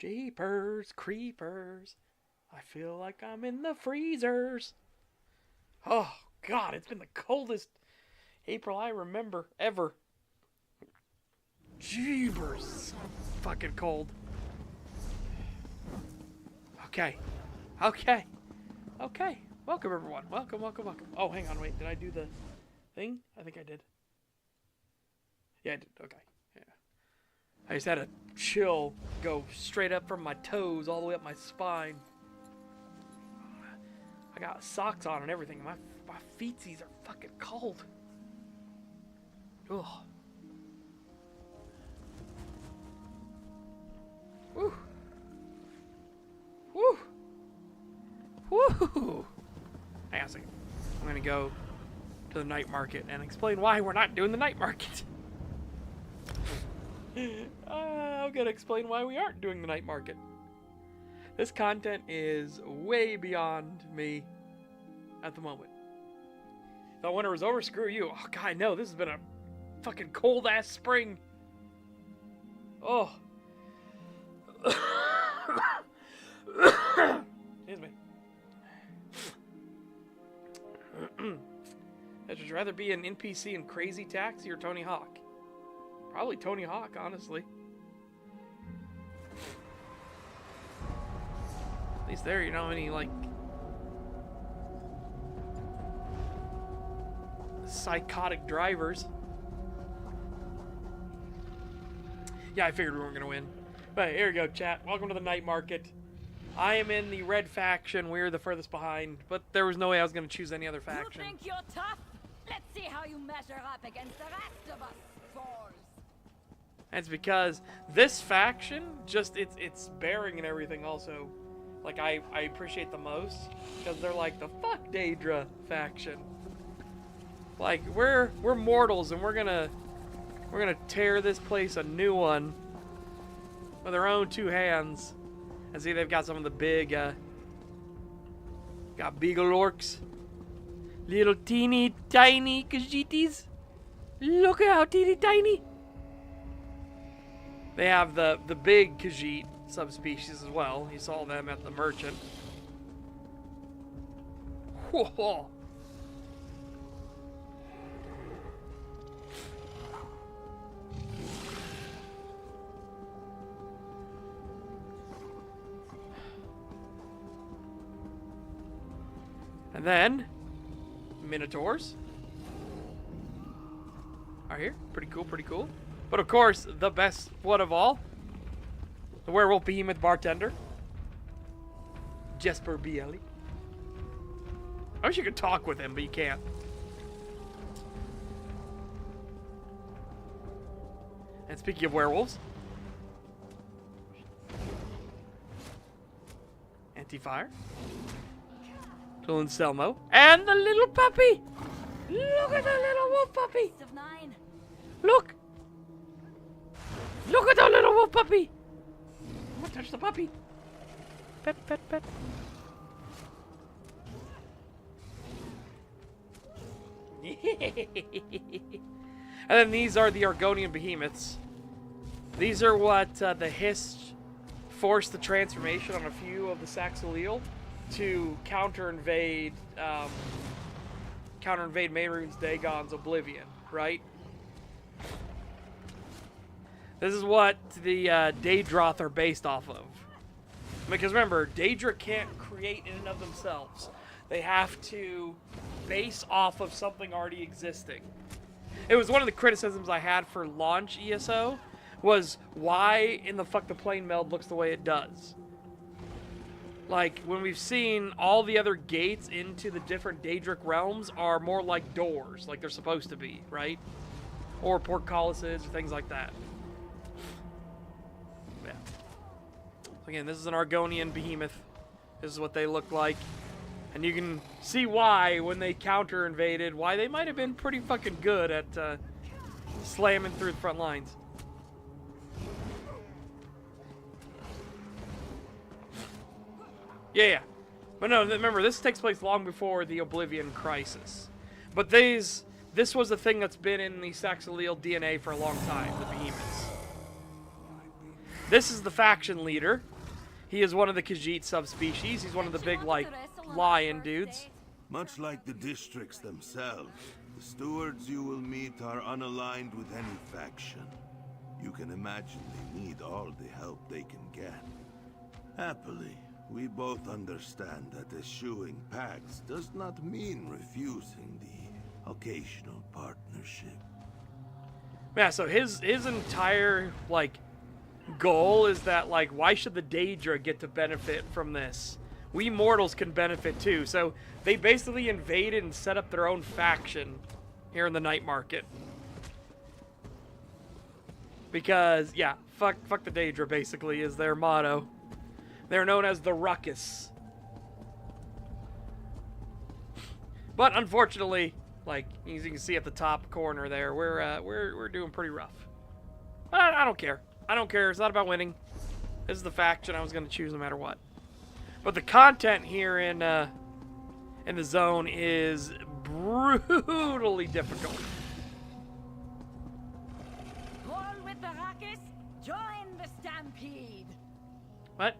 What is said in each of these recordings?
Jeepers creepers. I feel like I'm in the freezers. Oh, God, it's been the coldest April I remember ever. Jeepers. So fucking cold. Okay. Okay. Okay. Welcome, everyone. Welcome, welcome, welcome. Oh, hang on, wait. Did I do the thing? I think I did. Yeah, I did. Okay. Yeah. I just had a chill go straight up from my toes all the way up my spine. I got socks on and everything. My feetsies are fucking cold. Ugh. Woo. Woo. Woo. Hang on a second. I'm gonna go to the night market and explain why we're not doing the night market. I'm gonna explain why we aren't doing the night market. This content is way beyond me at the moment. Thought winter was over, screw you. Oh god, no, this has been a fucking cold ass spring. Oh. Excuse me. Would you rather be an NPC in Crazy Taxi or Tony Hawk? Probably Tony Hawk, honestly. At least there, you know, any, like, psychotic drivers. Yeah, I figured we weren't going to win. But here we go, chat. Welcome to the night market. I am in the red faction. We're the furthest behind, but there was no way I was going to choose any other faction. You think you're tough? Let's see how you measure up against the rest of us, Thors. That's because this faction, just its bearing and everything also, like, I appreciate the most, because they're like the fuck Daedra faction. Like, we're mortals and we're gonna tear this place a new one with our own two hands. And see, they've got some of the big got beagle orcs, little teeny tiny Khajiits. Look at how teeny tiny. They have the big Khajiit subspecies as well. You saw them at the merchant. Whoa. And then, Minotaurs are here. Pretty cool, pretty cool. But of course, the best one of all, the werewolf behemoth bartender, Jesper Bieli. I wish you could talk with him, but you can't. And speaking of werewolves, Anti-Fire, Little Anselmo, and the little puppy! Look at the little wolf puppy! Look! Look at the little wolf puppy! I'm gonna touch the puppy. Pet, pet, pet. And then these are the Argonian behemoths. These are what the Hist forced the transformation on a few of the Saxileel to counter-invade Mehrunes Dagon's Oblivion, right? This is what the Daedroth are based off of. Because remember, Daedra can't create in and of themselves. They have to base off of something already existing. It was one of the criticisms I had for launch ESO, was why in the fuck the plane meld looks the way it does. Like, when we've seen all the other gates into the different Daedric realms are more like doors, like they're supposed to be, right? Or portcullises, or things like that. Yeah. Again, this is an Argonian behemoth. This is what they look like. And you can see why, when they counter-invaded, why they might have been pretty fucking good at slamming through the front lines. Yeah. But no, remember, this takes place long before the Oblivion Crisis. But this was a thing that's been in the Saxileel DNA for a long time, the behemoths. This is the faction leader, He is one of the Khajiit subspecies. He's one of the big, like, lion dudes. Much like the districts themselves, the stewards you will meet are unaligned with any faction. You can imagine they need all the help they can get. Happily, we both understand that eschewing pacts does not mean refusing the occasional partnership. Yeah, so his entire, like, goal is that, like, why should the Daedra get to benefit from this? We mortals can benefit too. So they basically invaded and set up their own faction here in the night market. Because, yeah, fuck the Daedra basically is their motto. They're known as the Ruckus. But unfortunately, like, as you can see at the top corner there, we're doing pretty rough. I don't care. I don't care. It's not about winning. This is the faction I was going to choose no matter what. But the content here in the zone is brutally difficult. Roll with the ruckus, join the stampede. What?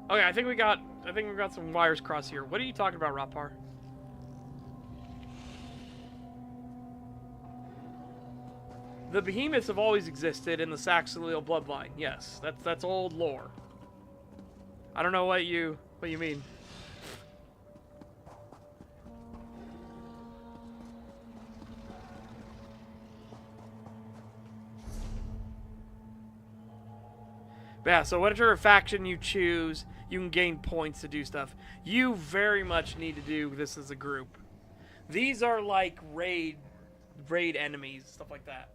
Okay, I think we got some wires crossed here. What are you talking about, Rapar? The behemoths have always existed in the Saxilial bloodline. Yes, that's old lore. I don't know what you mean. But yeah, so whatever faction you choose, you can gain points to do stuff. You very much need to do this as a group. These are like raid enemies, stuff like that.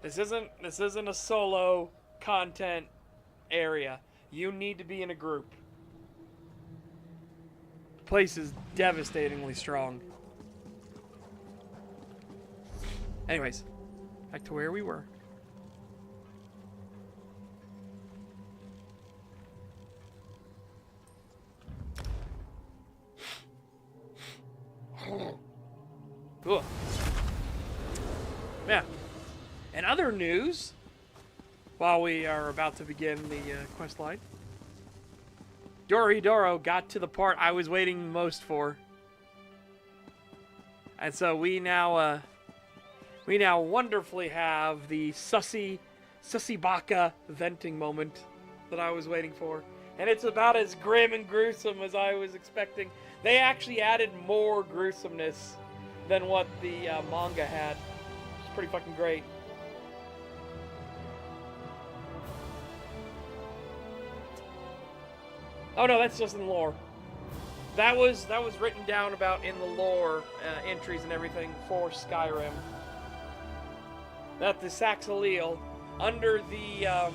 This isn't a solo content area. You need to be in a group. The place is devastatingly strong. Anyways, back to where we were. Cool. Yeah. In other news, while we are about to begin the quest line, Doridoro got to the part I was waiting most for. And so we now wonderfully have the sussy baka venting moment that I was waiting for. And it's about as grim and gruesome as I was expecting. They actually added more gruesomeness than what the manga had. It's pretty fucking great. Oh no, that's just in lore. That was written down about in the lore entries and everything for Skyrim. That the Saxilial, under the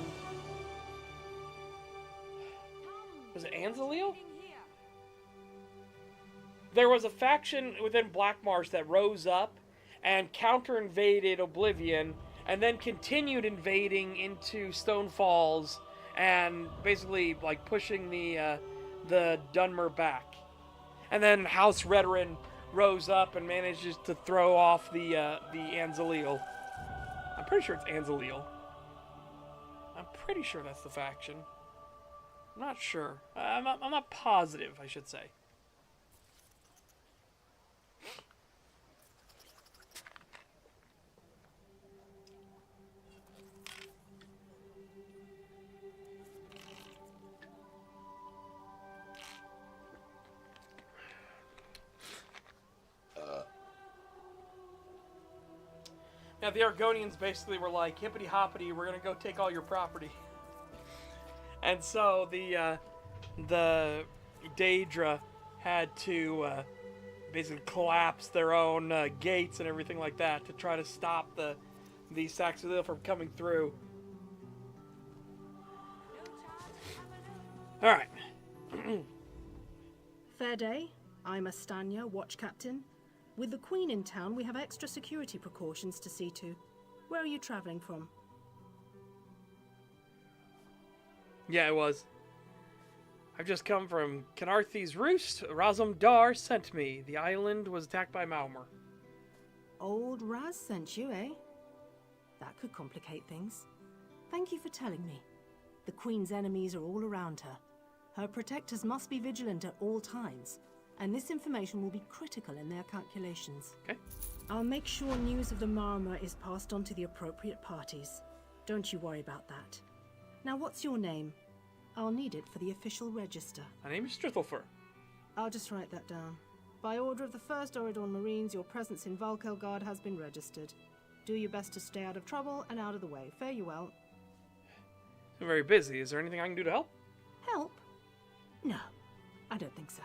was it Anzalil? There was a faction within Blackmarsh that rose up and counter-invaded Oblivion, and then continued invading into Stone Falls, and basically like pushing the Dunmer back. And then House Redoran rose up and manages to throw off the Anzalil. I'm pretty sure it's Anzalil. I'm pretty sure that's the faction. I'm not sure. I'm not positive, I should say. Yeah, the Argonians basically were like, hippity hoppity, we're gonna go take all your property. And so the Daedra had to basically collapse their own gates and everything like that to try to stop the Saxilial from coming through. Alright. Fair day. I'm Astanya, watch captain. With the Queen in town, we have extra security precautions to see to. Where are you traveling from? Yeah, it was. I've just come from Canarthi's roost. Razum-Dar sent me. The island was attacked by Malmer. Old Raz sent you, eh? That could complicate things. Thank you for telling me. The Queen's enemies are all around her. Her protectors must be vigilant at all times, and this information will be critical in their calculations. Okay. I'll make sure news of the Marmor is passed on to the appropriate parties. Don't you worry about that. Now, what's your name? I'll need it for the official register. My name is Strithelfer. I'll just write that down. By order of the 1st Oridon Marines, your presence in Valkelgard has been registered. Do your best to stay out of trouble and out of the way. Fare you well. I'm very busy. Is there anything I can do to help? Help? No, I don't think so.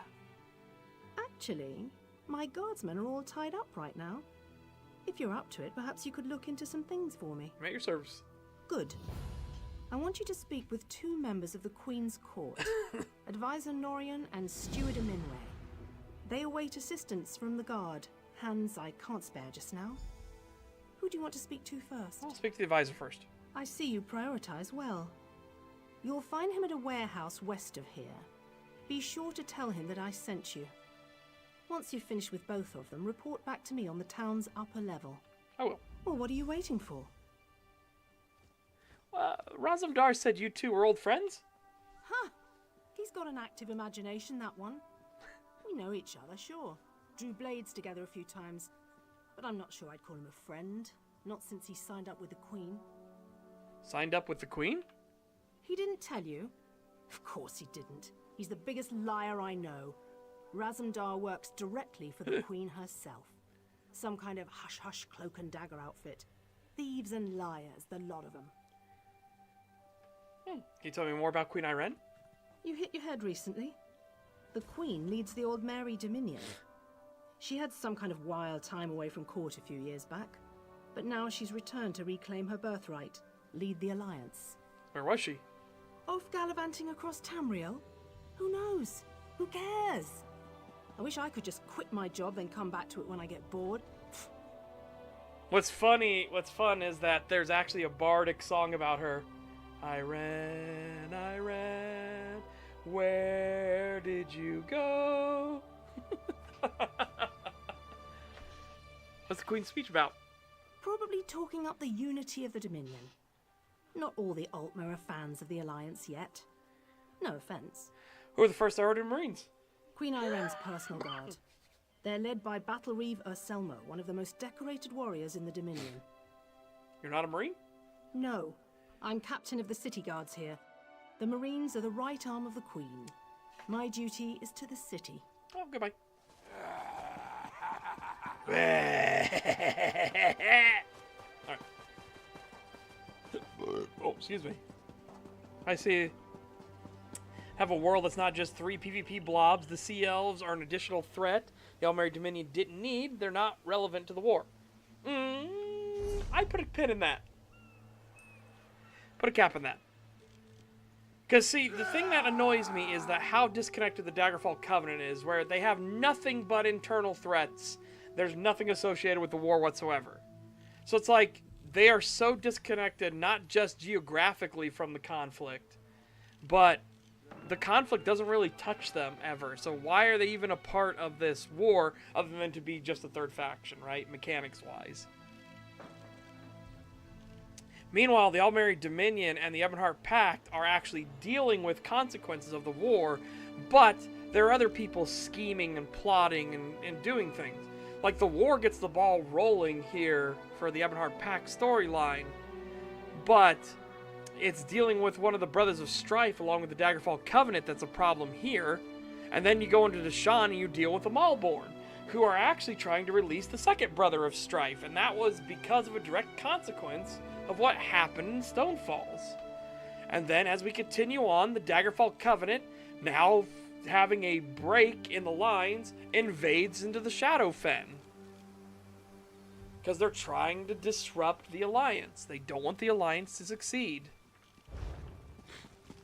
Actually, my guardsmen are all tied up right now. If you're up to it, perhaps you could look into some things for me. I'm at your service. Good. I want you to speak with 2 members of the Queen's Court, Advisor Norian and Steward Aminway. They await assistance from the guard, hands I can't spare just now. Who do you want to speak to first? I'll speak to the advisor first. I see you prioritize well. You'll find him at a warehouse west of here. Be sure to tell him that I sent you. Once you've finished with both of them, report back to me on the town's upper level. I will. Well, what are you waiting for? Razum-Dar said you two were old friends? Huh. He's got an active imagination, that one. We know each other, sure. Drew blades together a few times. But I'm not sure I'd call him a friend. Not since he signed up with the Queen. Signed up with the Queen? He didn't tell you? Of course he didn't. He's the biggest liar I know. Razum-Dar works directly for the Queen herself. Some kind of hush-hush cloak and dagger outfit. Thieves and liars, the lot of them. Can you tell me more about Queen Irene? You hit your head recently. The Queen leads the old Mary Dominion. She had some kind of wild time away from court a few years back. But now she's returned to reclaim her birthright, lead the Alliance. Where was she? Off gallivanting across Tamriel? Who knows? Who cares? I wish I could just quit my job then come back to it when I get bored. What's fun is that there's actually a bardic song about her. Irene, Irene, where did you go? What's the Queen's speech about? Probably talking up the unity of the Dominion. Not all the Altmer are fans of the Alliance yet. No offense. Who are the first Oridon Marines? Queen Irene's personal guard. They're led by Battle Reeve Urselmo, one of the most decorated warriors in the Dominion. You're not a Marine? No, I'm captain of the city guards here. The Marines are the right arm of the Queen. My duty is to the city. Oh, goodbye. Alright. Oh, excuse me. I see. Have a world that's not just 3 PvP blobs. The Sea Elves are an additional threat the Mary Dominion didn't need. They're not relevant to the war. I'd put a pin in that. Put a cap in that. Because, see, the thing that annoys me is that how disconnected the Daggerfall Covenant is, where they have nothing but internal threats. There's nothing associated with the war whatsoever. So it's like, they are so disconnected, not just geographically from the conflict, but the conflict doesn't really touch them ever. So why are they even a part of this war, other than to be just a third faction, right? Mechanics-wise. Meanwhile, the Mary Dominion and the Ebonheart Pact are actually dealing with consequences of the war, but there are other people scheming and plotting and doing things. Like, the war gets the ball rolling here for the Ebonheart Pact storyline, but it's dealing with one of the Brothers of Strife along with the Daggerfall Covenant that's a problem here. And then you go into Deshawn and you deal with the Maulborn, who are actually trying to release the second Brother of Strife, and that was because of a direct consequence of what happened in Stonefalls. And then as we continue on, the Daggerfall Covenant, now having a break in the lines, invades into the Shadowfen. Because they're trying to disrupt the Alliance. They don't want the Alliance to succeed.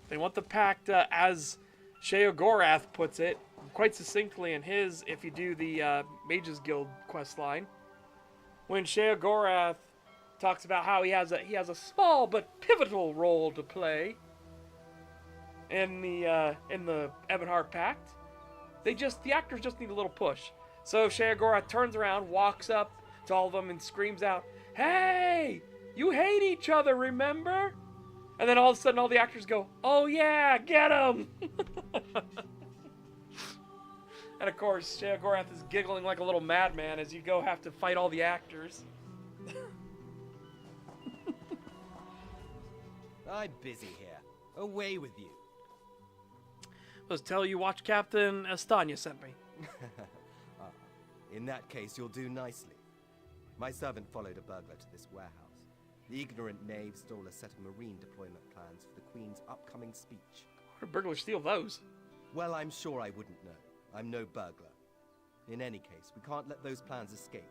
They want the Pact, as Sheogorath puts it, quite succinctly in his, if you do the Mages Guild questline, when Sheogorath talks about how he has a small but pivotal role to play in the Ebonheart Pact. The actors just need a little push. So Sheogorath turns around, walks up to all of them, and screams out, "Hey, you hate each other, remember? And then all of a sudden all the actors go, oh yeah, get him! And of course, Sheogorath is giggling like a little madman as you go have to fight all the actors. I'm busy here. Away with you. Let's tell you watch Captain Estanya sent me. In that case, you'll do nicely. My servant followed a burglar to this warehouse. The ignorant knave stole a set of marine deployment plans for the Queen's upcoming speech. How did burglars steal those? Well, I'm sure I wouldn't know. I'm no burglar. In any case, we can't let those plans escape.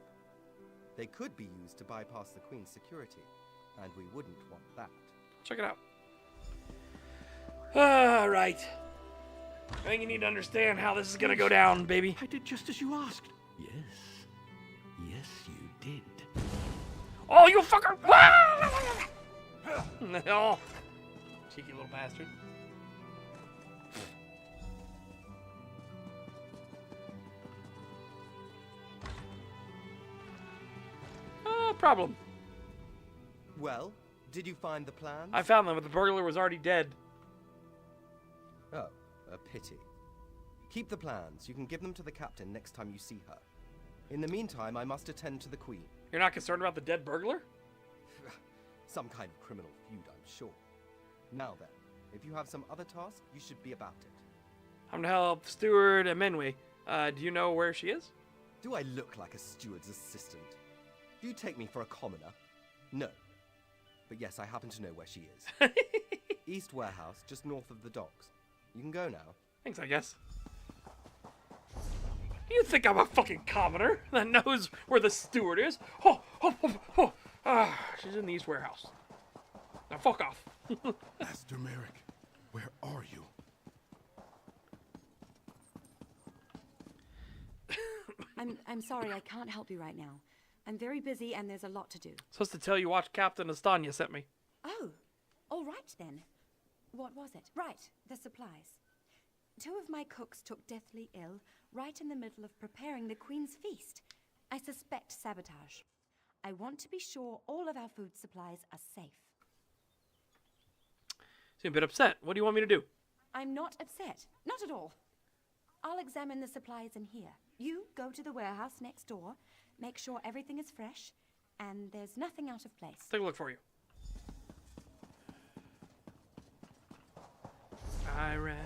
They could be used to bypass the Queen's security, and we wouldn't want that. Check it out. Alright. I think you need to understand how this is gonna go down, baby. I did just as you asked. Yes. Yes, you did. Oh, you fucker! Oh. Cheeky little bastard. Problem. Well, did you find the plans? I found them, but the burglar was already dead. Oh, a pity. Keep the plans. You can give them to the captain next time you see her. In the meantime, I must attend to the Queen. You're not concerned about the dead burglar? Some kind of criminal feud, I'm sure. Now then, if you have some other task, you should be about it. I'm gonna help Steward Emenwe. Do you know where she is? Do I look like a steward's assistant? Do you take me for a commoner? No. But yes, I happen to know where she is. East Warehouse, just north of the docks. You can go now. Thanks, I guess. You think I'm a fucking commoner that knows where the steward is? Oh, oh, oh, oh. She's in the East Warehouse. Now fuck off. Master Merrick, where are you? I'm sorry, I can't help you right now. I'm very busy and there's a lot to do. Supposed to tell you watch Captain Estanya sent me. Oh, all right then. What was it? Right, the supplies. 2 of my cooks took deathly ill right in the middle of preparing the Queen's feast. I suspect sabotage. I want to be sure all of our food supplies are safe. Seem a bit upset. What do you want me to do? I'm not upset. Not at all. I'll examine the supplies in here. You go to the warehouse next door, make sure everything is fresh, and there's nothing out of place. Take a look for you. I ran.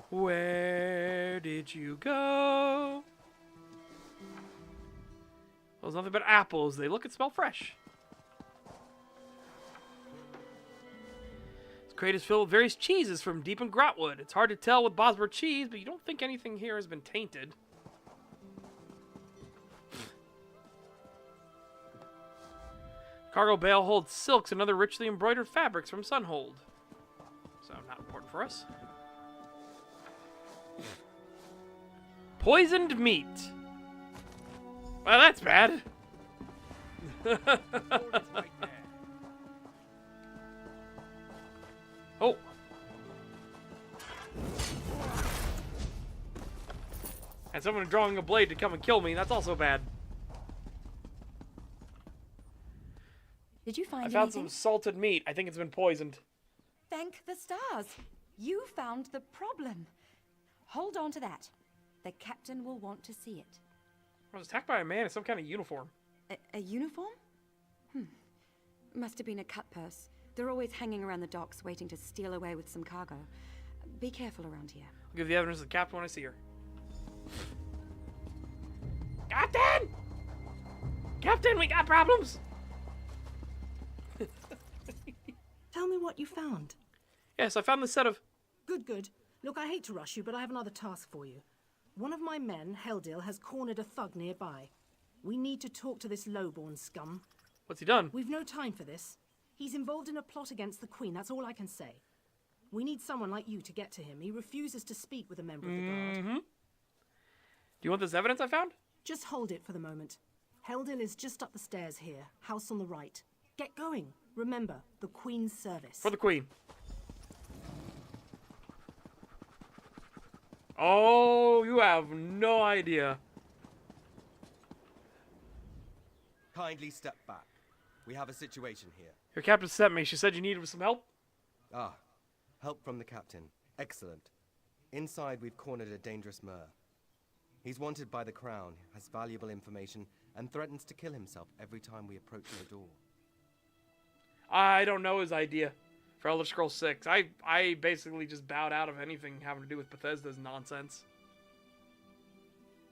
Where did you go? Well, there's nothing but apples. They look and smell fresh. This crate is filled with various cheeses from deep in Grotwood. It's hard to tell with Bosworth cheese, but you don't think anything here has been tainted. Cargo bale holds silks and other richly embroidered fabrics from Sunhold. So, not important for us. Poisoned meat. Well, that's bad. Oh. And someone drawing a blade to come and kill me. That's also bad. Did you find I found anything? some salted meat. I think it's been poisoned. Thank the stars. You found the problem. Hold on to that. The captain will want to see it. I was attacked by a man in some kind of uniform. A uniform? Must have been a cut purse. They're always hanging around the docks waiting to steal away with some cargo. Be careful around here. I'll give the evidence to the captain when I see her. Captain! Captain, we got problems! Tell me what you found. Yes, I found this set of... Good, good. Look, I hate to rush you, but I have another task for you. One of my men, Heldil, has cornered a thug nearby. We need to talk to this lowborn scum. What's he done? We've no time for this. He's involved in a plot against the Queen, that's all I can say. We need someone like you to get to him. He refuses to speak with a member of the guard. Do you want this evidence I found? Just hold it for the moment. Heldil is just up the stairs here, house on the right. Get going. Remember, the Queen's service. For the Queen. Oh, you have no idea. Kindly step back. We have a situation here. Your captain sent me. She said you needed some help. Ah, help from the captain. Excellent. Inside, we've cornered a dangerous Mer. He's wanted by the Crown, has valuable information, and threatens to kill himself every time we approach the door. I don't know his idea for Elder Scrolls 6. I basically just bowed out of anything having to do with Bethesda's nonsense.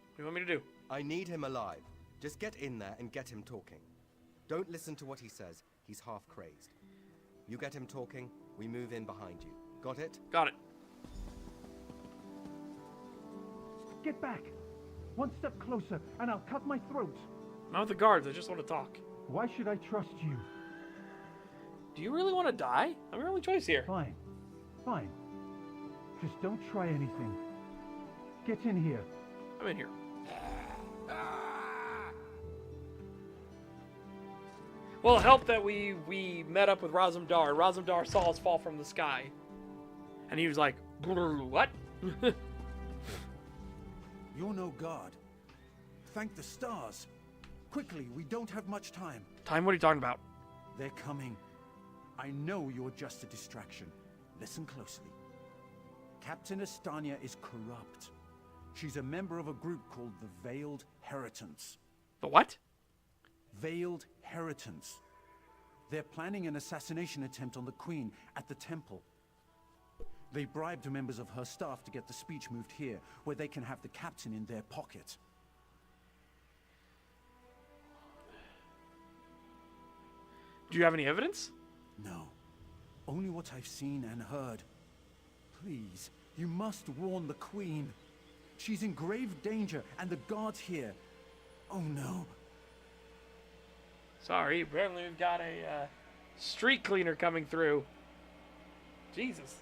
What do you want me to do? I need him alive. Just get in there and get him talking. Don't listen to what he says. He's half crazed. You get him talking, we move in behind you. Got it? Got it. Get back! One step closer, and I'll cut my throat. Not with the guards. I just want to talk. Why should I trust you? Do you really want to die? I'm your only choice here. Fine. Fine. Just don't try anything. Get in here. I'm in here. Well, it helped that we met up with Razum-Dar. Razum-Dar saw us fall from the sky. And he was like, what? You're no god. Thank the stars. Quickly, we don't have much time. Time? What are you talking about? They're coming. I know you're just a distraction. Listen closely. Captain Estania is corrupt. She's a member of a group called the Veiled Heritants. The what? Veiled Heritants. They're planning an assassination attempt on the Queen at the temple. They bribed members of her staff to get the speech moved here, where they can have the captain in their pocket. Do you have any evidence? No. Only what I've seen and heard. Please, you must warn the Queen. She's in grave danger, and the guards here. Oh no. Sorry, apparently we've got a street cleaner coming through. Jesus.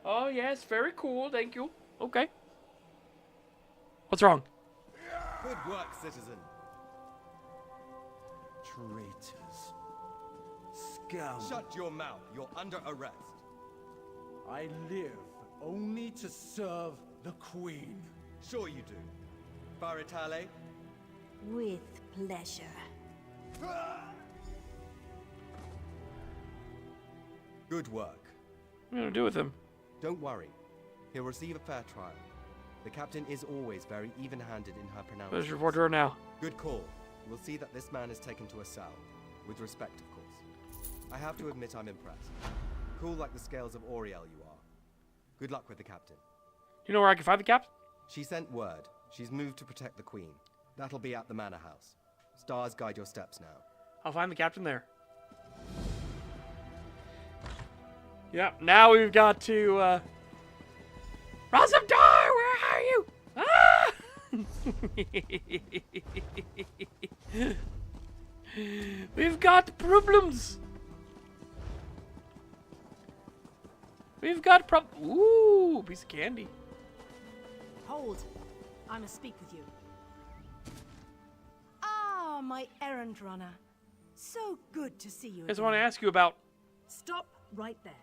Oh, yes, very cool, thank you. Okay. What's wrong? Good work, citizen. Traitors. Scoundrels. Shut your mouth. You're under arrest. I live only to serve the Queen. Sure you do. Baritale? With pleasure. Good work. What are you gonna do with him? Don't worry. He'll receive a fair trial. The captain is always very even-handed in her Let's pronouncements. report to her now. Good call. We'll see that this man is taken to a cell. With respect, of course. I have to admit I'm impressed. Cool like the scales of Oriel you are. Good luck with the captain. Do you know where I can find the cap? She sent word. She's moved to protect the Queen. That'll be at the manor house. Stars guide your steps now. I'll find the captain there. Yep, now we've got to, Razum-Dar, where are you? Ah! We've got problems. We've got ooh, piece of candy. Hold. I must speak with you. Ah, my errand runner. So good to see you I just again. want to ask you about... Stop right there.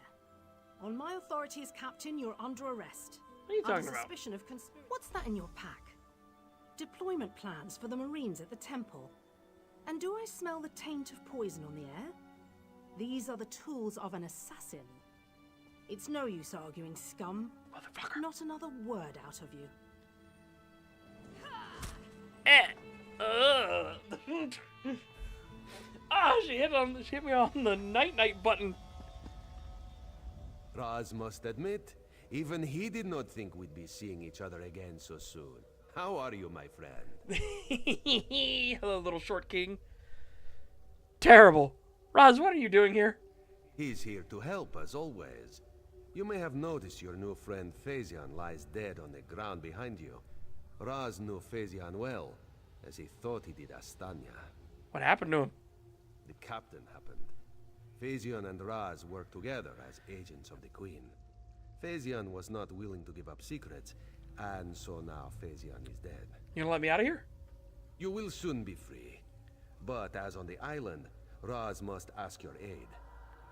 On my authority as captain, you're under arrest. What are you talking under about? suspicion of What's that in your pack? Deployment plans for the Marines at the temple. And do I smell the taint of poison on the air? These are the tools of an assassin. It's no use arguing, scum. Motherfucker. Not another word out of you. She hit me on the night-night button. Raz must admit, even he did not think we'd be seeing each other again so soon. How are you, my friend? Hello, little short king. Terrible. Raz, what are you doing here? He's here to help, as always. You may have noticed your new friend Phazion lies dead on the ground behind you. Raz knew Phazion well, as he thought he did Astania. What happened to him? The captain happened. Phazion and Raz worked together as agents of the Queen. Phazion was not willing to give up secrets, and so now Phazion is dead. You gonna let me out of here? You will soon be free. But as on the island, Raz must ask your aid.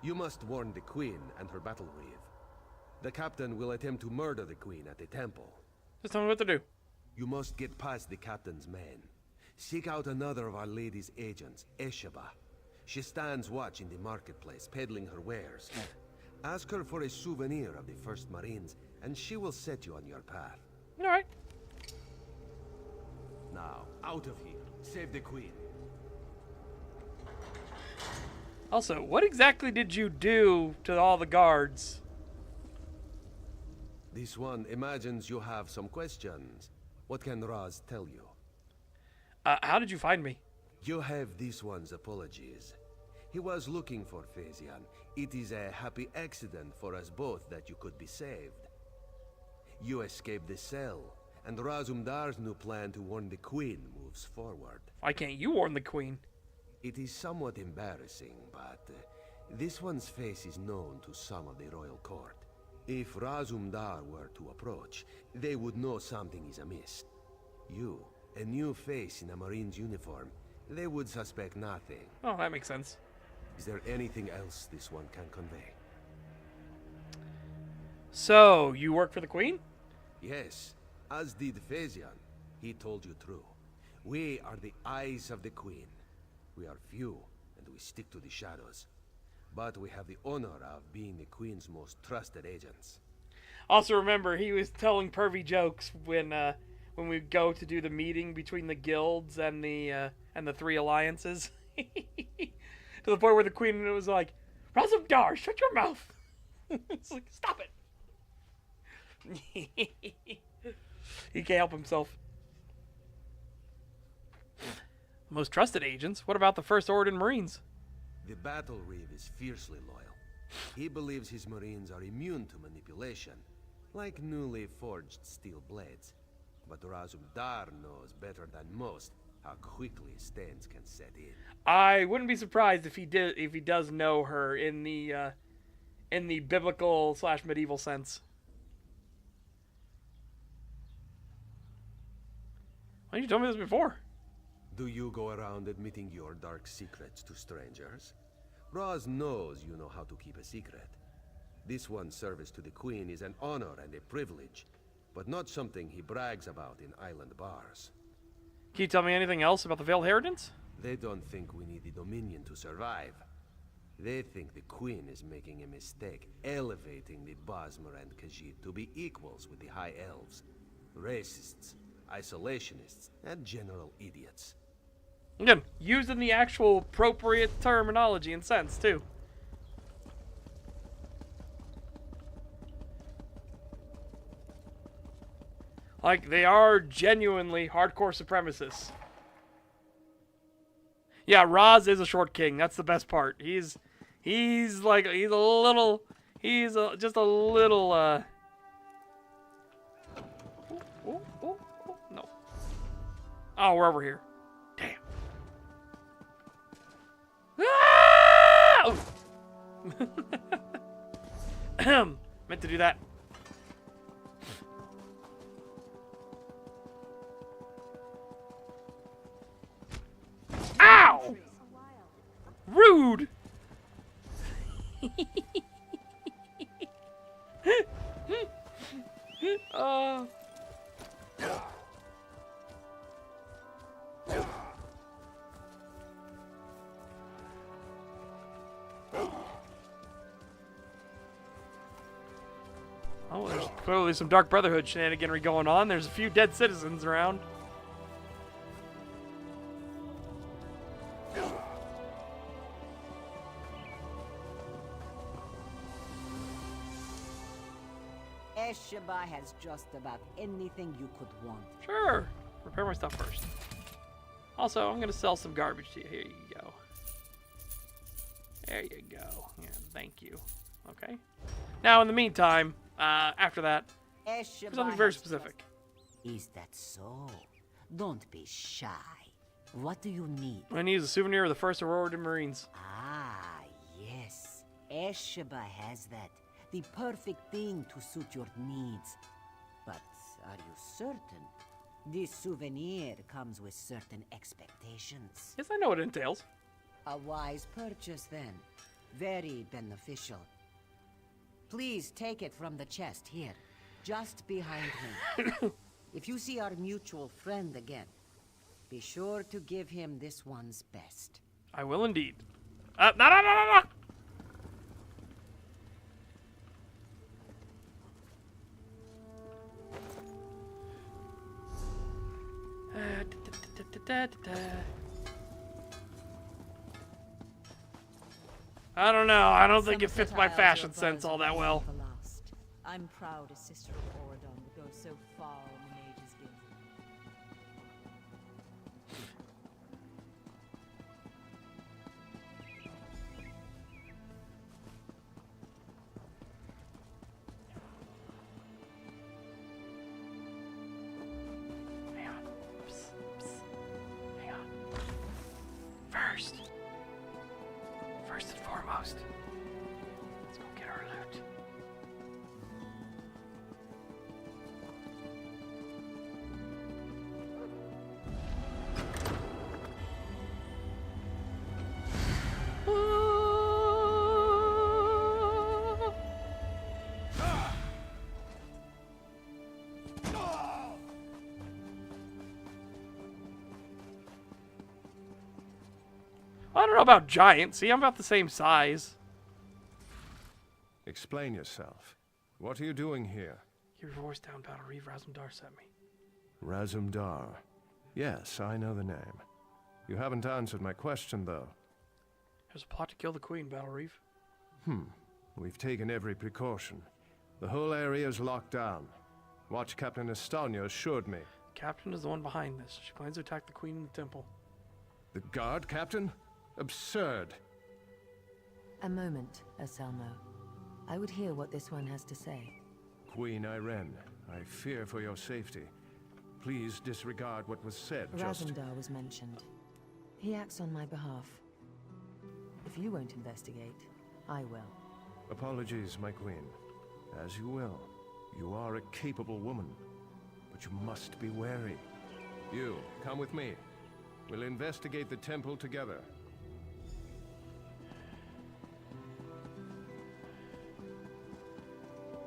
You must warn the Queen and her battle reeve. The captain will attempt to murder the Queen at the temple. Just tell me what to do. You must get past the captain's men. Seek out another of Our Lady's agents, Esheba. She stands watch in the marketplace, peddling her wares. Ask her for a souvenir of the First Marines, and she will set you on your path. Alright. Now, out of here. Save the Queen. Also, what exactly did you do to all the guards? This one imagines you have some questions. What can Raz tell you? How did you find me? You have this one's apologies. He was looking for Phasian. It is a happy accident for us both that you could be saved. You escaped the cell, and Razum-Dar's new plan to warn the Queen moves forward. Why can't you warn the Queen? It is somewhat embarrassing, but this one's face is known to some of the royal court. If Razum-Dar were to approach, they would know something is amiss. You, a new face in a Marine's uniform, they would suspect nothing. Oh, that makes sense. Is there anything else this one can convey? So, you work for the Queen? Yes, as did Phasian. He told you true. We are the eyes of the Queen. We are few, and we stick to the shadows. But we have the honor of being the Queen's most trusted agents. Also remember, he was telling pervy jokes when we go to do the meeting between the guilds and the three alliances. To the point where the Queen was like, Razum-Dar, shut your mouth! It's like, stop it! He can't help himself. Most trusted agents? What about the First Order Marines? The battle reeve is fiercely loyal. He believes his Marines are immune to manipulation, like newly forged steel blades. But Razum-Dar knows better than most how quickly stains can set in. I wouldn't be surprised if he does know her in the biblical / medieval sense. Why didn't you tell me this before? Do you go around admitting your dark secrets to strangers? Raz knows you know how to keep a secret. This one's service to the Queen is an honor and a privilege, but not something he brags about in island bars. Can you tell me anything else about the Veiled Inheritance? They don't think we need the Dominion to survive. They think the Queen is making a mistake, elevating the Bosmer and Khajiit to be equals with the High Elves. Racists, isolationists, and general idiots. Again, used in the actual appropriate terminology and sense, too. Like, they are genuinely hardcore supremacists. Yeah, Raz is a short king. That's the best part. He's just a little, no. Oh, we're over here. Ah! Meant to do that. Ow! Rude! Oh, there's clearly some Dark Brotherhood shenaniganry going on. There's a few dead citizens around. Esheba has just about anything you could want. Sure. Repair my stuff first. Also, I'm going to sell some garbage to you. Here you go. There you go. Yeah, thank you. Okay. Now, in the meantime, after that, Esheba something very specific. Is that so? Don't be shy. What do you need? I need a souvenir of the First Order Marines. Ah, yes. Esheba has that. The perfect thing to suit your needs. But are you certain? This souvenir comes with certain expectations. Yes, I know what it entails. A wise purchase, then. Very beneficial. Please take it from the chest here, just behind me. If you see our mutual friend again, be sure to give him this one's best. I will indeed. No. I don't know. I don't think it fits my fashion sense all that well. I'm proud a sister of Oradon would go so far in the Mage's Guild. Hang on. Psst. Hang on. First and foremost, let's go get our loot. I don't know about giant. See, I'm about the same size. Explain yourself. What are you doing here? Your voice down, Battle Reeve. Razum-Dar sent me. Razum-Dar. Yes, I know the name. You haven't answered my question, though. There's a plot to kill the Queen, Battle Reeve. We've taken every precaution. The whole area is locked down. Watch Captain Estonia assured me. Captain is the one behind this. She plans to attack the Queen in the temple. The guard, Captain? Absurd. A moment, Anselmo. I would hear what this one has to say. Queen Irene, I fear for your safety. Please disregard what was said. Razum-Dar was mentioned. He acts on my behalf. If you won't investigate, I will. Apologies, my queen. As you will. You are a capable woman. But you must be wary. You, come with me. We'll investigate the temple together.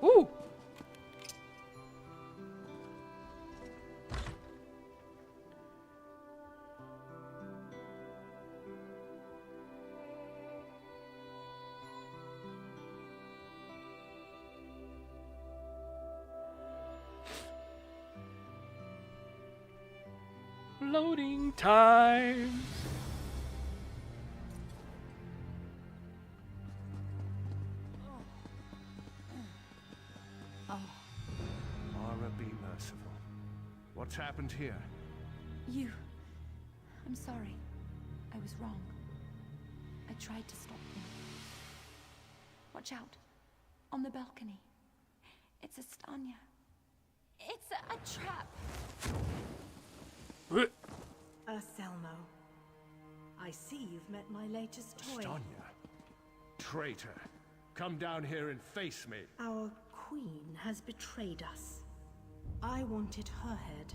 Ooh! Loading times. Mara, be merciful. What's happened here? I'm sorry. I was wrong. I tried to stop them. Watch out. On the balcony. It's Estonia. It's a trap. Anselmo, I see you've met my latest toy. Estonia. Traitor. Come down here and face me. Our queen has betrayed us. I wanted her head.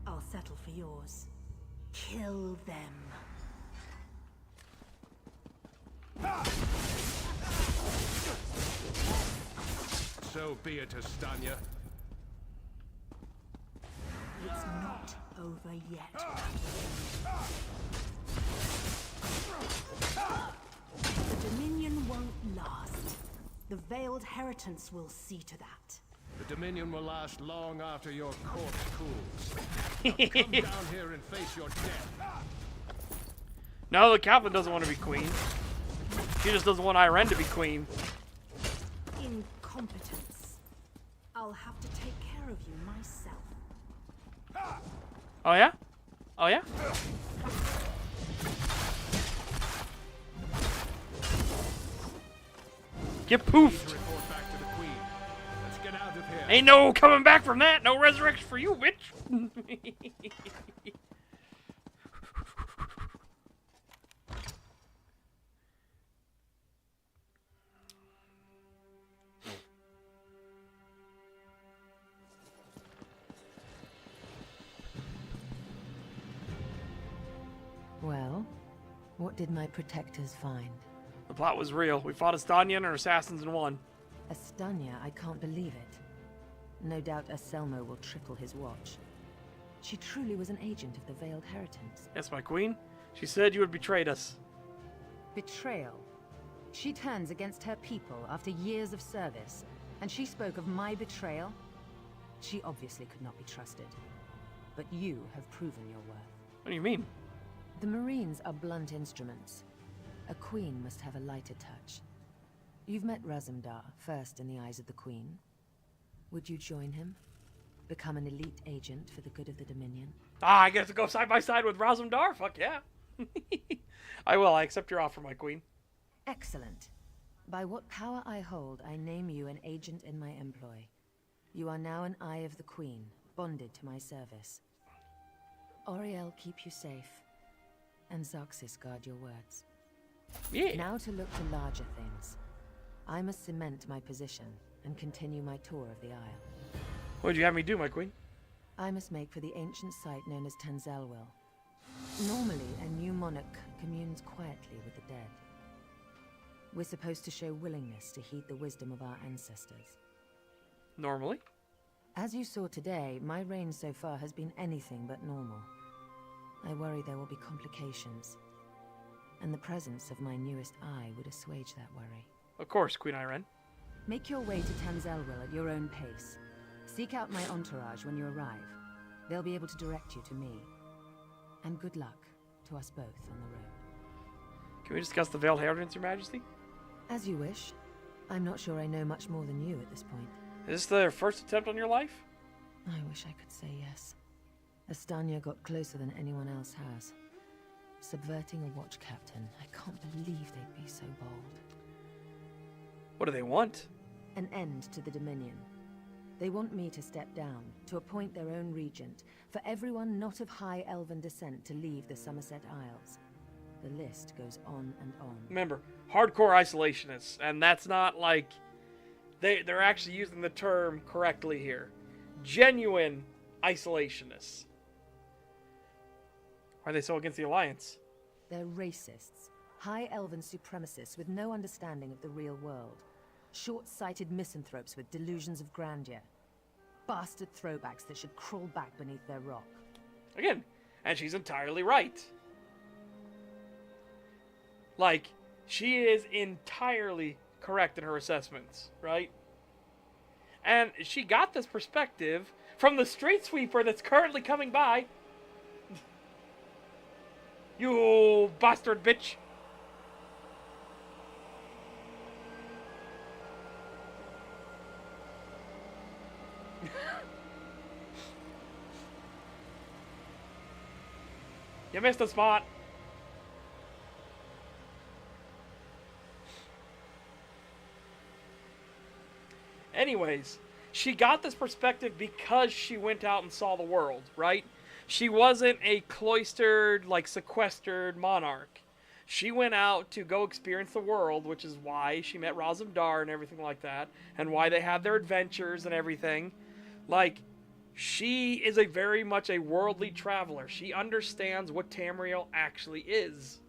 I'll settle for yours. Kill them. So be it, Estonia. It's not over yet. The Dominion won't last. The Veiled Heritance will see to that. The Dominion will last long after your corpse cools. Now come down here and face your death. No, the Captain doesn't want to be queen. She just doesn't want Irene to be queen. Incompetence. I'll have to take care of you myself. Oh yeah? Oh yeah? Get poofed! Report back to the Queen. Let's get out of here. Ain't no coming back from that! No resurrection for you, bitch! Well, what did my protectors find? The plot was real. We fought Estania and her assassins and won. Estania, I can't believe it. No doubt Anselmo will triple his watch. She truly was an agent of the Veiled Heritance. Yes, my queen. She said you had betrayed us. Betrayal. She turns against her people after years of service, and she spoke of my betrayal? She obviously could not be trusted. But you have proven your worth. What do you mean? The Marines are blunt instruments. A queen must have a lighter touch. You've met Razum-Dar, first in the eyes of the queen. Would you join him? Become an elite agent for the good of the Dominion? I get to go side by side with Razum-Dar? Fuck yeah. I will. I accept your offer, my queen. Excellent. By what power I hold, I name you an agent in my employ. You are now an eye of the queen, bonded to my service. Auriel keep you safe, and Xerxes guard your words. Yeah. Now to look to larger things. I must cement my position and continue my tour of the Isle. What would you have me do, my queen? I must make for the ancient site known as Tanzelwell. Normally, a new monarch communes quietly with the dead. We're supposed to show willingness to heed the wisdom of our ancestors. Normally? As you saw today, my reign so far has been anything but normal. I worry there will be complications, and the presence of my newest eye would assuage that worry. Of course, Queen Irene. Make your way to Tanzelwell at your own pace. Seek out my entourage when you arrive. They'll be able to direct you to me. And good luck to us both on the road. Can we discuss the Veiled Heritance, Your Majesty? As you wish. I'm not sure I know much more than you at this point. Is this their first attempt on your life? I wish I could say yes. Estania got closer than anyone else has. Subverting a watch captain, I can't believe they'd be so bold. What do they want? An end to the Dominion. They want me to step down, to appoint their own regent, for everyone not of high elven descent to leave the Somerset Isles. The list goes on and on. Remember, hardcore isolationists, and that's not like... They're actually using the term correctly here. Genuine isolationists. Why are they so against the Alliance? They're racists. High elven supremacists with no understanding of the real world. Short-sighted misanthropes with delusions of grandeur. Bastard throwbacks that should crawl back beneath their rock. Again, and she's entirely right. Like, she is entirely correct in her assessments, right? And she got this perspective from the street sweeper that's currently coming by. You bastard bitch. You missed a spot. Anyways, she got this perspective because she went out and saw the world, right? She wasn't a cloistered, like, sequestered monarch. She went out to go experience the world, which is why she met Razum-Dar and everything like that, and why they had their adventures and everything. Like, she is a very much a worldly traveler. She understands what Tamriel actually is.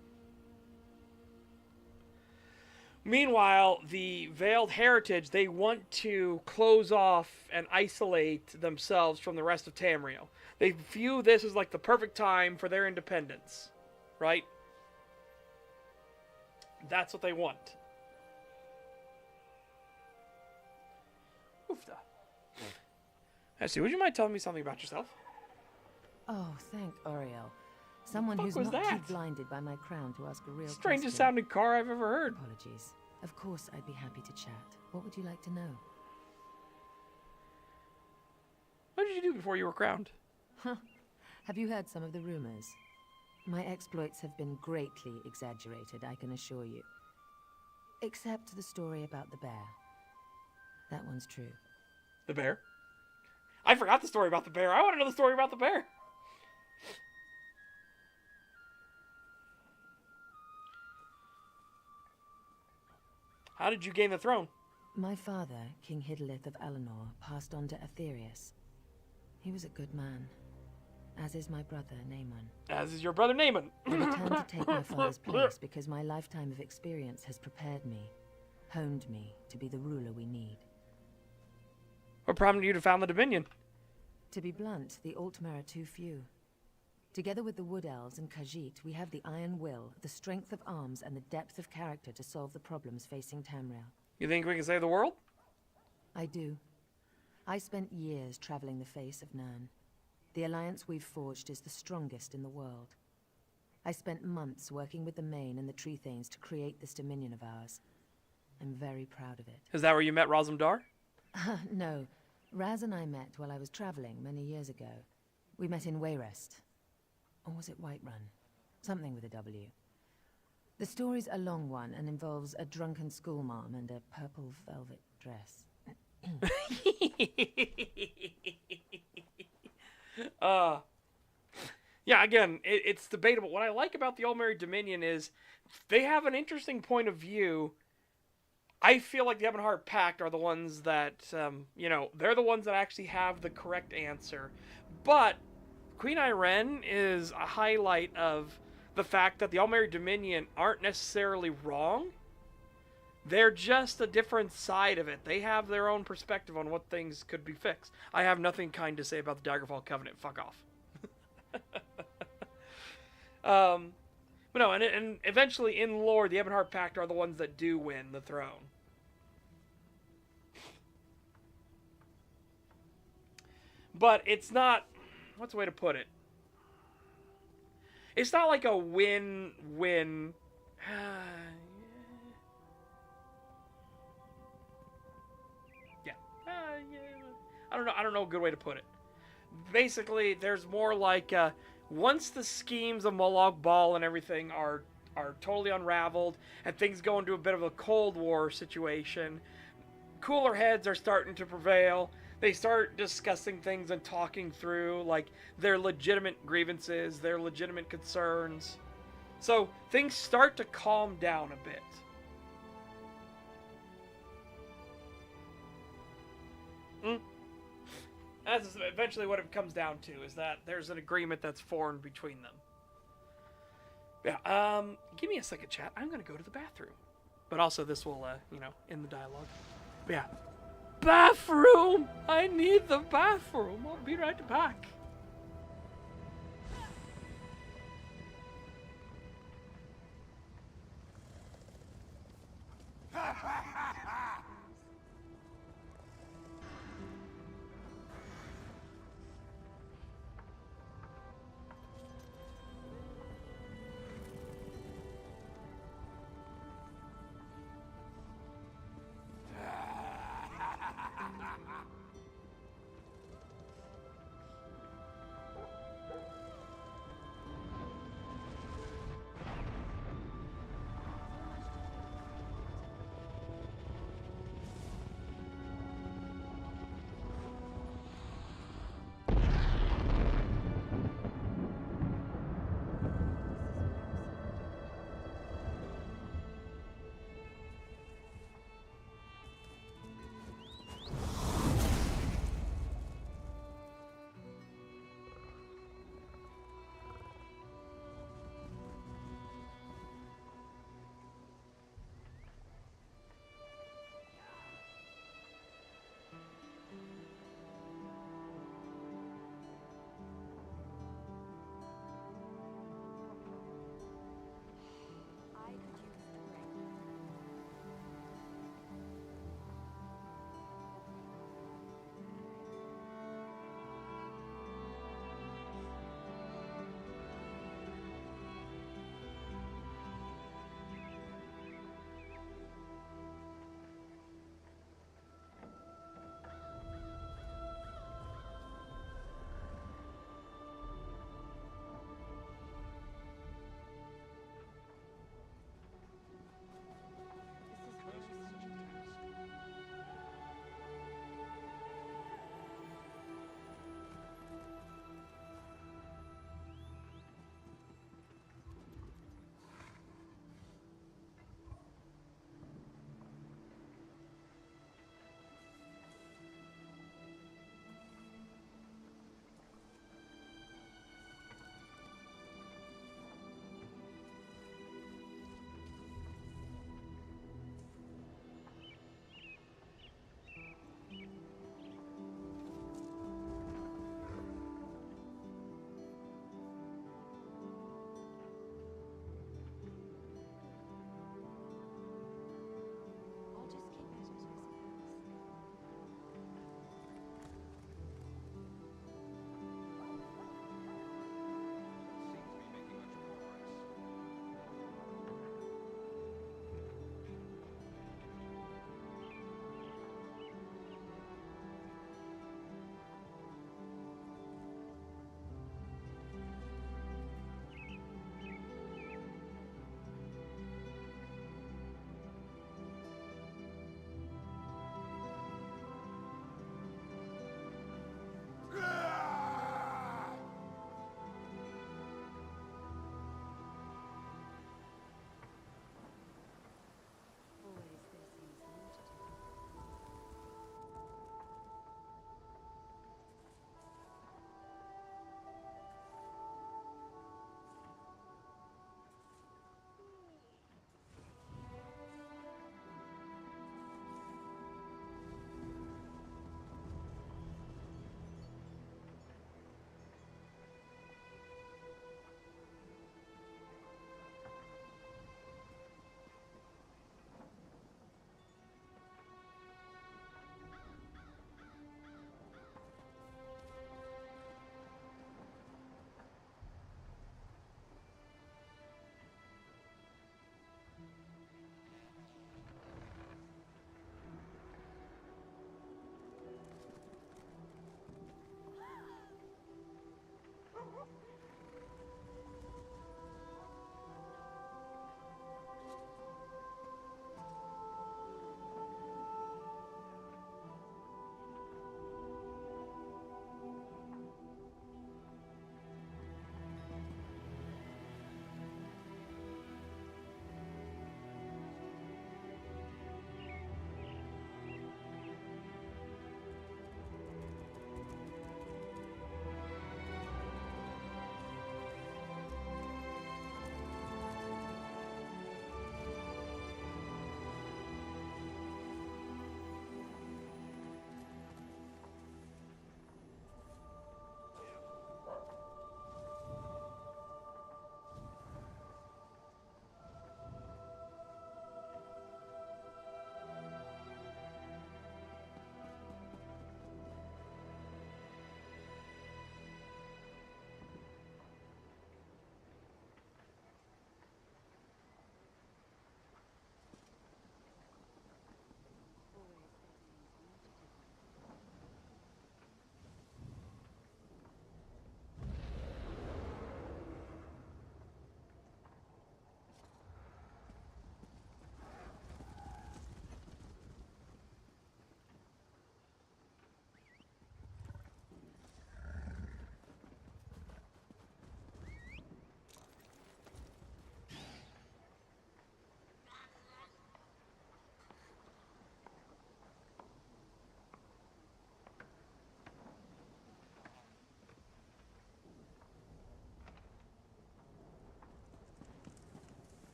Meanwhile, the Veiled Heritage, they want to close off and isolate themselves from the rest of Tamriel. They view this as like the perfect time for their independence, right? That's what they want. Oofda. Essie, would you mind telling me something about yourself? Oh, thank Auriel. Someone who's not too blinded by my crown to ask a real question. Strangest sounding car I've ever heard. Apologies. Of course, I'd be happy to chat. What would you like to know? What did you do before you were crowned? Huh. Have you heard some of the rumors? My exploits have been greatly exaggerated, I can assure you. Except the story about the bear. That one's true. The bear? I forgot the story about the bear. I want to know the story about the bear. How did you gain the throne? My father, King Hidalith of Alinor, passed on to Aetherius. He was a good man. as is my brother, Naaman. As is your brother Naaman. I returned to take my father's place because my lifetime of experience has prepared me, honed me to be the ruler we need. What prompted you to found the Dominion? To be blunt, the Altmer are too few. Together with the Wood Elves and Khajiit, we have the iron will, the strength of arms, and the depth of character to solve the problems facing Tamriel. You think we can save the world? I do. I spent years traveling the face of Nirn. The alliance we've forged is the strongest in the world. I spent months working with the Main and the Tree Thanes to create this dominion of ours. I'm very proud of it. Is that where you met Razum-Dar? No. Raz and I met while I was traveling many years ago. We met in Wayrest. Or was it Whiterun? Something with a W. The story's a long one and involves a drunken schoolmarm and a purple velvet dress. Yeah, again, it's debatable. What I like about the Mary Dominion is they have an interesting point of view. I feel like the Ebonheart Pact are the ones that, they're the ones that actually have the correct answer. But Queen Ayrenn is a highlight of the fact that the Mary Dominion aren't necessarily wrong. They're just a different side of it. They have their own perspective on what things could be fixed. I have nothing kind to say about the Daggerfall Covenant. Fuck off. But no, and eventually in lore, the Ebonheart Pact are the ones that do win the throne. But it's not... What's the way to put it? It's not like a win-win... I don't know a good way to put it. Basically, there's more like once the schemes of Molag Bal and everything are totally unraveled and things go into a bit of a Cold War situation, cooler heads are starting to prevail. They start discussing things and talking through like their legitimate grievances, their legitimate concerns. So things start to calm down a bit. That's eventually what it comes down to, is that there's an agreement that's formed between them. Yeah, give me a second, chat. I'm going to go to the bathroom. But also this will, end the dialogue. But yeah. Bathroom! I need the bathroom. I'll be right back.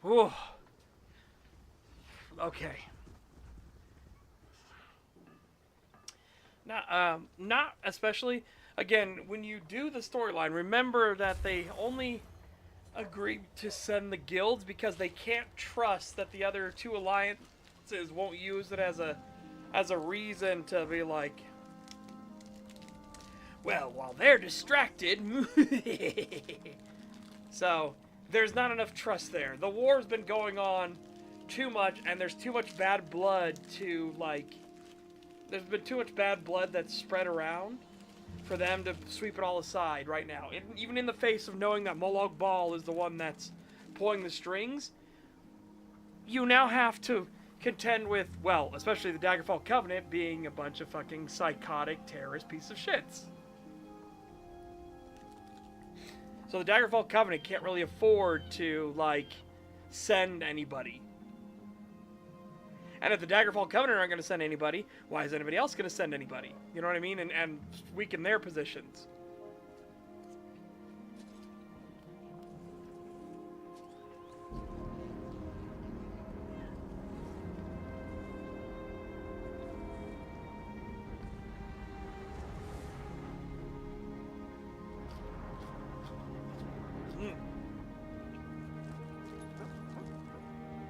Whew. Okay. Not especially. Again, when you do the storyline, remember that they only agree to send the guilds because they can't trust that the other two alliances won't use it as a reason to be like, well, while they're distracted. So there's not enough trust there. The war's been going on too much, and there's too much bad blood to like. There's been too much bad blood that's spread around for them to sweep it all aside right now. Even in the face of knowing that Molag Bal is the one that's pulling the strings, you now have to contend with, well, especially the Daggerfall Covenant being a bunch of fucking psychotic terrorist piece of shits. So the Daggerfall Covenant can't really afford to, like, send anybody. And if the Daggerfall Covenant aren't going to send anybody, why is anybody else going to send anybody? You know what I mean? And weaken their positions.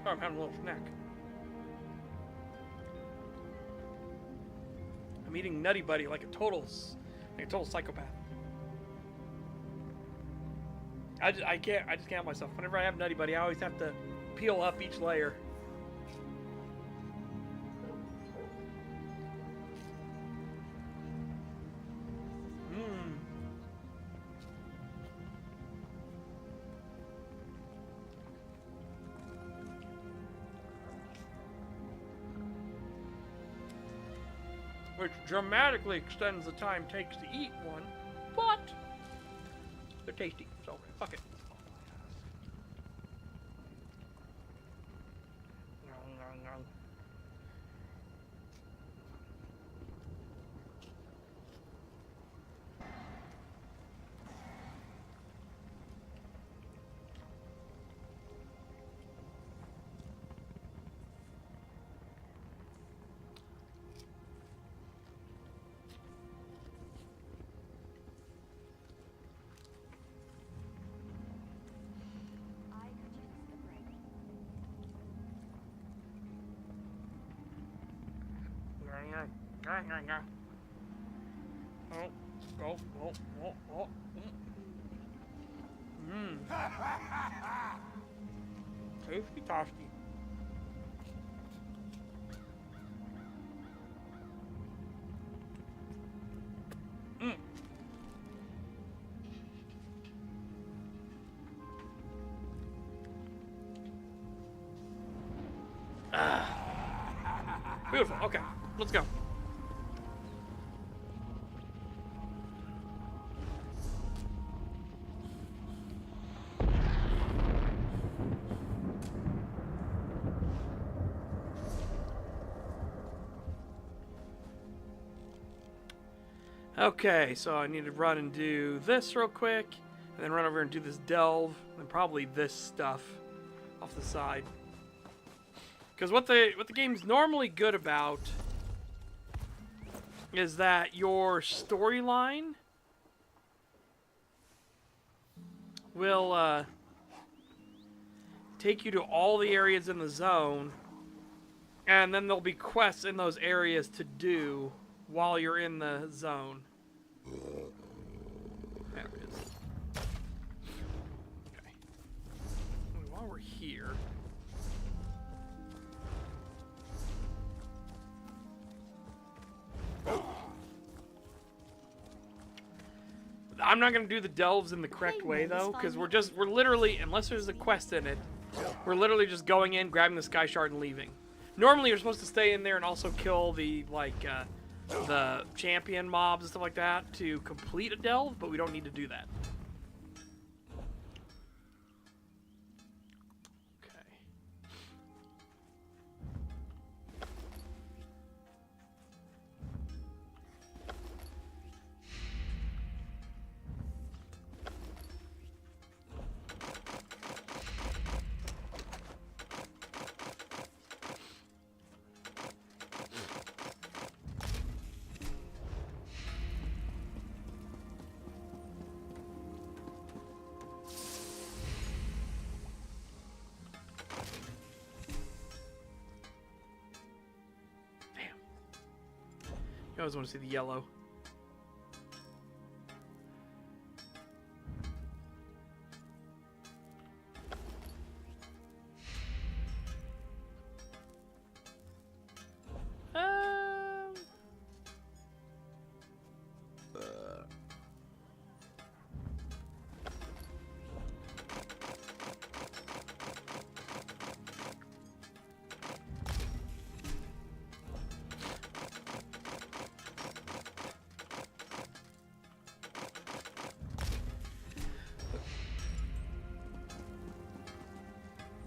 Oh, I'm having a little snack. I'm eating Nutty Buddy like a total psychopath. I just can't help myself. Whenever I have Nutty Buddy, I always have to peel up each layer. Which dramatically extends the time it takes to eat one, but they're tasty, so fuck it. Tasty toasty. Beautiful. Okay, let's go. Okay, so I need to run and do this real quick, and then run over and do this delve, and probably this stuff off the side. Because what the game's normally good about is that your storyline will take you to all the areas in the zone, and then there'll be quests in those areas to do while you're in the zone. There it is. Okay. While we're here. I'm not going to do the delves in the correct way, though, because we're literally, unless there's a quest in it, we're literally just going in, grabbing the Sky Shard, and leaving. Normally, you're supposed to stay in there and also kill the, like, the champion mobs and stuff like that to complete a delve, but we don't need to do that. always want to see the yellow.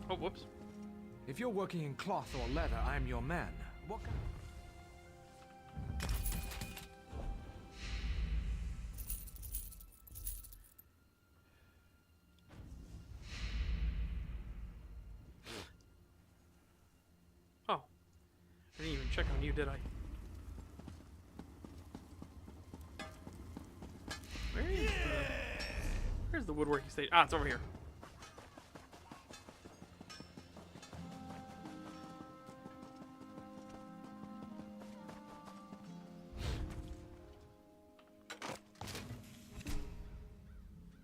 Oh, whoops. If you're working in cloth or leather, I'm your man. What kind? Oh. I didn't even check on you, did I? Where's the woodworking stage? Ah, it's over here.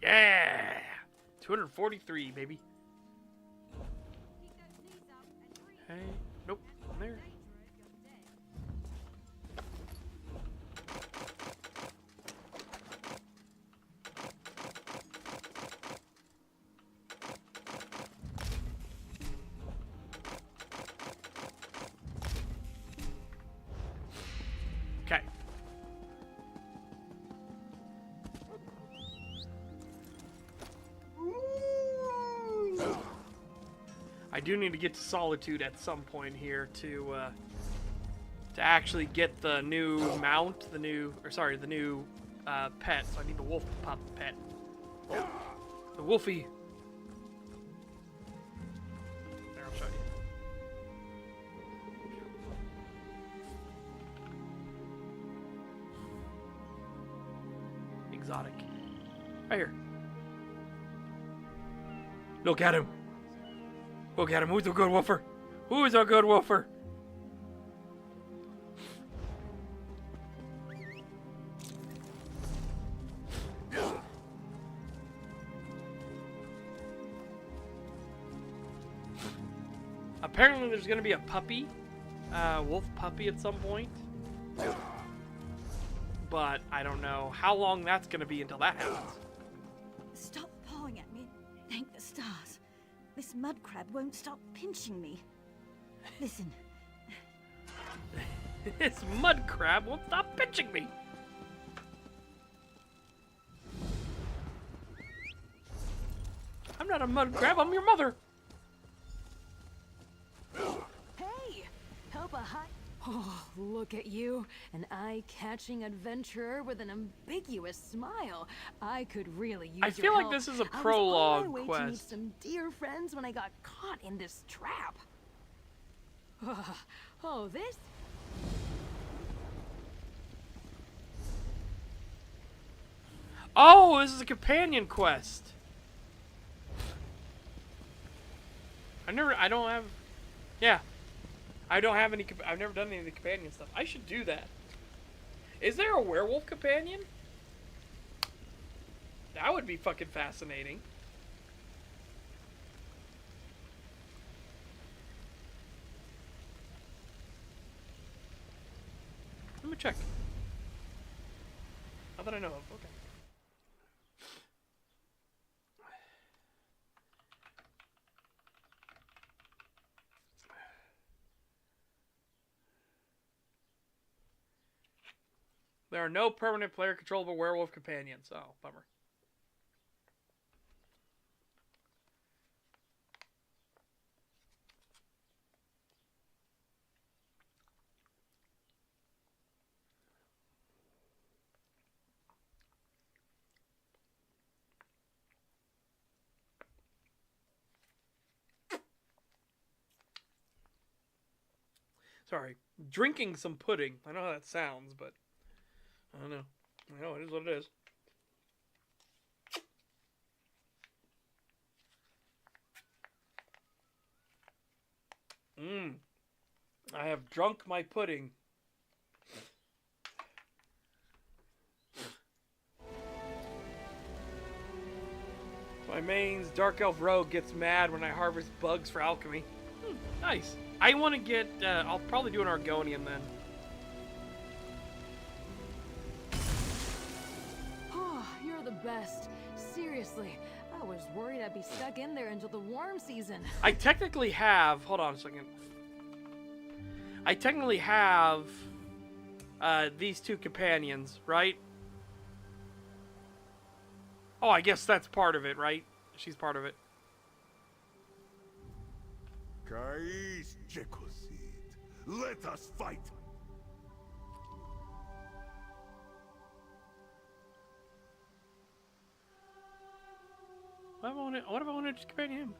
Yeah! 243, baby. Hey, nope, there. Okay. I do need to get to Solitude at some point here to actually get the new mount, the new pet. So I need the wolf to pop the pet. Oh, the wolfie. There, I'll show you. Exotic. Right here. Look at him. Look at him. Who's a good wolfer? Who's a good wolfer? Apparently there's going to be a puppy. Wolf puppy at some point. But I don't know how long that's going to be until that happens. Stop pawing at me. Thank the stars. This mud crab won't stop pinching me. Listen. This mud crab won't stop pinching me. I'm not a mud crab, I'm your mother. Hey! Help a hot... Oh, look at you. An eye-catching adventurer with an ambiguous smile. I could really use your help. I feel like this is a prologue I was on my way quest. to meet some dear friends when I got caught in this trap. Oh, this... Oh, this is a companion quest. I don't have, yeah. I don't have any, I've never done any of the companion stuff. I should do that. Is there a werewolf companion? That would be fucking fascinating. Let me check. Not that I know of. Okay. There are no permanent player controllable werewolf companions. Oh, bummer. Sorry. Drinking some pudding. I know how that sounds, but I don't know. I know it is what it is. I have drunk my pudding. My main's Dark Elf Rogue gets mad when I harvest bugs for alchemy. Nice. I want to get, I'll probably do an Argonian then. Oh, you're the best. Seriously, I was worried I'd be stuck in there until the warm season. I technically have, hold on a second. I technically have these two companions, right? Oh, I guess that's part of it, right? She's part of it. Kais Jekosid, let us fight. What if I wanted to companion him?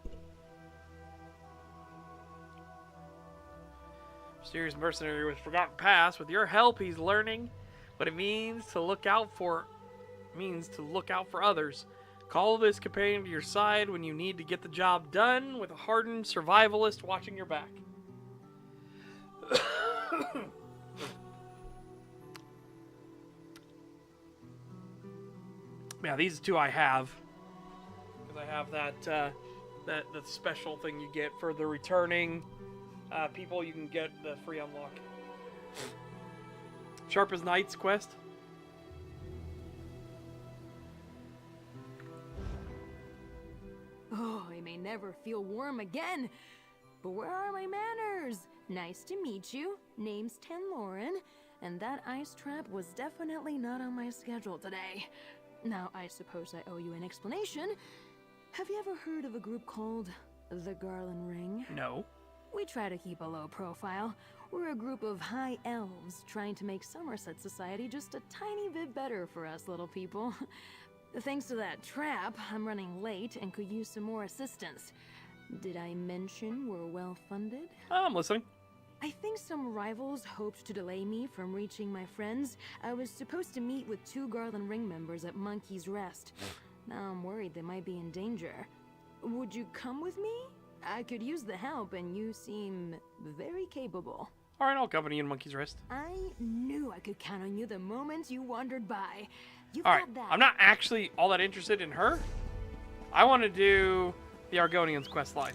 Mysterious mercenary with forgotten past. With your help, he's learning what it means to look out for others. Call this companion to your side when you need to get the job done, with a hardened survivalist watching your back. Yeah, these two I have. Because I have that special thing you get for the returning people. You can get the free unlock. Sharp as Knights quest. Oh, I may never feel warm again. But where are my manners? Nice to meet you. Name's Tenloren, and that ice trap was definitely not on my schedule today. Now, I suppose I owe you an explanation. Have you ever heard of a group called the Garland Ring? No. We try to keep a low profile. We're a group of high elves trying to make Somerset society just a tiny bit better for us little people. Thanks to that trap, I'm running late and could use some more assistance. Did I mention we're well funded? I'm listening. I think some rivals hoped to delay me from reaching my friends. I was supposed to meet with 2 Garland Ring members at Monkey's Rest. Now I'm worried they might be in danger. Would you come with me? I could use the help, and you seem very capable. All right, I'll accompany you in Monkey's Rest. I knew I could count on you the moment you wandered by. You've All got right, that. I'm not actually all that interested in her. I want to do the Argonians quest line.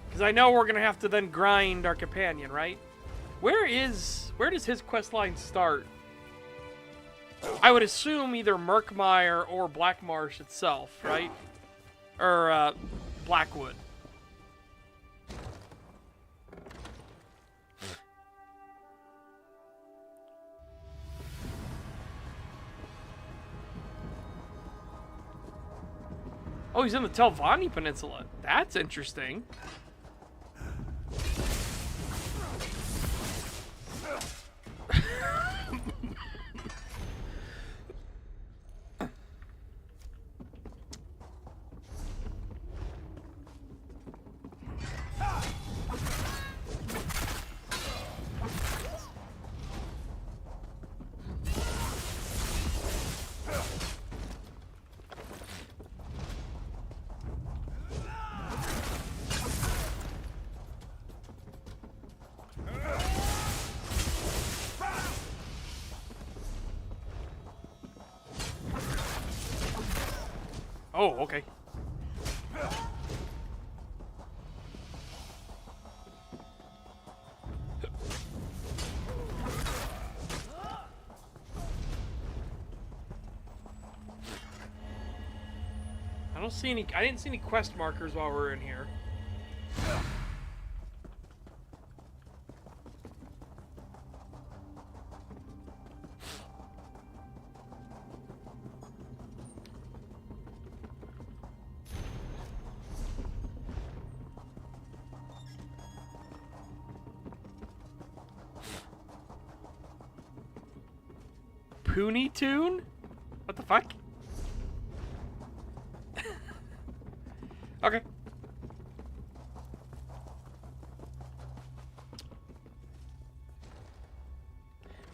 Because I know we're going to have to then grind our companion, right? Where does his quest line start? I would assume either Murkmire or Blackmarsh itself, right? Or, Blackwood. Oh, he's in the Telvanni Peninsula. That's interesting. Oh, okay. I didn't see any quest markers while we were in here. Poonie Tune? What the fuck? Okay.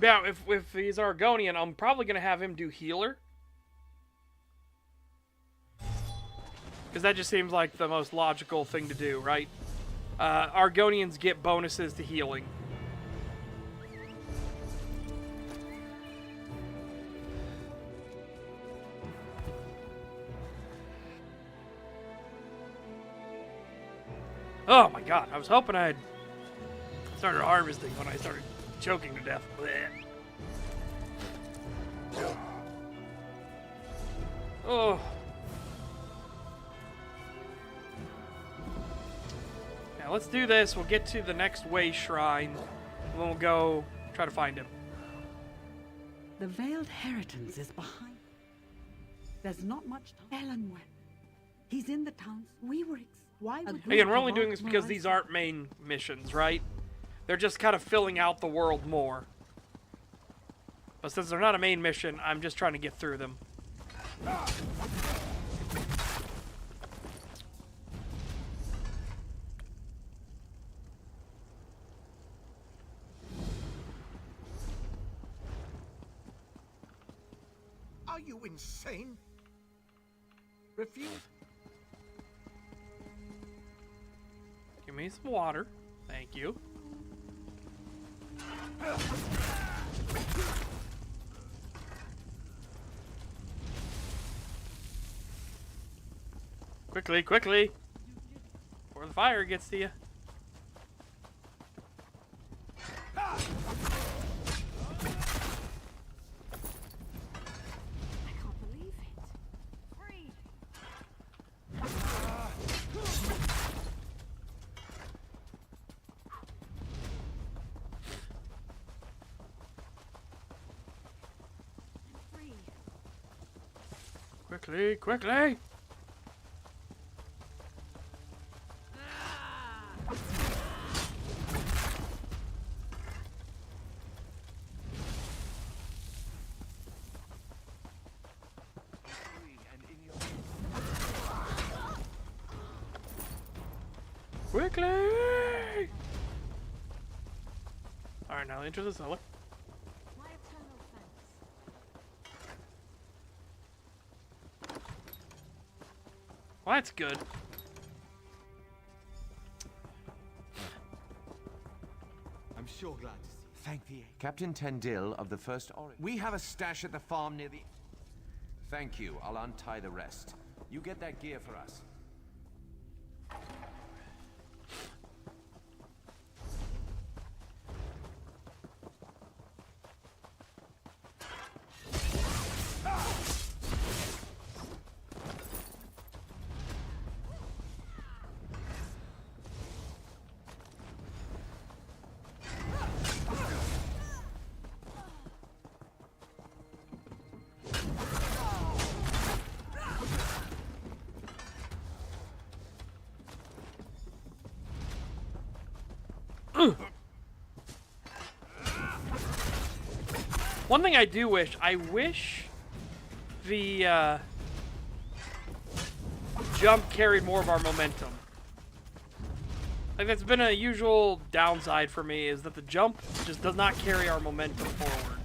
Now, if he's Argonian, I'm probably going to have him do healer. Because that just seems like the most logical thing to do, right? Argonians get bonuses to healing. Oh my god, I was hoping I'd started harvesting when I started choking to death. Blech. Oh. Now let's do this. We'll get to the next way shrine. And then we'll go try to find him. The Veiled Heritance is behind. There's not much time. Ellen went. He's in the towns. We were. Why would Again, we're only doing this because these aren't main missions, right? They're just kind of filling out the world more. But since they're not a main mission, I'm just trying to get through them. Are you insane? Refuse. Give me some water. Thank you. Quickly, quickly! Before the fire gets to you. Quickly, quickly! Quickly! Alright, now enter the cellar. Well, that's good. I'm sure glad to see you. Thank thee. Captain Tendil of the First Orient. We have a stash at the farm near the... Thank you. I'll untie the rest. You get that gear for us. One thing I do wish, I wish the jump carried more of our momentum. Like, that's been a usual downside for me, is that the jump just does not carry our momentum forward.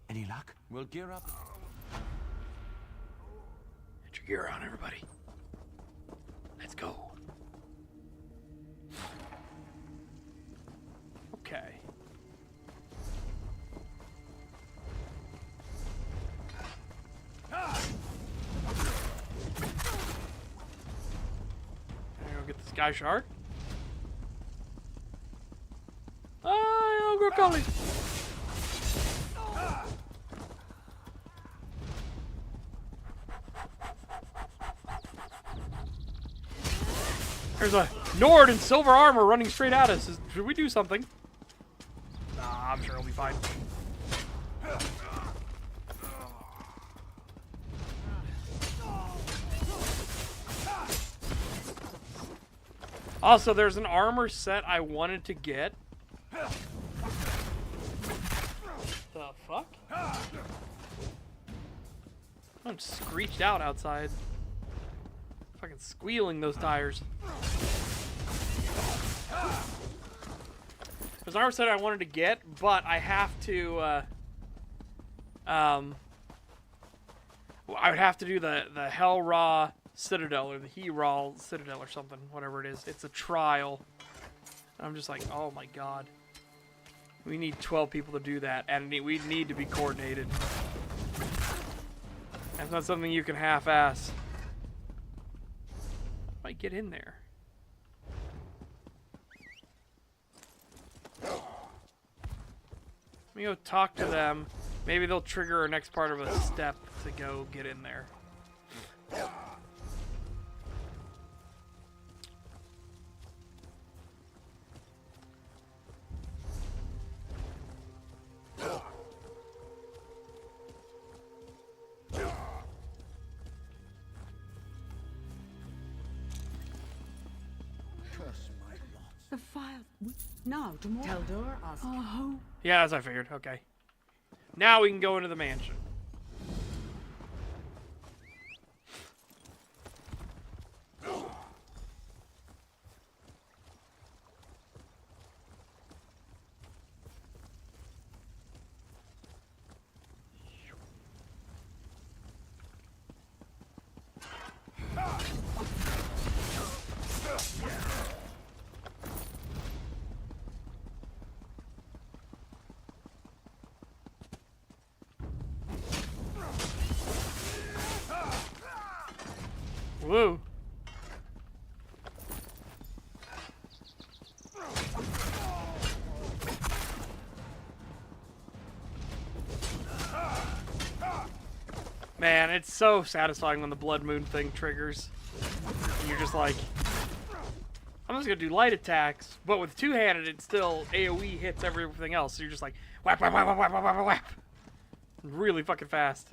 Any luck? We'll gear up. Get your gear on, everybody. Let's go. Okay. I'm gonna get the sky shard. I'll go calling. There's a Nord in silver armor running straight at us. Should we do something? Nah, I'm sure he'll be fine. Also, there's an armor set I wanted to get. The fuck? I'm screeched out outside. Fucking squealing those tires. There's an armor set I wanted to get, but I have to, I would have to do the Hell Ra Citadel, or the He-Ra Citadel, or something, whatever it is. It's a trial. And I'm just like, oh my god. We need 12 people to do that, and we need to be coordinated. That's not something you can half-ass. Might get in there. Let me go talk to them. Maybe they'll trigger our next part of a step to go get in there. The fire. Now, tomorrow. Taldor asked. Oh. Yeah, as I figured. Okay. Now we can go into the mansion. Woo. Man, it's so satisfying when the blood moon thing triggers. And you're just like, I'm just gonna do light attacks, but with two-handed, it still AoE hits everything else. So you're just like, whap, whap, whap, whap, whap, whap, whap, whap. Really fucking fast.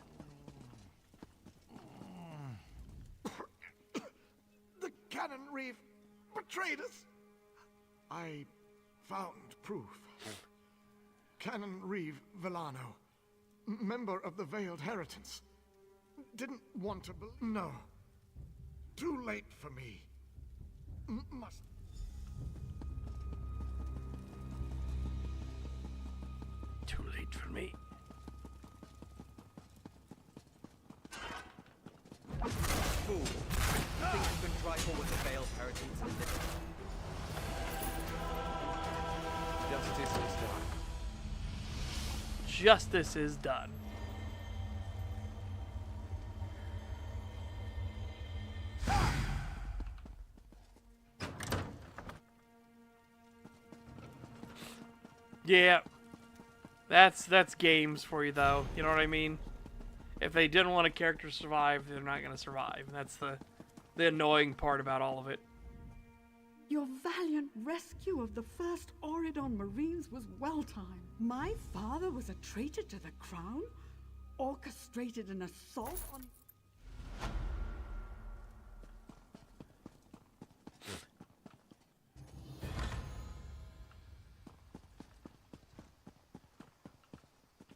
The Cannon Reeve betrayed us. I found proof. Canon Reeve Villano, member of the Veiled Heritance, didn't want to believe. No. Too late for me. Must. Too late for me. Fool. You think you can trifle with the Veiled Heritance and live? Justice is done. Justice is done. Yeah. That's games for you, though. You know what I mean? If they didn't want a character to survive, they're not going to survive. That's the annoying part about all of it. Your valiant rescue of the first Auridon Marines was well timed. My father was a traitor to the crown? Orchestrated an assault on...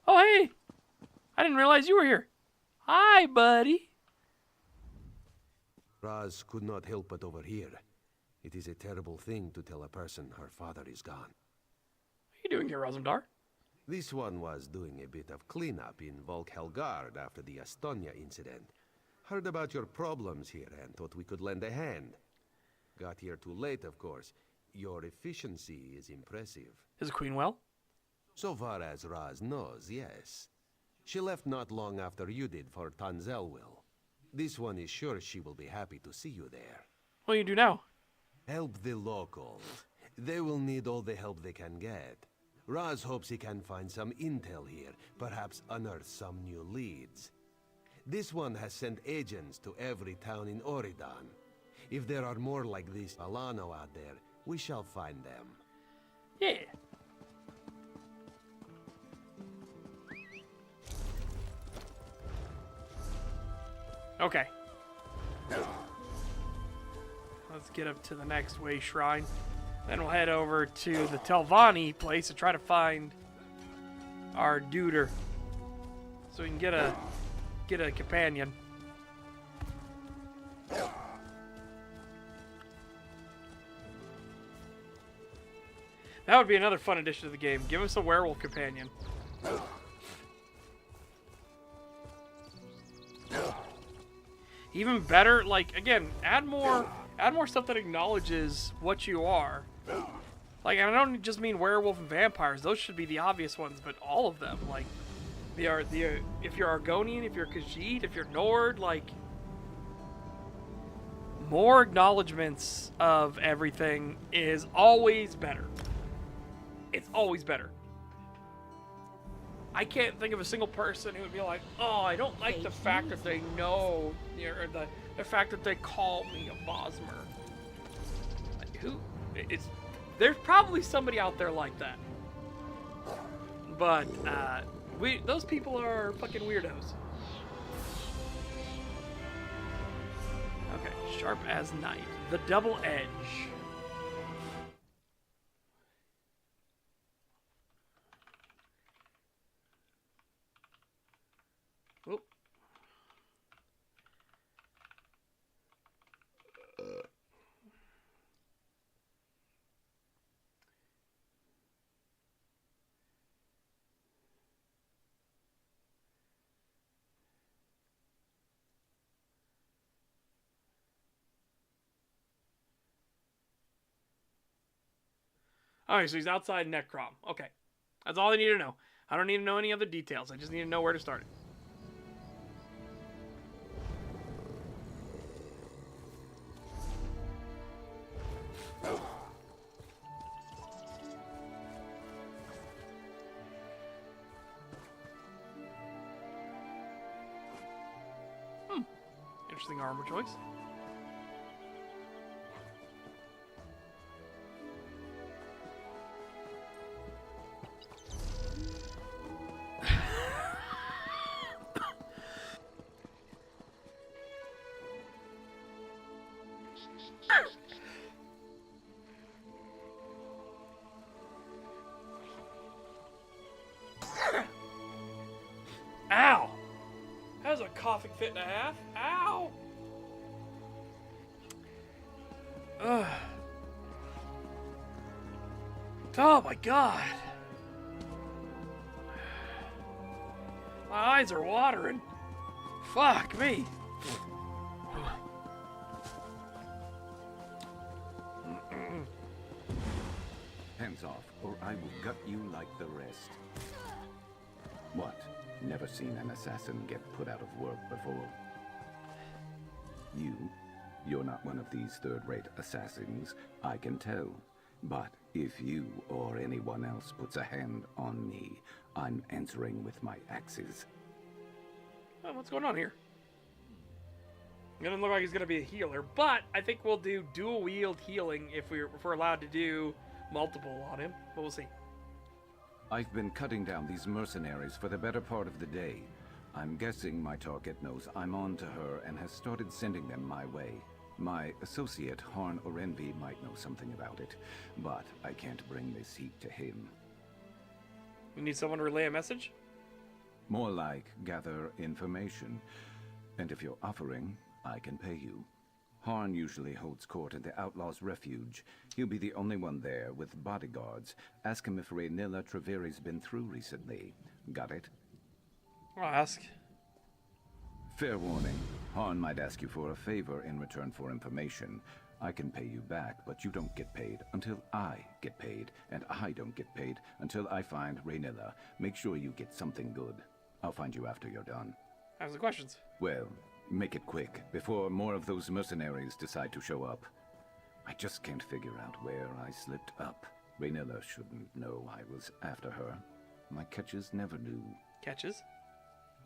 Oh, hey! I didn't realize you were here. Hi, buddy. Raz could not help but overhear. It is a terrible thing to tell a person her father is gone. What are you doing here, Razum-Dar? This one was doing a bit of cleanup in Volk-Helgard after the Estonia incident. Heard about your problems here and thought we could lend a hand. Got here too late, of course. Your efficiency is impressive. Is the Queen well? So far as Raz knows, yes. She left not long after you did for Tanzelwil. This one is sure she will be happy to see you there. What do you do now? Help the locals. They will need all the help they can get. Raz hopes he can find some intel here, perhaps unearth some new leads. This one has sent agents to every town in Auridon. If there are more like this Alano out there, we shall find them. Yeah. Okay. Let's get up to the next way shrine. Then we'll head over to the Telvanni place to try to find our duder. So we can get a companion. That would be another fun addition to the game. Give us a werewolf companion. Even better, like, again, add more stuff that acknowledges what you are. Like, I don't just mean werewolf and vampires. Those should be the obvious ones, but all of them. Like, if you're Argonian, if you're Khajiit, if you're Nord, like, more acknowledgements of everything is always better. It's always better. I can't think of a single person who would be like, oh, I don't like the fact that they know, or the fact that they call me a Bosmer. Like, who? There's probably somebody out there like that. But, those people are fucking weirdos. Okay, sharp as knife. The double edge. Oop. Alright, so he's outside Necrom. Okay. That's all I need to know. I don't need to know any other details. I just need to know where to start it. Interesting armor choice. Ow! That was a coughing fit and a half. Ow! Ugh. Oh my god. My eyes are watering. Fuck me. Hands off, or I will gut you like the rest. What? Never seen an assassin get put out of work before? You're not one of these third-rate assassins, I can tell. But if you or anyone else puts a hand on me, I'm answering with my axes. Oh, what's going on here? It doesn't look like he's going to be a healer, but I think we'll do dual-wield healing if we're allowed to do multiple on him, but we'll see. I've been cutting down these mercenaries for the better part of the day. I'm guessing my target knows I'm on to her and has started sending them my way. My associate, Harn Orenvi, might know something about it, but I can't bring this heat to him. We need someone to relay a message? More like gather information. And if you're offering, I can pay you. Harn usually holds court at the Outlaws' Refuge. He'll be the only one there with bodyguards. Ask him if Raynilla Treveri's been through recently. Got it? I'll ask. Fair warning. Harn might ask you for a favor in return for information. I can pay you back, but you don't get paid until I get paid, and I don't get paid until I find Raynilla. Make sure you get something good. I'll find you after you're done. Ask the questions. Well, make it quick, before more of those mercenaries decide to show up. I just can't figure out where I slipped up. Raynilla shouldn't know I was after her. My catches never knew. Catches?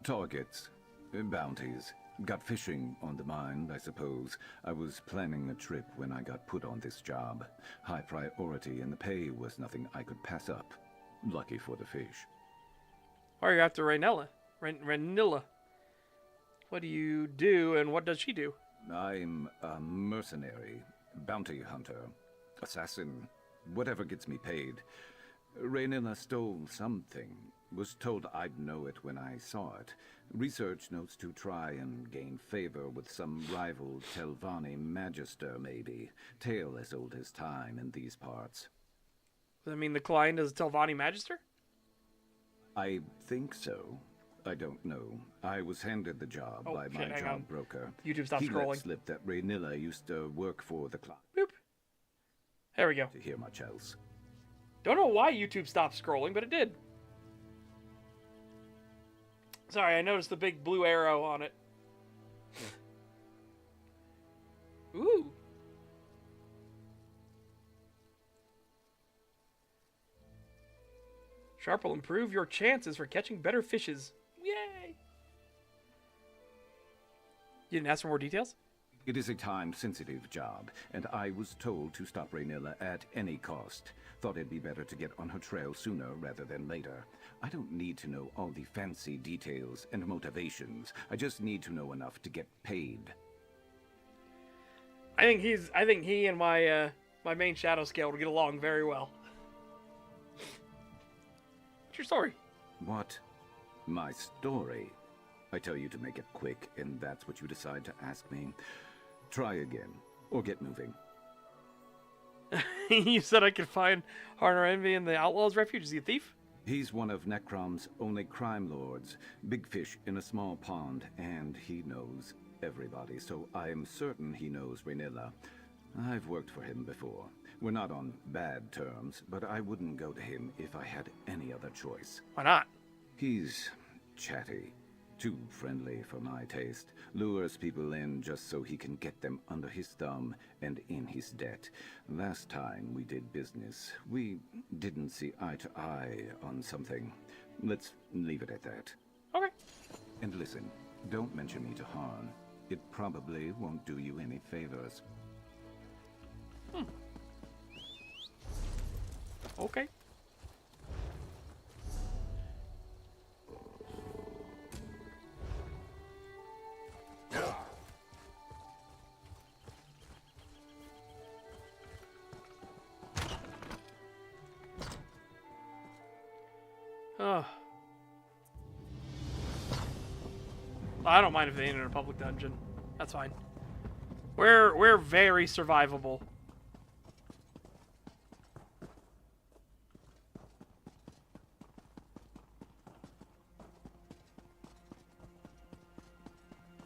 Targets. Bounties. Got fishing on the mind, I suppose. I was planning a trip when I got put on this job. High priority, and the pay was nothing I could pass up. Lucky for the fish. Or you're after Raynilla. Raynilla. What do you do, and what does she do? I'm a mercenary, bounty hunter, assassin, whatever gets me paid. Raynilla stole something. Was told I'd know it when I saw it. Research notes to try and gain favor with some rival Telvanni magister, maybe. Tale as old as time in these parts. Does that mean the client is Telvanni magister? I think so. I don't know. I was handed the job by my job broker. YouTube stopped he scrolling. let slip that Raynilla used to work for the client. Boop. There we go. To hear much else. Don't know why YouTube stopped scrolling, but it did. Sorry, I noticed the big blue arrow on it. Ooh. Sharp will improve your chances for catching better fishes. Yay! You didn't ask for more details? It is a time-sensitive job, and I was told to stop Raynilla at any cost. Thought it'd be better to get on her trail sooner rather than later. I don't need to know all the fancy details and motivations. I just need to know enough to get paid. I think he and my my main shadow scale would get along very well. What's your story? What? My story? I tell you to make it quick, and that's what you decide to ask me. Try again, or get moving. You said I could find Harner Envy in the Outlaws' Refuge. Is he a thief? He's one of Necrom's only crime lords. Big fish in a small pond, and he knows everybody, so I'm certain he knows Raynilla. I've worked for him before. We're not on bad terms, but I wouldn't go to him if I had any other choice. Why not? He's chatty. Too friendly for my taste. Lures people in just so he can get them under his thumb and in his debt. Last time we did business, we didn't see eye to eye on something. Let's leave it at that. Okay. And listen, don't mention me to Han. It probably won't do you any favors. Okay. Oh. I don't mind if they ain't in a public dungeon. That's fine. We're very survivable.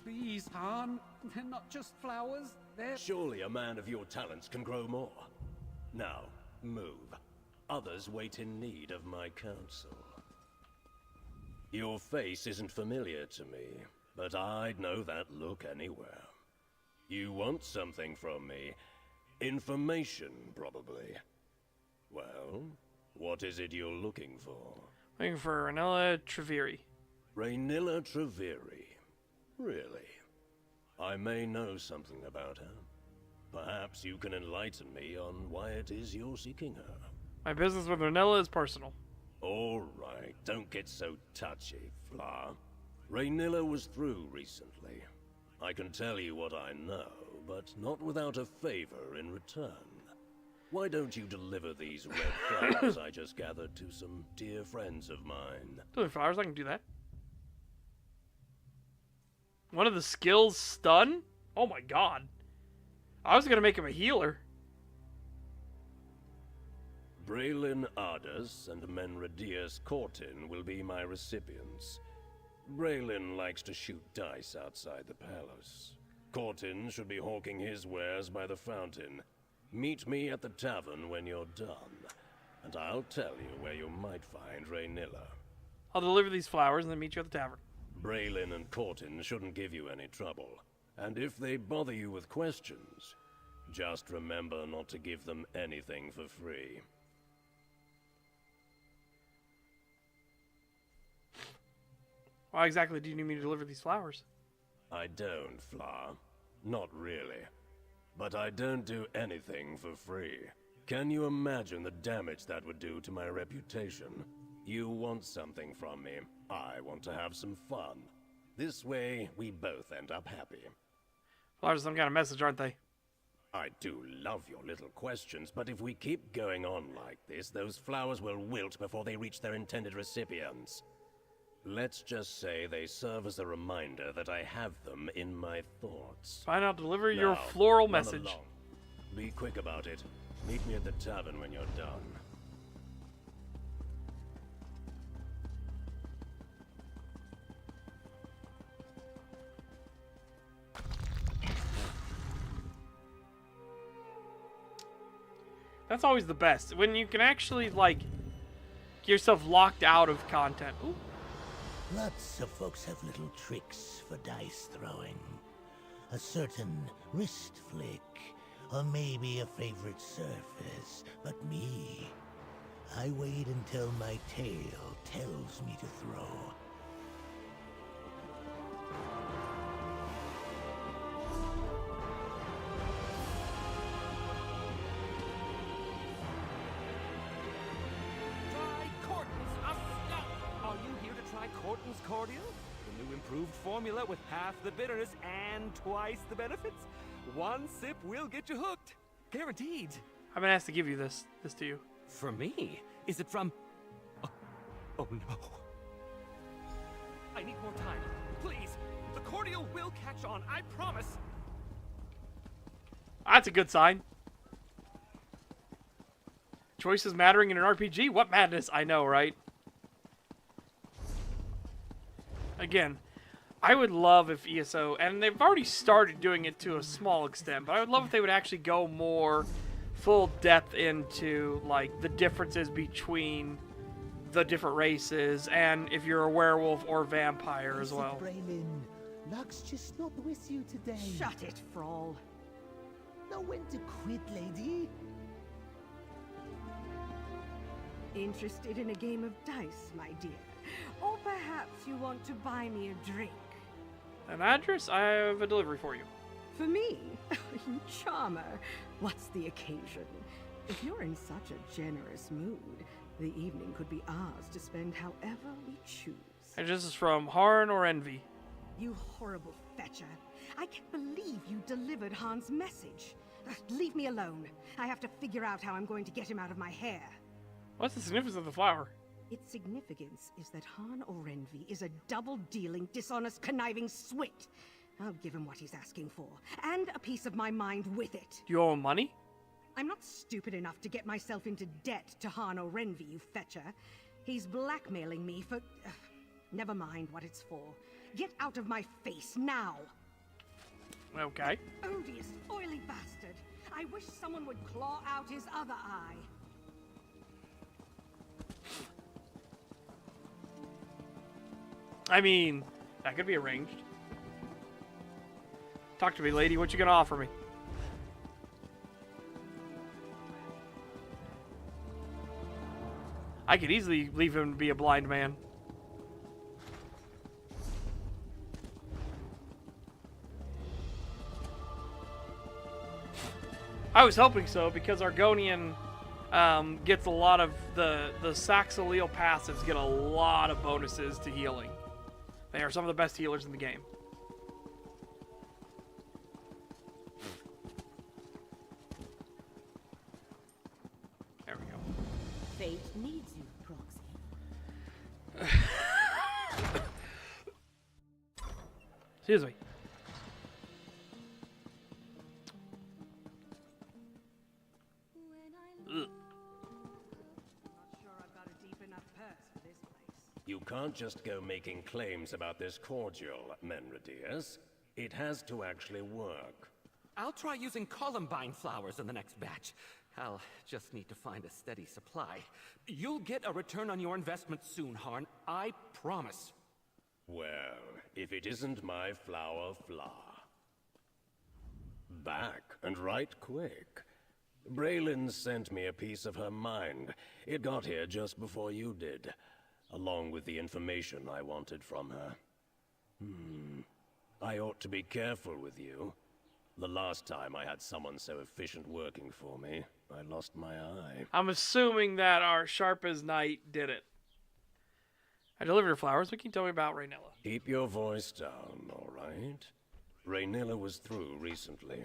Please, Han. They're not just flowers. They're... Surely a man of your talents can grow more. Now, move. Others wait in need of my counsel. Your face isn't familiar to me, but I'd know that look anywhere. You want something from me. Information, probably. Well, what is it you're looking for? Looking for Raynilla Treviri. Raynilla Treviri. Really? I may know something about her. Perhaps you can enlighten me on why it is you're seeking her. My business with Raynilla is personal. All right, don't get so touchy, Fla. Raynilla was through recently. I can tell you what I know, but not without a favor in return. Why don't you deliver these red flowers I just gathered to some dear friends of mine? Deliver flowers, I can do that. One of the skills, stun? Oh my god. I was gonna make him a healer. Braylin Ardus and Menradius Cortin will be my recipients. Braylin likes to shoot dice outside the palace. Cortin should be hawking his wares by the fountain. Meet me at the tavern when you're done, and I'll tell you where you might find Raynilla. I'll deliver these flowers and then meet you at the tavern. Braylin and Cortin shouldn't give you any trouble, and if they bother you with questions, just remember not to give them anything for free. Why exactly do you need me to deliver these flowers? I don't, Fla. Not really. But I don't do anything for free. Can you imagine the damage that would do to my reputation? You want something from me. I want to have some fun. This way, we both end up happy. Flowers are some kind of message, aren't they? I do love your little questions, but if we keep going on like this, those flowers will wilt before they reach their intended recipients. Let's just say they serve as a reminder that I have them in my thoughts. Fine, I'll deliver your Now, floral run message. along. Be quick about it. Meet me at the tavern when you're done. That's always the best. When you can actually, like, get yourself locked out of content. Ooh. Lots of folks have little tricks for dice throwing. A certain wrist flick, or maybe a favorite surface. But me, I wait until my tail tells me to throw. Are you here to try Corton's Cordial? The new improved formula with half the bitterness and twice the benefits? One sip will get you hooked. Guaranteed. I've been asked to give you this to you. For me? Is it from... Oh no. I need more time. Please. The cordial will catch on. I promise. That's a good sign. Choices mattering in an RPG? What madness. I know, right? Again, I would love if ESO, and they've already started doing it to a small extent, but I would love if they would actually go more full depth into, like, the differences between the different races, and if you're a werewolf or vampire as well. Braylon, luck's just not with you today. Shut it, Frol. Know when to quit, lady. Interested in a game of dice, my dear? Or perhaps you want to buy me a drink? An address? I have a delivery for you. For me? You charmer. What's the occasion? If you're in such a generous mood, the evening could be ours to spend however we choose. And this is from Harn or Envy. You horrible fetcher. I can't believe you delivered Han's message. Leave me alone. I have to figure out how I'm going to get him out of my hair. What's the significance of the flower? Its significance is that Han Orenvi is a double-dealing, dishonest, conniving swit. I'll give him what he's asking for, and a piece of my mind with it. Do you owe him money? I'm not stupid enough to get myself into debt to Han Orenvi, you fetcher. He's blackmailing me for... never mind what it's for. Get out of my face, now! Okay. Odious, oily bastard. I wish someone would claw out his other eye. I mean, that could be arranged. Talk to me, lady. What you gonna offer me? I could easily leave him to be a blind man. I was hoping so, because Argonian gets a lot of the Saxoleel passives get a lot of bonuses to healing. They are some of the best healers in the game. There we go. Fate needs you, Proxy. Excuse me. Ugh. You can't just go making claims about this cordial, Menradius. It has to actually work. I'll try using columbine flowers in the next batch. I'll just need to find a steady supply. You'll get a return on your investment soon, Harn. I promise. Well, if it isn't my flower Fla. Back, and right quick. Braylon sent me a piece of her mind. It got here just before you did, along with the information I wanted from her. I ought to be careful with you. The last time I had someone so efficient working for me, I lost my eye. I'm assuming that our sharp as night did it. I delivered her flowers. What can you tell me about Raynella? Keep your voice down, all right? Raynella was through recently.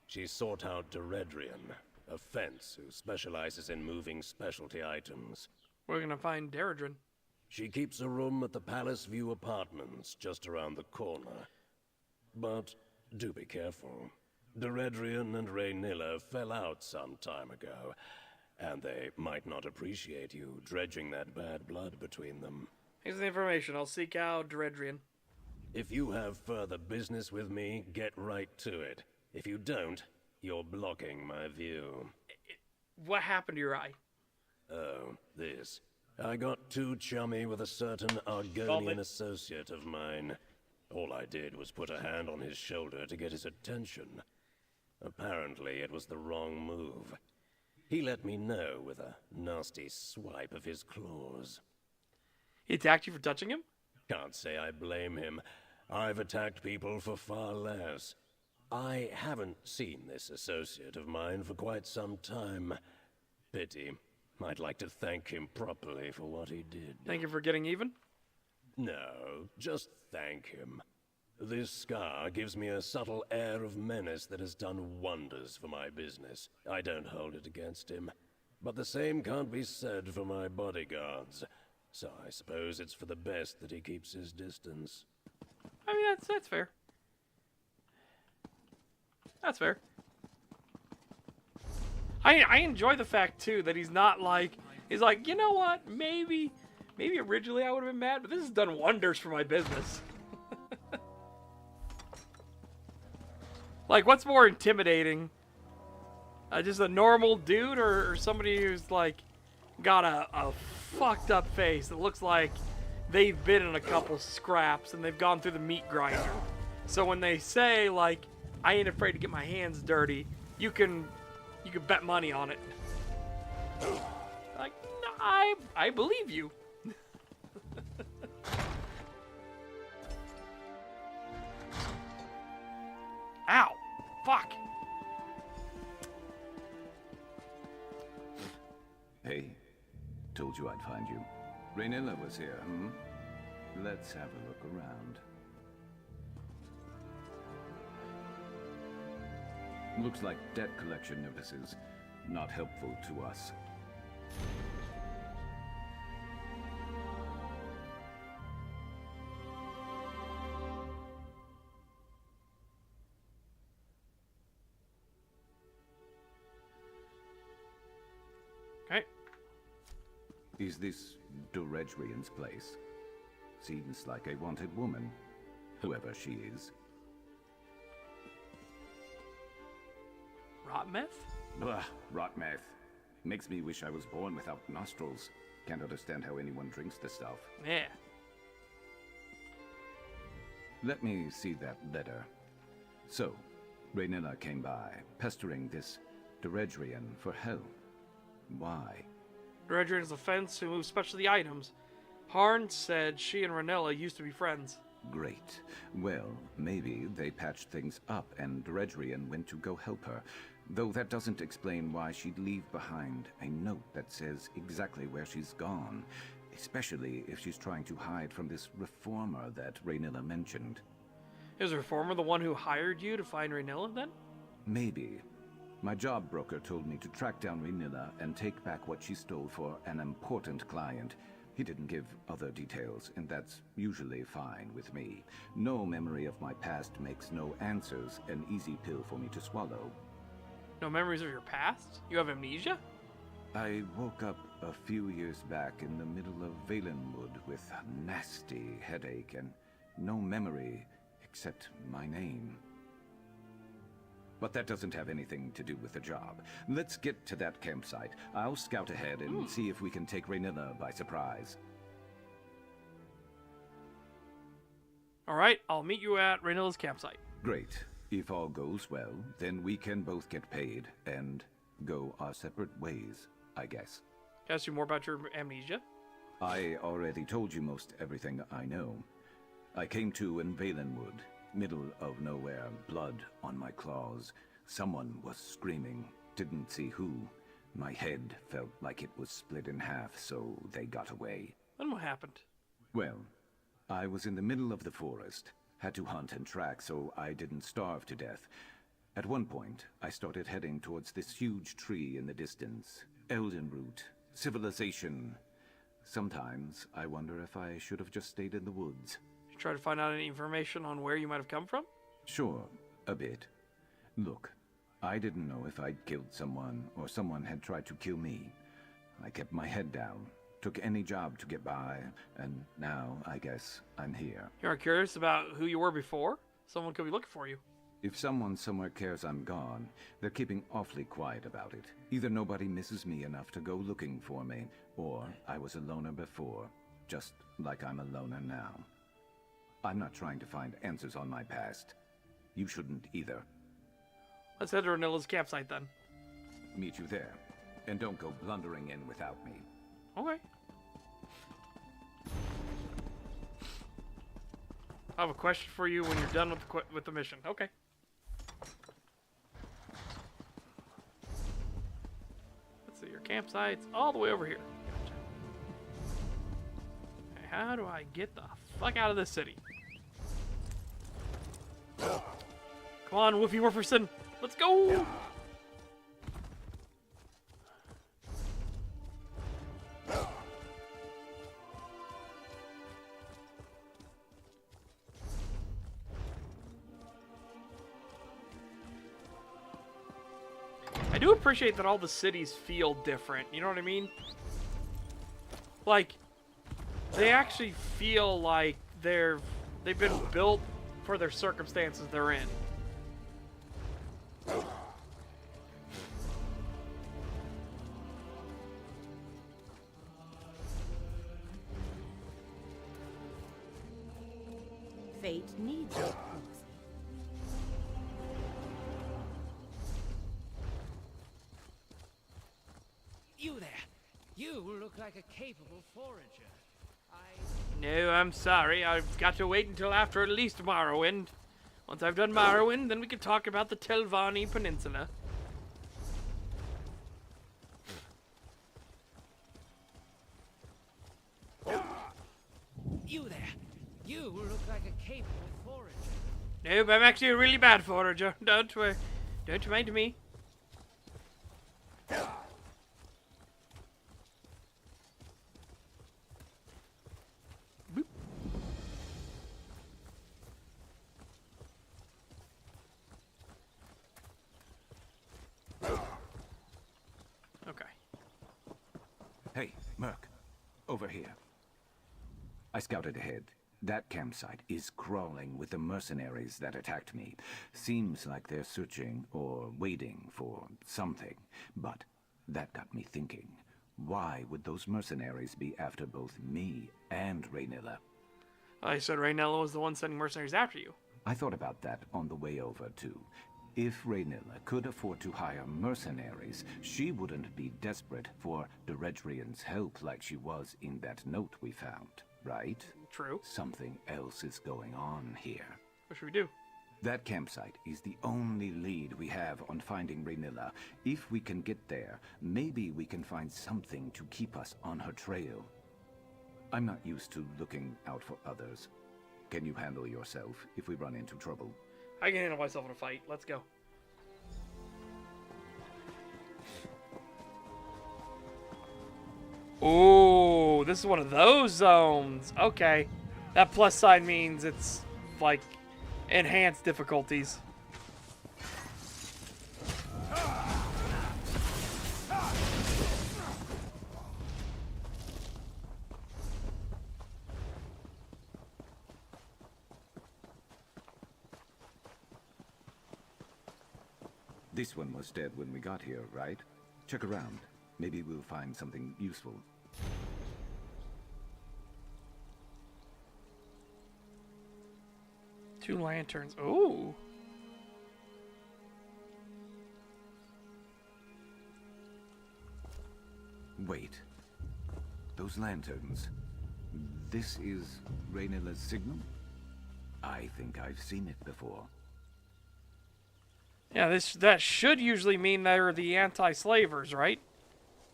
She sought out Deredrian, a fence who specializes in moving specialty items. We're gonna find Deredrian. She keeps a room at the Palace View Apartments just around the corner. But do be careful. Deredrian and Raynilla fell out some time ago, and they might not appreciate you dredging that bad blood between them. Here's the information. I'll seek out Deredrian. If you have further business with me, get right to it. If you don't, you're blocking my view. what happened to your eye? Oh, this. I got too chummy with a certain Argonian associate of mine. All I did was put a hand on his shoulder to get his attention. Apparently, it was the wrong move. He let me know with a nasty swipe of his claws. He attacked you for touching him? Can't say I blame him. I've attacked people for far less. I haven't seen this associate of mine for quite some time. Pity. I'd like to thank him properly for what he did. Thank you for getting even? No, just thank him. This scar gives me a subtle air of menace that has done wonders for my business. I don't hold it against him. But the same can't be said for my bodyguards. So I suppose it's for the best that he keeps his distance. I mean, that's fair. That's fair. I enjoy the fact, too, that he's not like... He's like, you know what? Maybe originally I would have been mad, but this has done wonders for my business. Like, what's more intimidating? Just a normal dude or somebody who's, like, got a fucked up face that looks like they've been in a couple scraps and they've gone through the meat grinder. So when they say, like, I ain't afraid to get my hands dirty, you can bet money on it. Like, no, I believe you. Ow. Fuck. Hey, told you I'd find you. Raynilla was here, hmm? Let's have a look around. Looks like debt collection notices. Not helpful to us. Okay. Is this Doredrian's place? Seems like a wanted woman, whoever she is. Rot meth? Blah, rot meth. Makes me wish I was born without nostrils. Can't understand how anyone drinks this stuff. Yeah. Let me see that letter. So, Raynilla came by, pestering this Doredrian for help. Why? Doredrian is a fence who moves specialty items. Harn said she and Raynilla used to be friends. Great. Well, maybe they patched things up and Doredrian went to go help her. Though that doesn't explain why she'd leave behind a note that says exactly where she's gone. Especially if she's trying to hide from this reformer that Raynilla mentioned. Is the reformer the one who hired you to find Raynilla, then? Maybe. My job broker told me to track down Raynilla and take back what she stole for an important client. He didn't give other details, and that's usually fine with me. No memory of my past makes no answers an easy pill for me to swallow. No memories of your past? You have amnesia? I woke up a few years back in the middle of Valenwood with a nasty headache and no memory except my name. But that doesn't have anything to do with the job. Let's get to that campsite. I'll scout ahead and see if we can take Raynilla by surprise. Alright, I'll meet you at Raynilla's campsite. Great. If all goes well, then we can both get paid and go our separate ways, I guess. Can I ask you more about your amnesia? I already told you most everything I know. I came to in Valenwood. Middle of nowhere, blood on my claws. Someone was screaming, didn't see who. My head felt like it was split in half, so they got away. Then what happened? Well, I was in the middle of the forest. Had to hunt and track so I didn't starve to death. At one point, I started heading towards this huge tree in the distance. Eldenroot, civilization. Sometimes I wonder if I should have just stayed in the woods. You try to find out any information on where you might have come from? Sure, a bit. Look, I didn't know if I'd killed someone or someone had tried to kill me. I kept my head down, took any job to get by, and now I guess I'm here. You aren't curious about who you were before? Someone could be looking for you. If someone somewhere cares I'm gone, they're keeping awfully quiet about it. Either nobody misses me enough to go looking for me, or I was a loner before, just like I'm a loner now. I'm not trying to find answers on my past. You shouldn't either. Let's head to Ranilla's campsite then. Meet you there. And don't go blundering in without me. Okay. I have a question for you when you're done with the mission. Okay. Let's see, your campsite's all the way over here. Gotcha. Okay, how do I get the fuck out of this city? Come on, Woofy Wooferson. Let's go! I do appreciate that all the cities feel different, you know what I mean? Like, they actually feel like they've been built for their circumstances they're in. Fate needs it. You there! You look like a capable forager. No, I'm sorry. I've got to wait until after at least Morrowind. Once I've done Morrowind, then we can talk about the Telvanni Peninsula. You there! You look like a capable forager. Nope, I'm actually a really bad forager. Don't mind me. Boop. Okay. Hey, Merc. Over here. I scouted ahead. That campsite is crawling with the mercenaries that attacked me. Seems like they're searching or waiting for something. But that got me thinking. Why would those mercenaries be after both me and Raynilla? I said Raynilla was the one sending mercenaries after you. I thought about that on the way over, too. If Raynilla could afford to hire mercenaries, she wouldn't be desperate for Deredrian's help like she was in that note we found, right? True. Something else is going on here. What should we do? That campsite is the only lead we have on finding Raynilla. If we can get there, maybe we can find something to keep us on her trail. I'm not used to looking out for others. Can you handle yourself if we run into trouble? I can handle myself in a fight. Let's go. Ooh, this is one of those zones. Okay. That plus sign means it's, like, enhanced difficulties. This one was dead when we got here, right? Check around. Maybe we'll find something useful. Two lanterns. Ooh. Wait. Those lanterns. This is Raynilla's signal? I think I've seen it before. Yeah, that should usually mean they're the anti-slavers, right?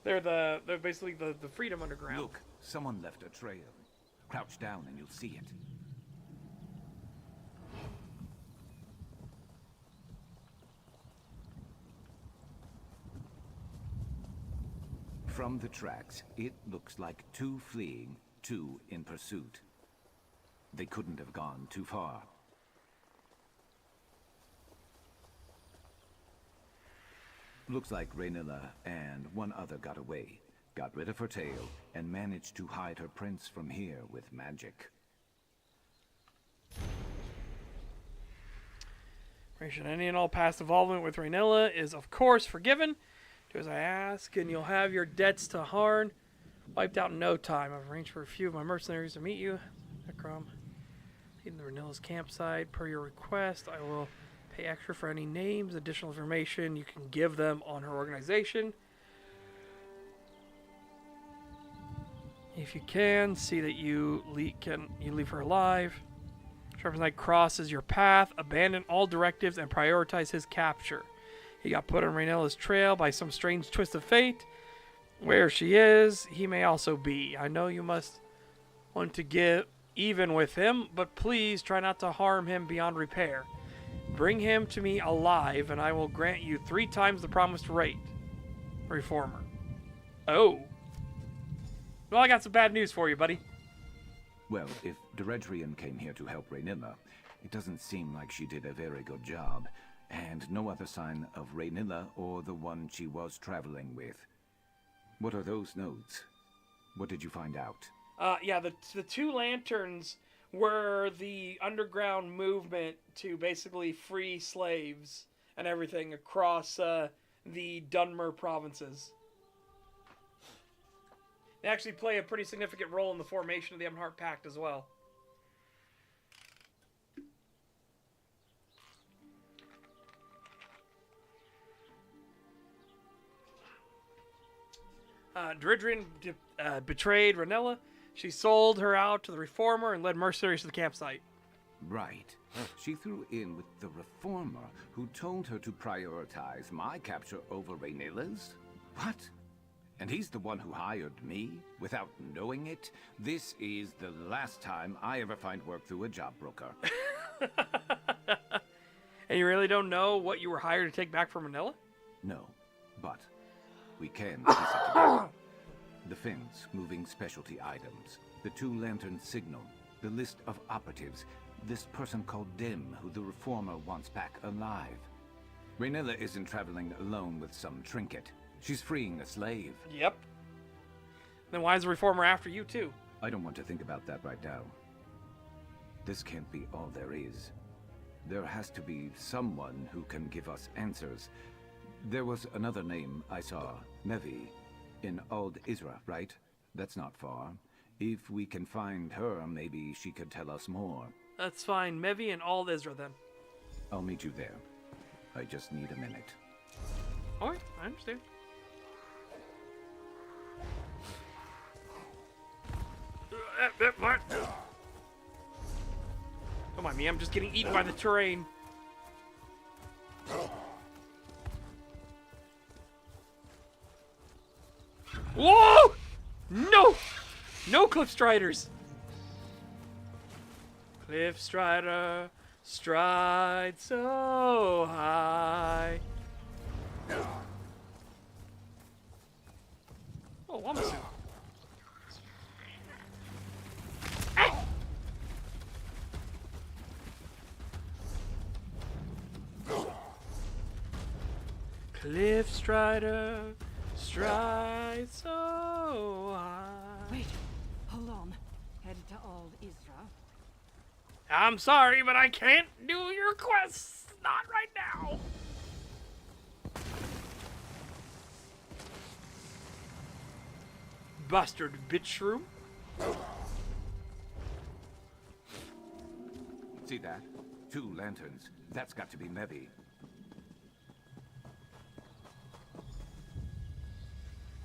They're basically the Freedom Underground. Look, someone left a trail. Crouch down and you'll see it. From the tracks, it looks like two fleeing, two in pursuit. They couldn't have gone too far. Looks like Raynilla and one other got away, got rid of her tail, and managed to hide her prints from here with magic. Any and all past involvement with Raynilla is, of course, forgiven. Do as I ask, and you'll have your debts to Harn wiped out in no time. I've arranged for a few of my mercenaries to meet you. Necrom, in the Raynilla's campsite. Per your request, I will pay extra for any names, additional information you can give them on her organization. If you can, see that you leave her alive. Sharpen's Knight crosses your path, abandon all directives, and prioritize his capture. He got put on Raynilla's trail by some strange twist of fate. Where she is, he may also be. I know you must want to get even with him, but please try not to harm him beyond repair. Bring him to me alive, and I will grant you 3 times the promised rate. Reformer. Oh. Well, I got some bad news for you, buddy. Well, if Deredrian came here to help Raynilla, it doesn't seem like she did a very good job, and no other sign of Raynilla or the one she was traveling with. What are those notes? What did you find out? Yeah, the 2 lanterns were the underground movement to basically free slaves and everything across the Dunmer provinces. They actually play a pretty significant role in the formation of the Ebonheart Pact as well. Deredrian betrayed Raynilla. She sold her out to the Reformer and led mercenaries to the campsite. Right. She threw in with the Reformer, who told her to prioritize my capture over Raynilla's? What? And he's the one who hired me, without knowing it? This is the last time I ever find work through a job broker. And you really don't know what you were hired to take back from Raynilla? No, but we can piece it together. The Finns moving specialty items, the 2 lantern signal, the list of operatives, this person called Dim, who the Reformer wants back alive. Raynilla isn't traveling alone with some trinket. She's freeing a slave. Yep. Then why is the Reformer after you, too? I don't want to think about that right now. This can't be all there is. There has to be someone who can give us answers. There was another name I saw, Mevi, in Old Isra, right? That's not far. If we can find her, maybe she could tell us more. That's fine. Mevi and Old Isra, then. I'll meet you there. I just need a minute. Alright, I understand. What? Don't mind me, I'm just getting eaten by the terrain. Whoa! No! No Cliff Striders! Cliff Strider, stride so high. Oh, Wamasu. Cliff Strider, stride so high. Wait, hold on. Headed to Old Isra. I'm sorry, but I can't do your quests. Not right now. Bastard bitch shroom. See that? 2 lanterns. That's got to be Mevi.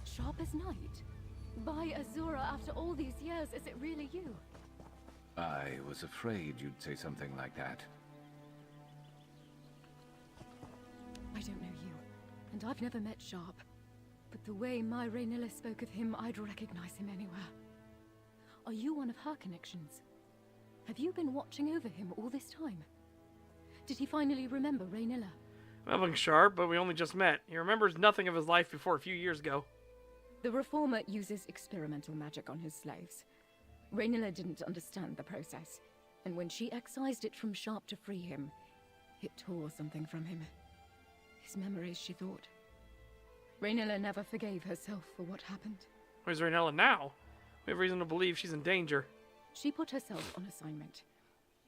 Sharp as night? By Azura, after all these years, is it really you? I was afraid you'd say something like that. I don't know you, and I've never met Sharp. But the way my Raynilla spoke of him, I'd recognize him anywhere. Are you one of her connections? Have you been watching over him all this time? Did he finally remember Raynilla? Well, Sharp, but we only just met. He remembers nothing of his life before a few years ago. The Reformer uses experimental magic on his slaves. Raynilla didn't understand the process, and when she excised it from Sharp to free him, it tore something from him. His memories, she thought. Raynilla never forgave herself for what happened. Where's Raynilla now? We have reason to believe she's in danger. She put herself on assignment.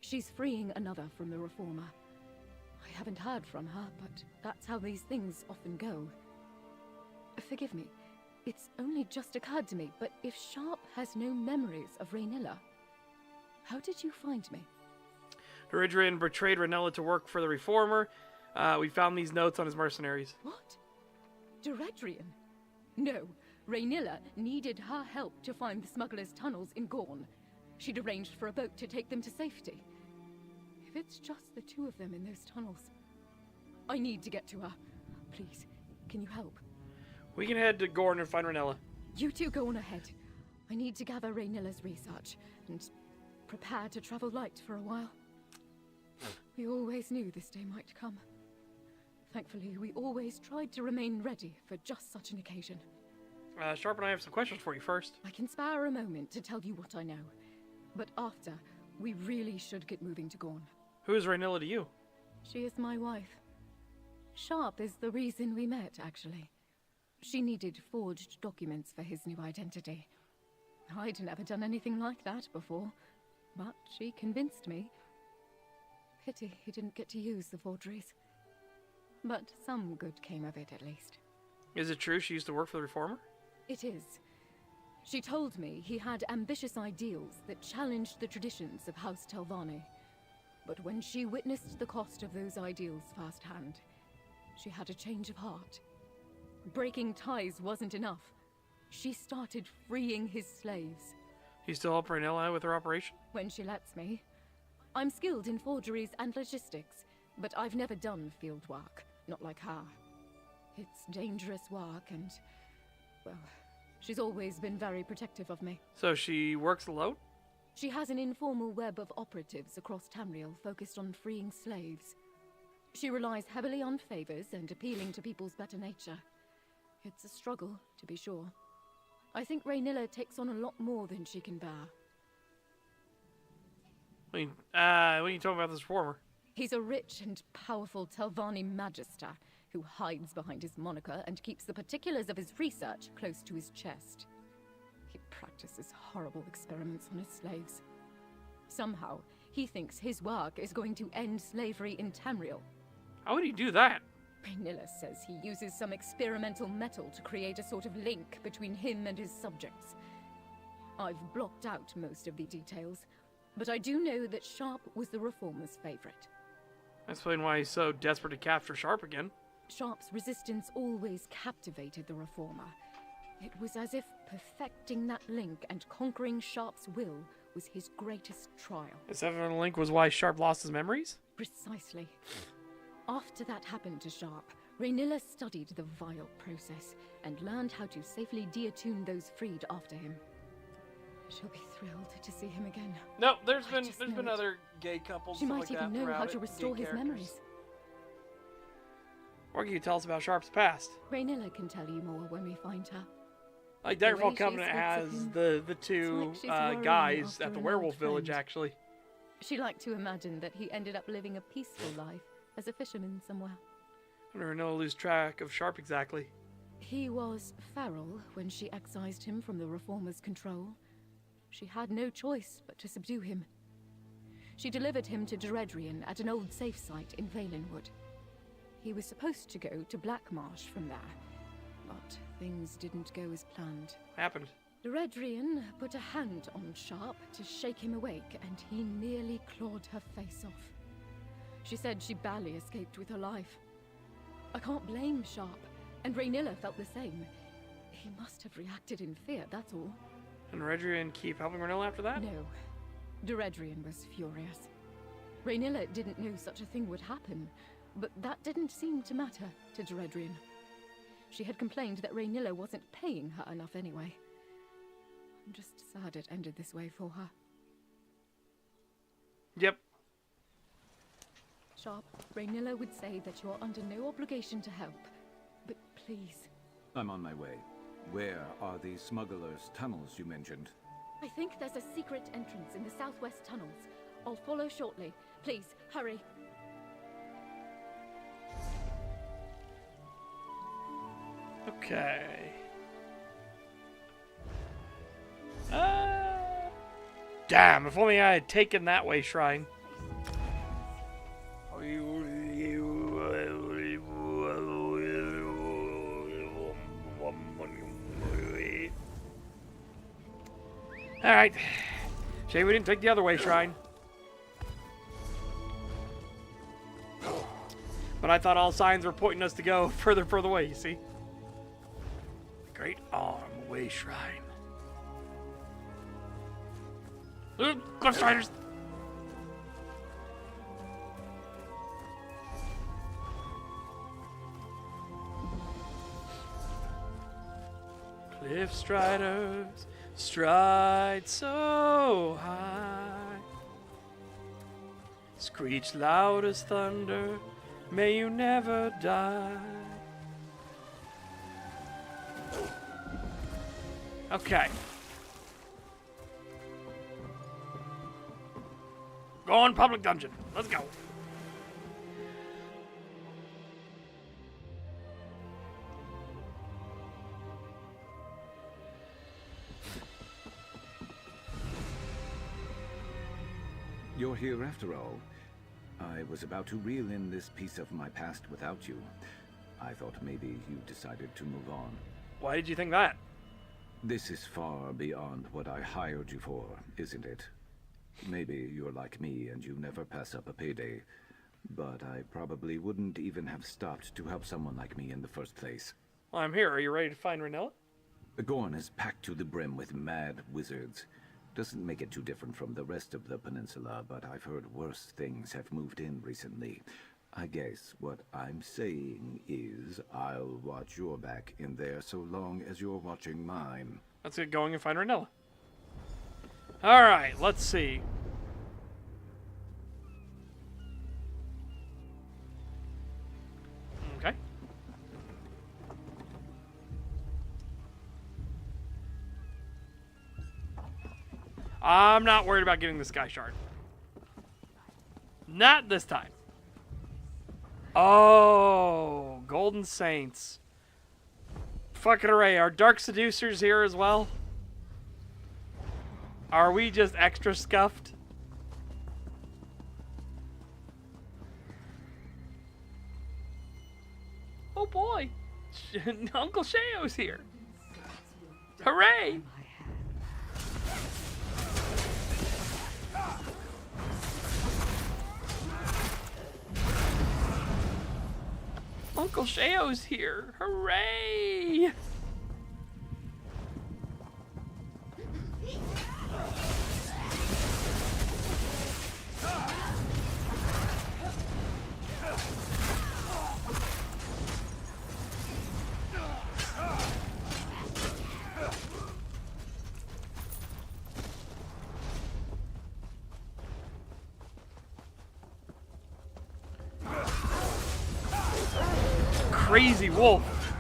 She's freeing another from the Reformer. I haven't heard from her, but that's how these things often go. Forgive me. It's only just occurred to me, but if Sharp has no memories of Raynilla, how did you find me? Eridrian betrayed Ranella to work for the Reformer. We found these notes on his mercenaries. What? Eridrian? No. Raynilla needed her help to find the smugglers' tunnels in Gorn. She'd arranged for a boat to take them to safety. If it's just the two of them in those tunnels, I need to get to her. Please, can you help? We can head to Gorn and find Ranella. You two go on ahead. I need to gather Raynilla's research and prepare to travel light for a while. We always knew this day might come. Thankfully, we always tried to remain ready for just such an occasion. Sharp and I have some questions for you first. I can spare a moment to tell you what I know. But after, we really should get moving to Gorn. Who is Raynilla to you? She is my wife. Sharp is the reason we met, actually. She needed forged documents for his new identity. I'd never done anything like that before, but she convinced me. Pity he didn't get to use the forgeries. But some good came of it, at least. Is it true she used to work for the Reformer? It is. She told me he had ambitious ideals that challenged the traditions of House Telvanni. But when she witnessed the cost of those ideals firsthand, she had a change of heart. Breaking ties wasn't enough. She started freeing his slaves. You still help Raynilla with her operation? When she lets me. I'm skilled in forgeries and logistics, but I've never done field work, not like her. It's dangerous work and, well, she's always been very protective of me. So she works alone? She has an informal web of operatives across Tamriel focused on freeing slaves. She relies heavily on favors and appealing to people's better nature. It's a struggle, to be sure. I think Raynilla takes on a lot more than she can bear. What are you talking about this Reformer? He's a rich and powerful Telvanni magister who hides behind his moniker and keeps the particulars of his research close to his chest. He practices horrible experiments on his slaves. Somehow, he thinks his work is going to end slavery in Tamriel. How would he do that? Raynilla says he uses some experimental metal to create a sort of link between him and his subjects. I've blocked out most of the details, but I do know that Sharp was the Reformer's favorite. Explain why he's so desperate to capture Sharp again. Sharp's resistance always captivated the Reformer. It was as if perfecting that link and conquering Sharp's will was his greatest trial. Is that the link was why Sharp lost his memories? Precisely. After that happened to Sharp, Raynilla studied the vile process and learned how to safely deattune those freed after him. She'll be thrilled to see him again. No, there's been other gay couples. She might like even that know how to it, restore gay his characters. memories. What can you tell us about Sharp's past? Raynilla can tell you more when we find her. Like The way Daggerfall she Covenant speaks of has him, the two like she's worrying guys after at the an werewolf old village, friend. actually. She liked to imagine that he ended up living a peaceful life as a fisherman somewhere. I never know lose track of Sharp exactly. He was feral when she excised him from the Reformer's control. She had no choice but to subdue him. She delivered him to Eredrian at an old safe site in Valenwood. He was supposed to go to Blackmarsh from there, but things didn't go as planned. What happened? Eredrian put a hand on Sharp to shake him awake, and he nearly clawed her face off. She said she barely escaped with her life. I can't blame Sharp, and Raynilla felt the same. He must have reacted in fear, that's all. And Redrian keep helping Raynilla after that? No. Eredrian was furious. Raynilla didn't know such a thing would happen, but that didn't seem to matter to Eredrian. She had complained that Raynilla wasn't paying her enough anyway. I'm just sad it ended this way for her. Yep. Sharp, Raynilla would say that you're under no obligation to help, but please. I'm on my way. Where are the smugglers' tunnels you mentioned? I think there's a secret entrance in the southwest tunnels. I'll follow shortly. Please, hurry. Okay. Damn, if only I had taken that way, Shrine. Alright. Shame we didn't take the other way, Shrine. But I thought all signs were pointing us to go further away, you see? Great Arm Way Shrine. Cliff Striders! Cliff Striders stride so high, screech loud as thunder, may you never die. Okay. Go on public dungeon. Let's go. You're here after all. I was about to reel in this piece of my past without you. I thought maybe you decided to move on. Why did you think that? This is far beyond what I hired you for, isn't it? Maybe you're like me and you never pass up a payday. But I probably wouldn't even have stopped to help someone like me in the first place. Well, I'm here. Are you ready to find Ranella? Gorn is packed to the brim with mad wizards. Doesn't make it too different from the rest of the peninsula, but I've heard worse things have moved in recently. I guess what I'm saying is I'll watch your back in there so long as you're watching mine. Let's get going and find Ranella. Alright, let's see. Okay. I'm not worried about getting the Sky Shard. Not this time. Oh, Golden Saints. Fucking hooray. Are Dark Seducers here as well? Are we just extra scuffed? Oh boy. Uncle Sheo's here. Hooray! Uncle Sheo's here. Hooray! Crazy wolf.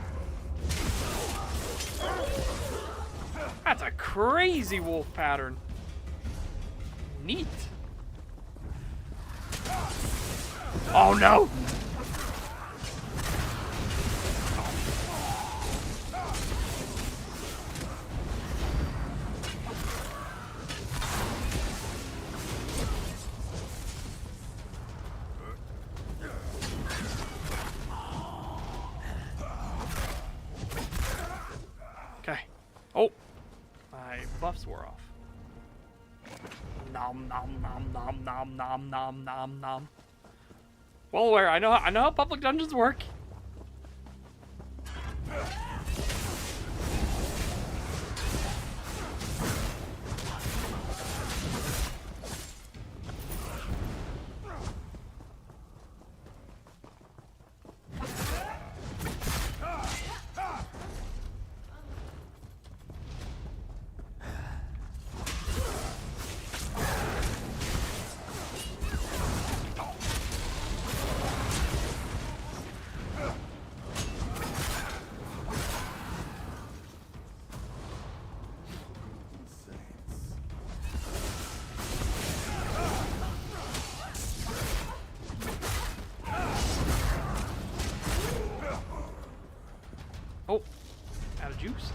That's a crazy wolf pattern. Neat. Oh no. Oh, my buffs wore off. Nom nom nom nom nom nom nom nom nom. Well aware, I know how public dungeons work. Oh, out of juice.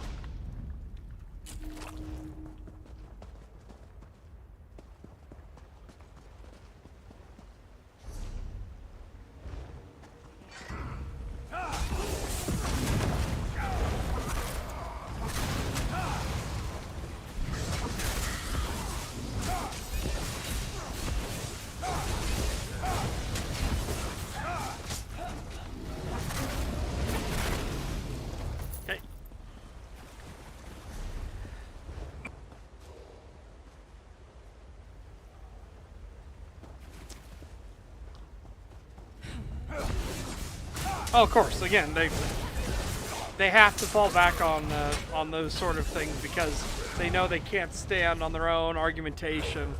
Oh, of course. Again, they have to fall back on those sort of things because they know they can't stand on their own argumentation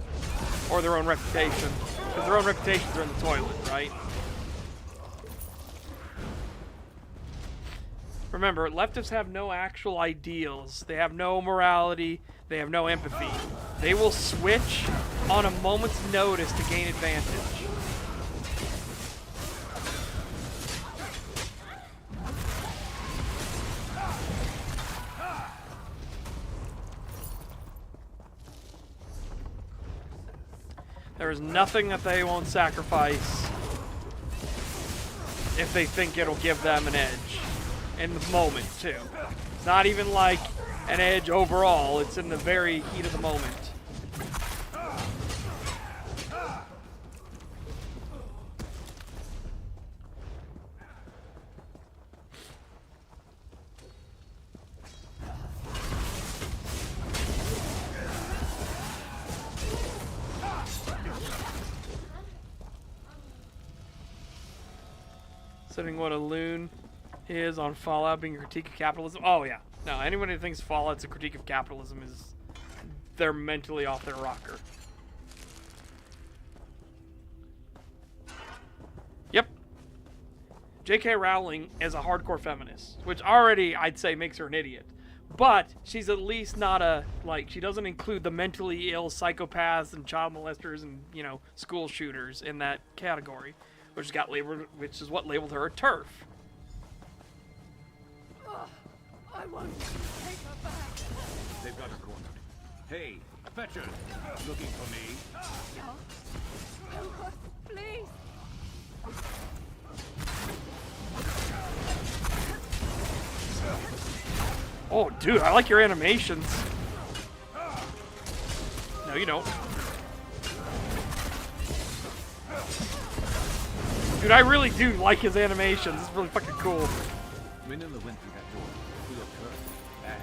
or their own reputation, because their own reputations are in the toilet, right? Remember, leftists have no actual ideals. They have no morality. They have no empathy. They will switch on a moment's notice to gain advantage. There is nothing that they won't sacrifice if they think it'll give them an edge. In the moment, too. It's not even like an edge overall, it's in the very heat of the moment. Setting what a loon is on Fallout being a critique of capitalism. Oh yeah. No, anyone who thinks Fallout's a critique of capitalism is... they're mentally off their rocker. Yep. J.K. Rowling is a hardcore feminist, which already I'd say makes her an idiot. But she's at least not a, like, she doesn't include the mentally ill psychopaths and child molesters and, you know, school shooters in that category, which got labeled, which is what labeled her a TERF. I want to take her back. They've got her cornered. Hey, Fetcher, looking for me? Help! Help us, please! Oh, dude, I like your animations. No, you don't. Dude, I really do like his animations. It's really fucking cool. Manila went through that door. We looked hurt. Bad.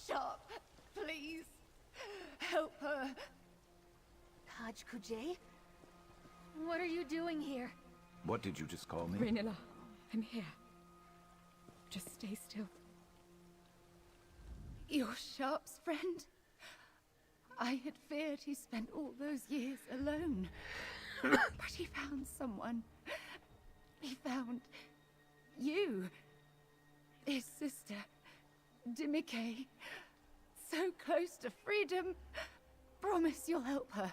Sharp, please. Help her. Kaj Kujay? What are you doing here? What did you just call me? Raynilla, I'm here. Just stay still. You're Sharp's friend? I had feared he spent all those years alone. But he found someone. He found you. His sister, Dimike. So close to freedom. Promise you'll help her.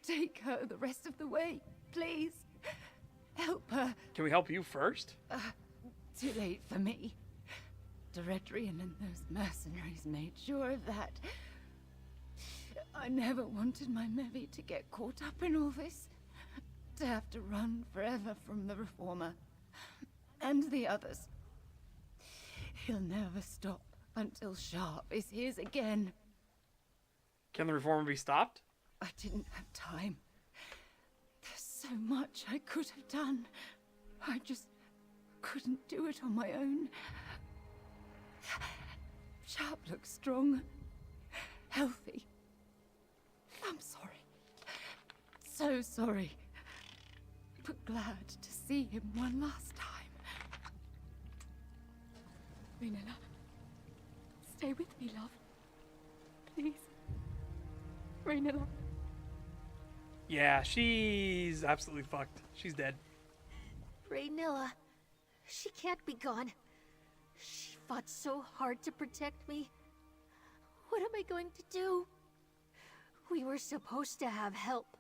Take her the rest of the way, please. Help her. Can we help you first? Too late for me. Directrian and those mercenaries made sure of that. I never wanted my Mevi to get caught up in all this. To have to run forever from the Reformer. And the others. He'll never stop until Sharp is his again. Can the Reformer be stopped? I didn't have time. There's so much I could have done. I just couldn't do it on my own. Sharp looks strong. Healthy. I'm sorry. So sorry. But glad to see him one last time. Raynilla, stay with me, love. Please. Raynilla. Yeah, she's absolutely fucked. She's dead. Raynilla. She can't be gone. She fought so hard to protect me. What am I going to do? We were supposed to have help.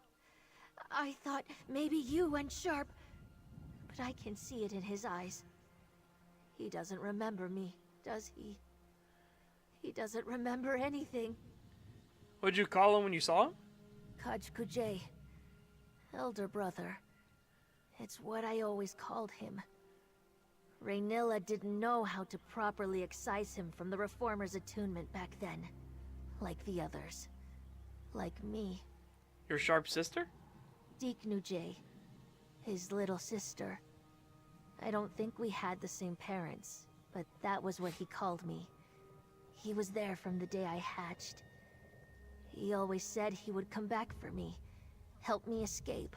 I thought maybe you and Sharp, but I can see it in his eyes. He doesn't remember me, does he? He doesn't remember anything. What'd you call him when you saw him? Kaj Kujay. Elder brother. It's what I always called him. Raynilla didn't know how to properly excise him from the Reformer's attunement back then. Like the others. Like me. Your Sharp sister? Deeknujay. His little sister. I don't think we had the same parents, but that was what he called me. He was there from the day I hatched. He always said he would come back for me, help me escape.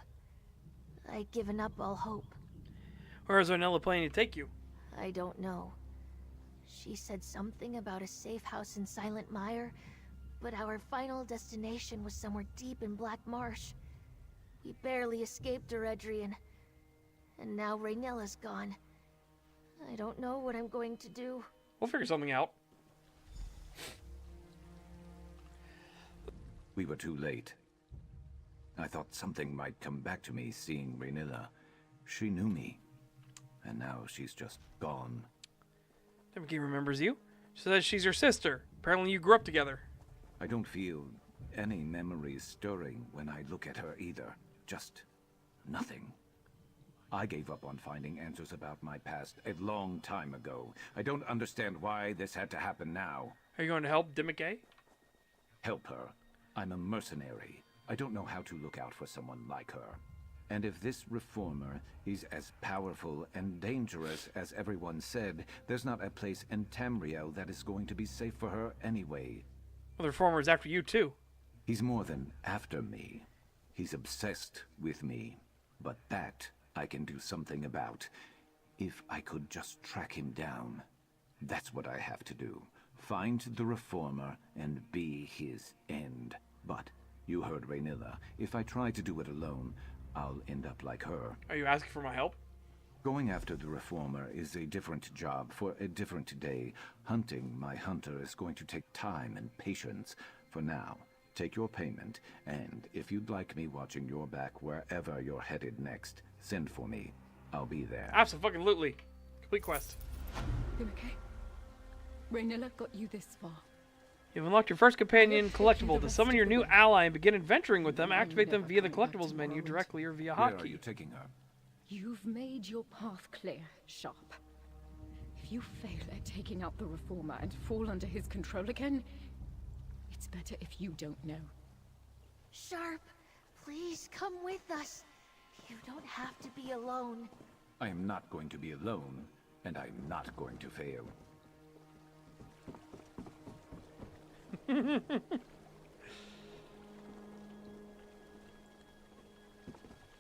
I'd given up all hope. Where is Ornella planning to take you? I don't know. She said something about a safe house in Silent Mire, but our final destination was somewhere deep in Black Marsh. We barely escaped Eredrian, and now Raynella's gone. I don't know what I'm going to do. We'll figure something out. We were too late. I thought something might come back to me seeing Raynilla. She knew me, and now she's just gone. Dimiki remembers you. She says she's your sister. Apparently you grew up together. I don't feel any memories stirring when I look at her either. Just nothing. I gave up on finding answers about my past a long time ago. I don't understand why this had to happen now. Are you going to help Dimiki? Help her? I'm a mercenary. I don't know how to look out for someone like her. And if this reformer is as powerful and dangerous as everyone said, there's not a place in Tamriel that is going to be safe for her anyway. Well, the reformer is after you too. He's more than after me. He's obsessed with me. But that I can do something about. If I could just track him down. That's what I have to do. Find the reformer and be his end. But you heard Raynilla. If I try to do it alone, I'll end up like her. Are you asking for my help? Going after the reformer is a different job for a different day. Hunting my hunter is going to take time and patience. For now, take your payment, and if you'd like me watching your back wherever you're headed next, send for me. I'll be there. Absolutely. Complete quest. Dimiki, Raynilla got you this far. You've unlocked your first companion collectible. To summon your new ally and begin adventuring with them, activate them via the collectibles menu directly or via Where hotkey. are you taking her? You've made your path clear, Sharp. If you fail at taking out the reformer and fall under his control again, it's better if you don't know. Sharp, please come with us. You don't have to be alone. I am not going to be alone, and I'm not going to fail.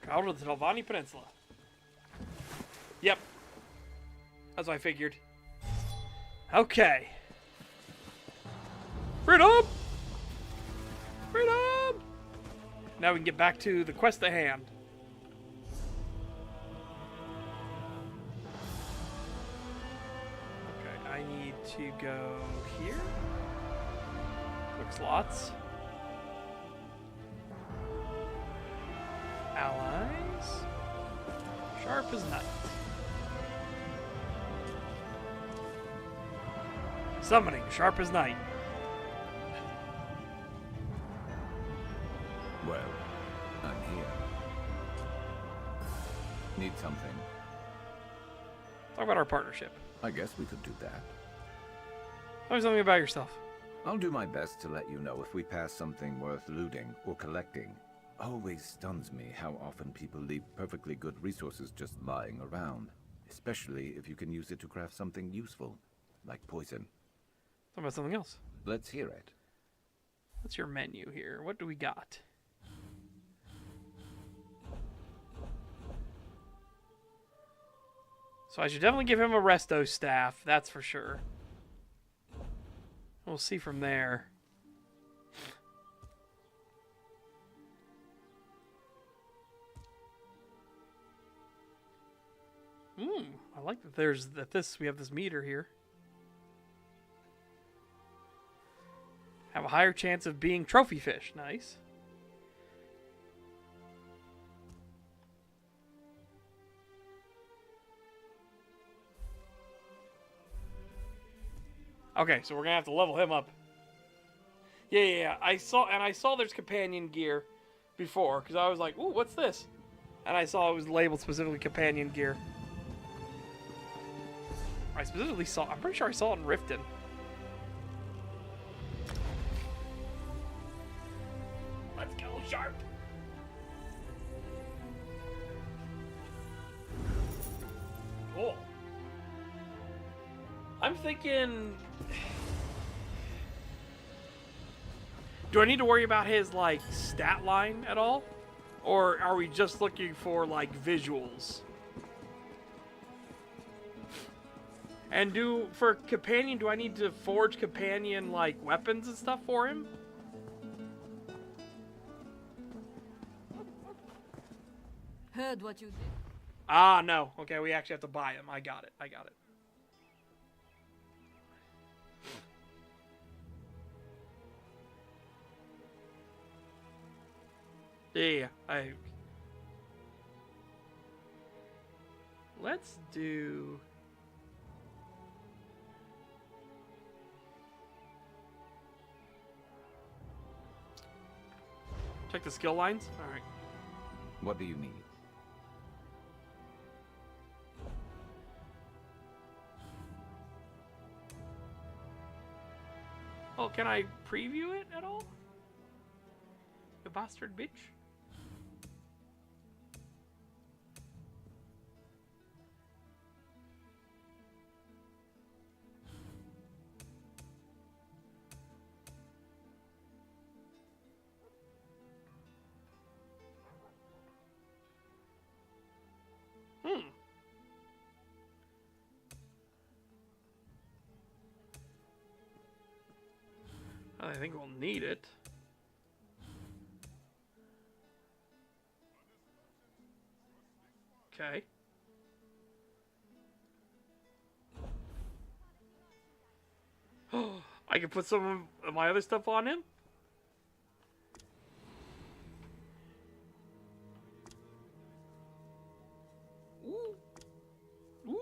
Out of the Telvanni Peninsula. Yep. That's what I figured. Okay. Freedom! Freedom! Now we can get back to the quest at hand. Okay, I need to go here. Quick slots. Allies. Sharp as night. Summoning sharp as night. Well, I'm here. Need something? Talk about our partnership. I guess we could do that. Tell me something about yourself. I'll do my best to let you know if we pass something worth looting or collecting. Always stuns me how often people leave perfectly good resources just lying around. Especially if you can use it to craft something useful, like poison. Talk about something else. Let's hear it. What's your menu here? What do we got? So I should definitely give him a resto staff, that's for sure. We'll see from there. I like that we have this meter here. Have a higher chance of being trophy fish. Nice. Okay, so we're gonna have to level him up. Yeah. I saw there's companion gear before, because I was like, ooh, what's this? And I saw it was labeled specifically companion gear. I'm pretty sure I saw it in Riften. Let's go, Sharp! Cool. I'm thinking... Do I need to worry about his, like, stat line at all? Or are we just looking for, like, visuals? And for companion, do I need to forge companion, like, weapons and stuff for him? Heard what you did. Ah, no. Okay, we actually have to buy him. I got it. Yeah, let's do... Check the skill lines? Alright. What do you need? Oh, can I preview it at all? You bastard bitch. I think we'll need it. Okay. I can put some of my other stuff on him? Ooh. Ooh.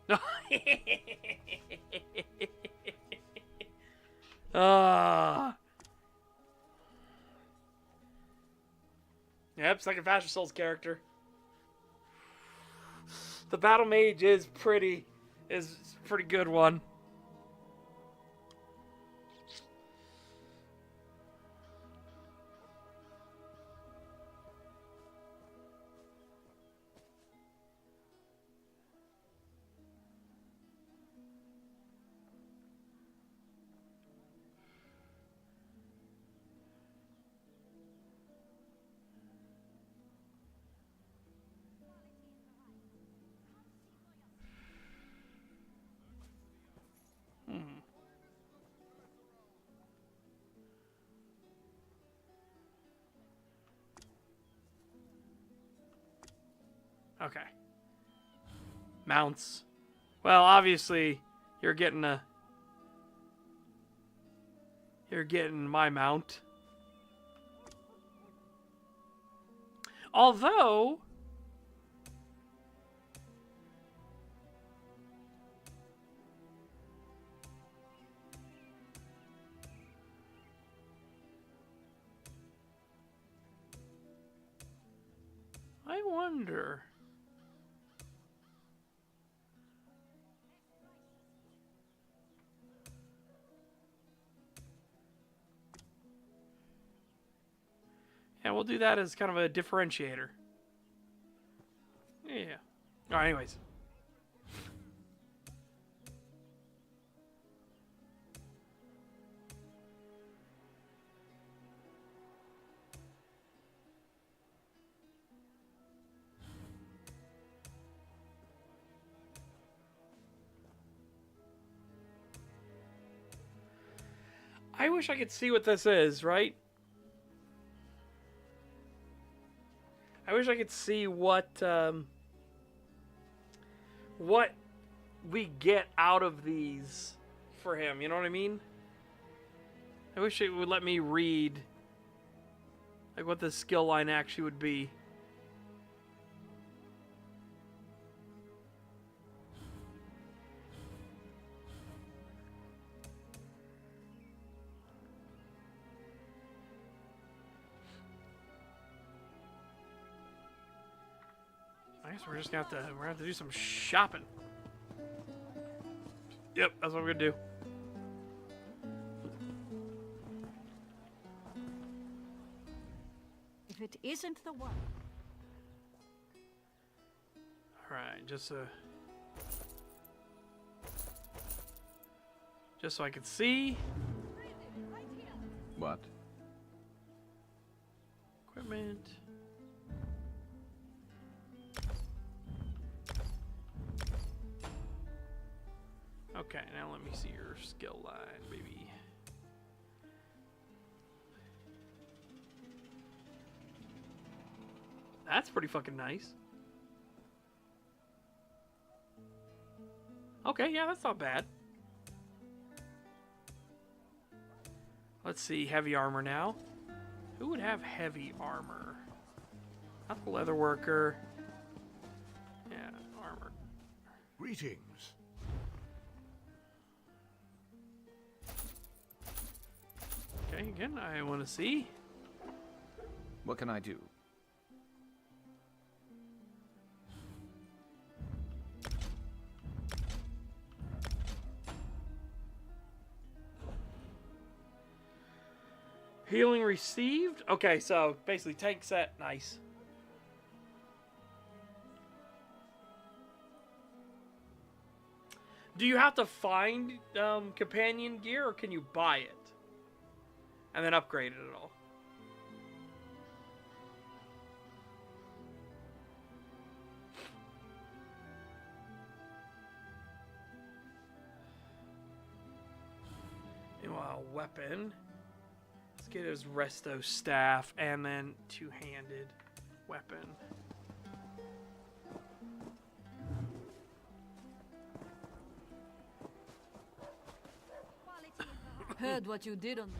No. Yep, second Faster Souls character. The Battle Mage is pretty good one. Okay. Mounts. Well, obviously, you're getting my mount. Although, I wonder. Yeah, we'll do that as kind of a differentiator. Yeah. Alright, anyways. I wish I could see what this is, right? I wish I could see what we get out of these for him, you know what I mean? I wish it would let me read like what the skill line actually would be. I guess we're just gonna have to do some shopping. Yep, that's what we're gonna do. If it isn't the one. Just so I could see. What? Equipment. Okay, now let me see your skill line, baby. That's pretty fucking nice. Okay, yeah, that's not bad. Let's see, heavy armor now. Who would have heavy armor? Not the leather worker. Yeah, armor. Greetings. Okay, again, I want to see. What can I do? Healing received. Okay, so basically tank set, nice. Do you have to find companion gear, or can you buy it and then upgrade it at all? Meanwhile, weapon. Let's get his resto staff and then two-handed weapon. Heard what you did on.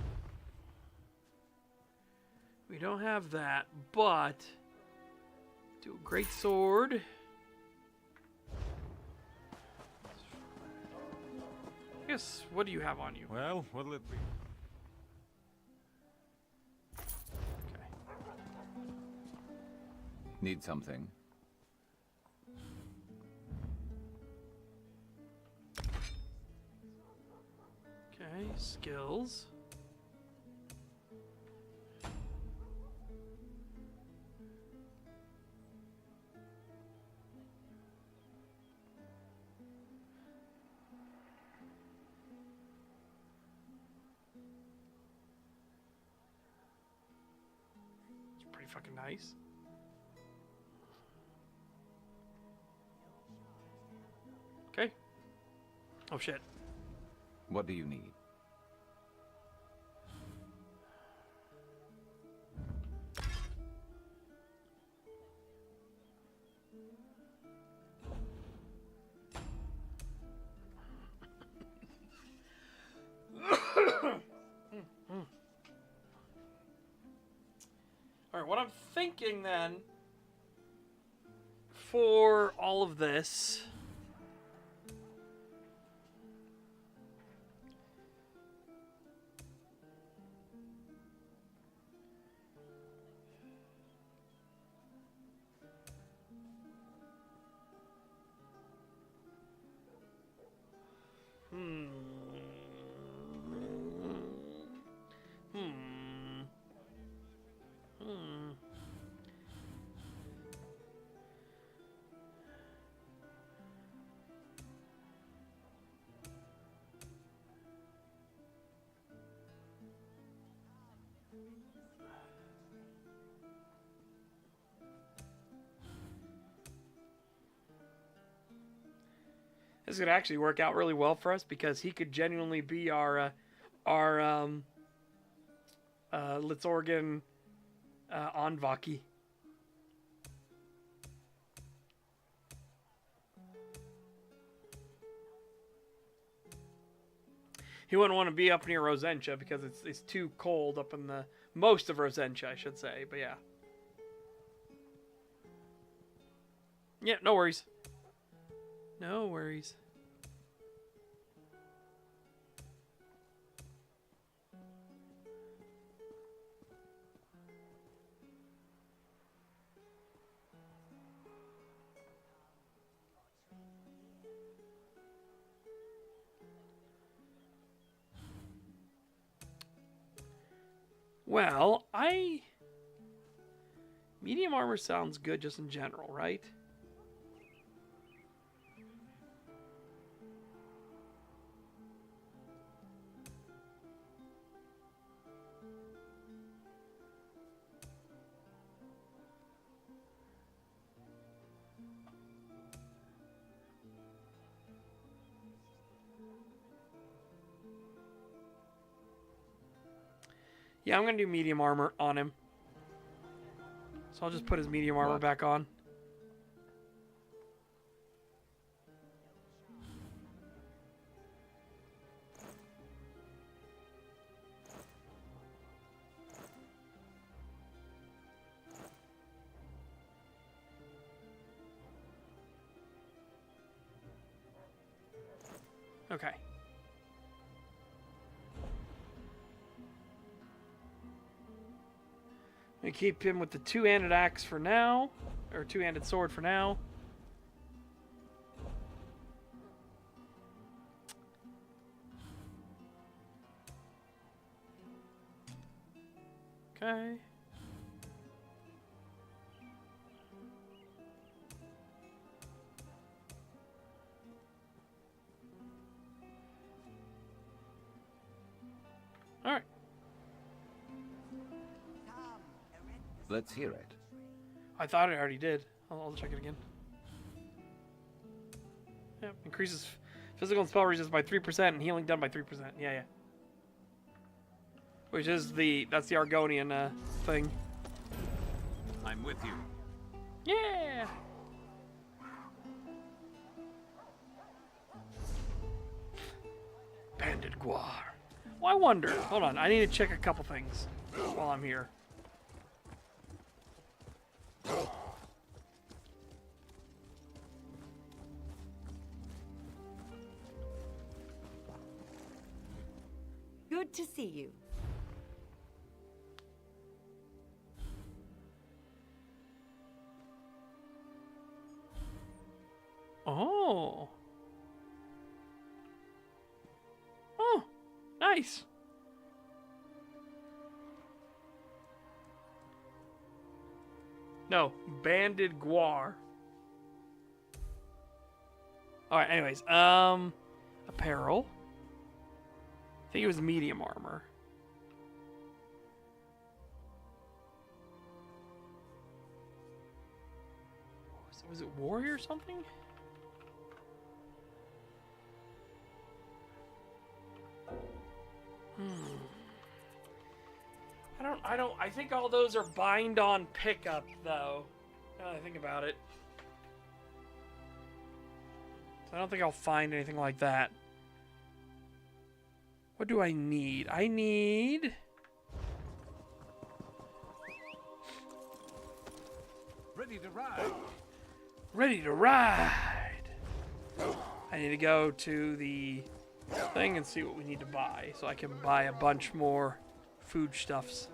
We don't have that, but do a great sword. I guess, what do you have on you? Well, what'll it be? Need something? Okay, skills. It's pretty fucking nice. Okay. Oh shit. What do you need? Alright, what I'm thinking then for all of this. This could actually work out really well for us because he could genuinely be our Litzorgan Anvaki. He wouldn't want to be up near Rosentia because it's too cold up in the most of Rosentia, I should say. But yeah. Yeah, no worries. No worries. Well, medium armor sounds good just in general, right? Yeah, I'm gonna do medium armor on him. So I'll just put his medium armor back on. Okay. We keep him with the two-handed axe for now, or two-handed sword for now. Okay. All right. Let's hear it. I thought I already did. I'll check it again. Yep, increases physical and spell resistance by 3% and healing done by 3%. Yeah. Which is that's the Argonian thing. I'm with you. Yeah. Banded Guar. Well, I wonder. Hold on. I need to check a couple things while I'm here. Good to see you. Oh. Oh, nice. No, Banded Guar. All right, anyways, apparel. I think it was medium armor. Was it warrior or something? I think all those are bind on pickup though. Now that I think about it. So I don't think I'll find anything like that. What do I need? I need... Ready to ride. Ready to ride. I need to go to the thing and see what we need to buy so I can buy a bunch more foodstuffs.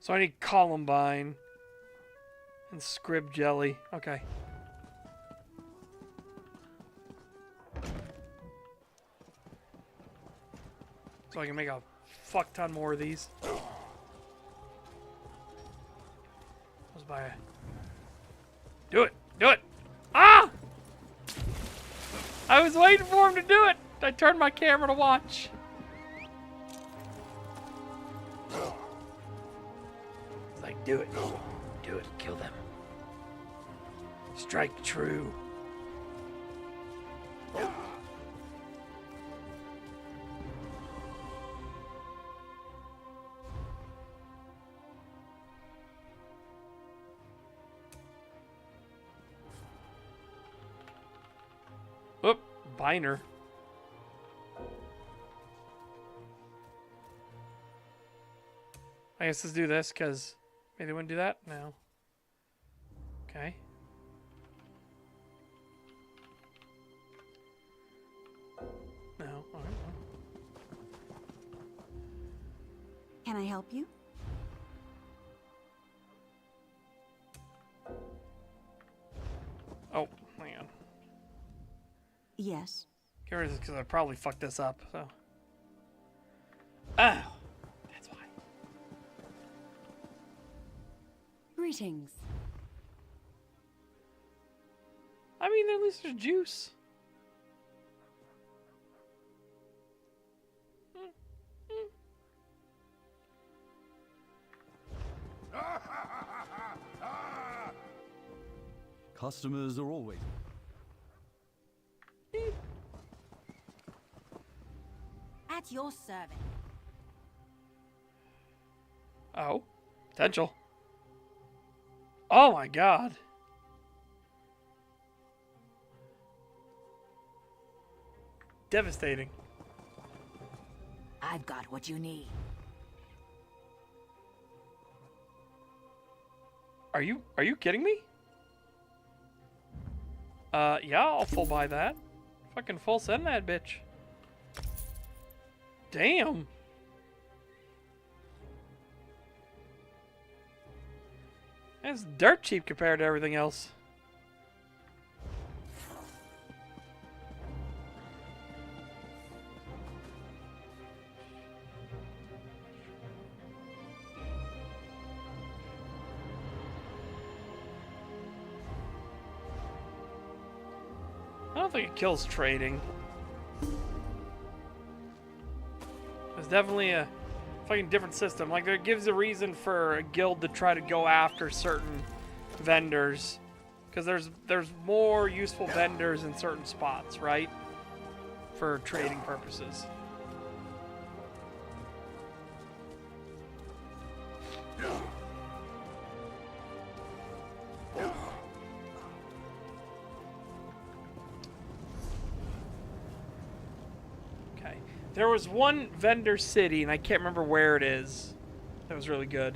So I need Columbine and Scrib Jelly. Okay. So I can make a fuck ton more of these. Let's buy a... Do it! Do it! Ah! I was waiting for him to do it! I turned my camera to watch. Do it. Do it. Kill them. Strike true. Oop, Biner. I guess let's do this because maybe they wouldn't do that? No. Okay. No. All right. Can I help you? Oh, hang on. Yes. Get rid of this because I probably fucked this up, so. Oh! That's why. Greetings. I mean, at least there's juice. Customers are always... At your service. Oh, potential. Oh my god. Devastating. I've got what you need. Are you kidding me? Yeah, I'll full buy that. Fucking full send that bitch. Damn. That's dirt cheap compared to everything else. I don't think it kills trading. It's definitely a fucking different system. Like, it gives a reason for a guild to try to go after certain vendors. Because there's more useful vendors in certain spots, right? For trading purposes. Okay. There was one vendor city, and I can't remember where it is. That was really good.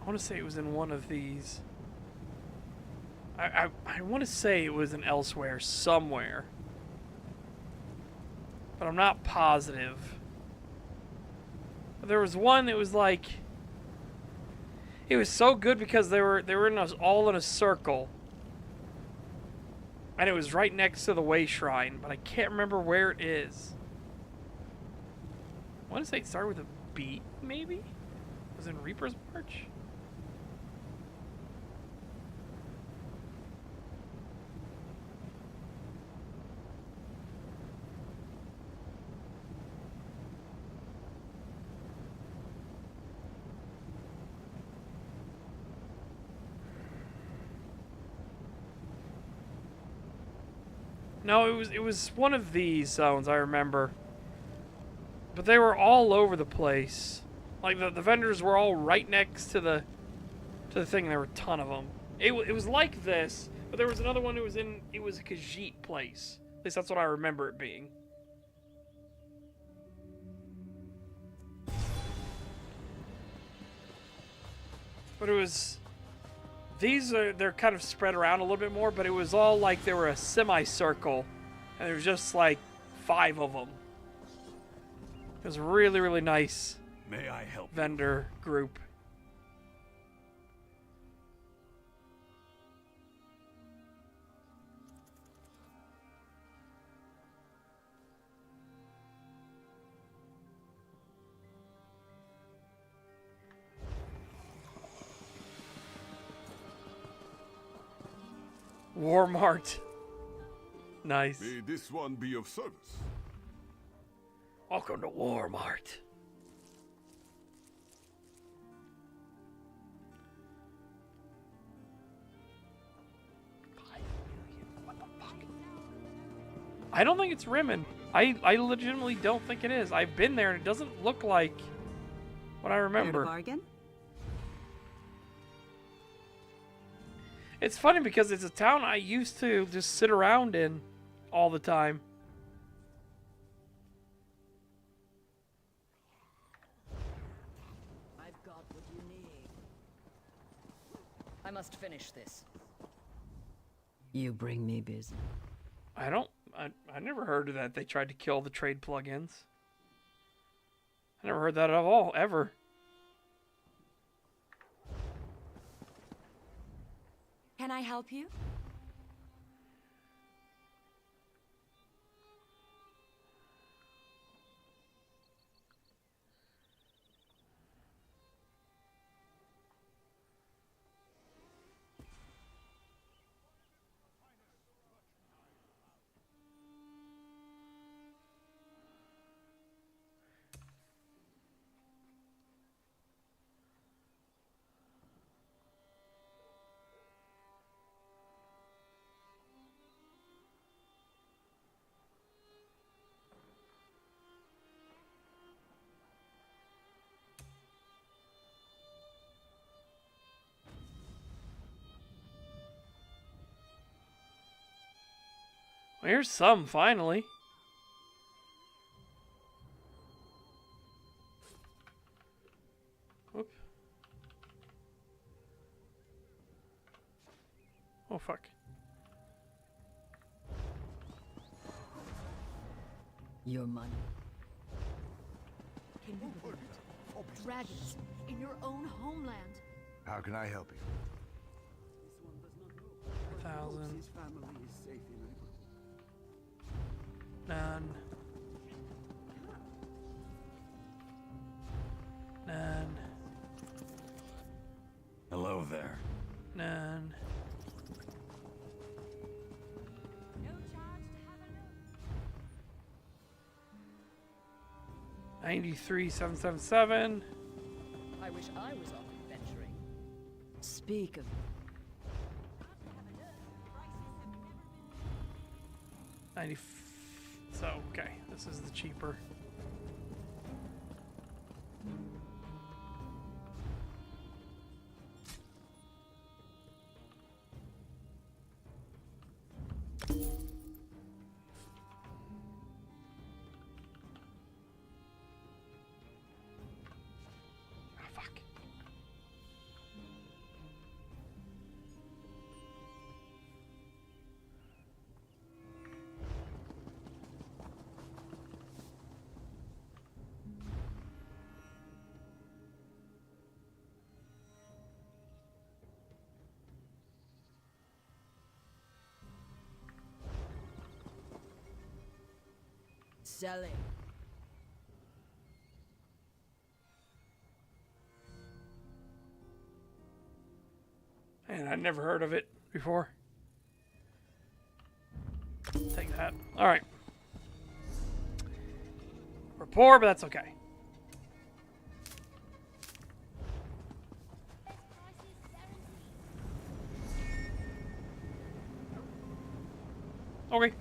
I want to say it was in one of these. I want to say it was in elsewhere, somewhere. But I'm not positive. But there was one that was like... It was so good because they were all in a circle. And it was right next to the Way Shrine, but I can't remember where it is. I want to say it started with a B, maybe? Was it in Reaper's March? No, it was one of these zones, I remember. But they were all over the place. Like, the vendors were all right next to the thing. There were a ton of them. It was like this, but there was another one that was in... It was a Khajiit place. At least that's what I remember it being. But it was... they're kind of spread around a little bit more, but it was all like they were a semicircle, and there was just like 5 of them. It was a really, really nice May I help vendor group. Warmart. Nice. May this one be of service. Welcome to Warmart. I don't think it's Rimmon. I legitimately don't think it is. I've been there and it doesn't look like what I remember. Bargain? It's funny because it's a town I used to just sit around in all the time. I've got what you need. I must finish this. You bring me business. I never heard of that. They tried to kill the trade plugins. I never heard that at all, ever. Can I help you? Here's some, finally. Whoop. Oh, fuck. Your money. Can you believe it? Dragons in your own homeland. How can I help you? 1,000. None. None. Hello there. None. $93,777. I wish I was off adventuring. Speak of 90. So, okay, this is the cheaper. selling. And I'd never heard of it before. Take that. All right. We're poor, but that's okay. Okay.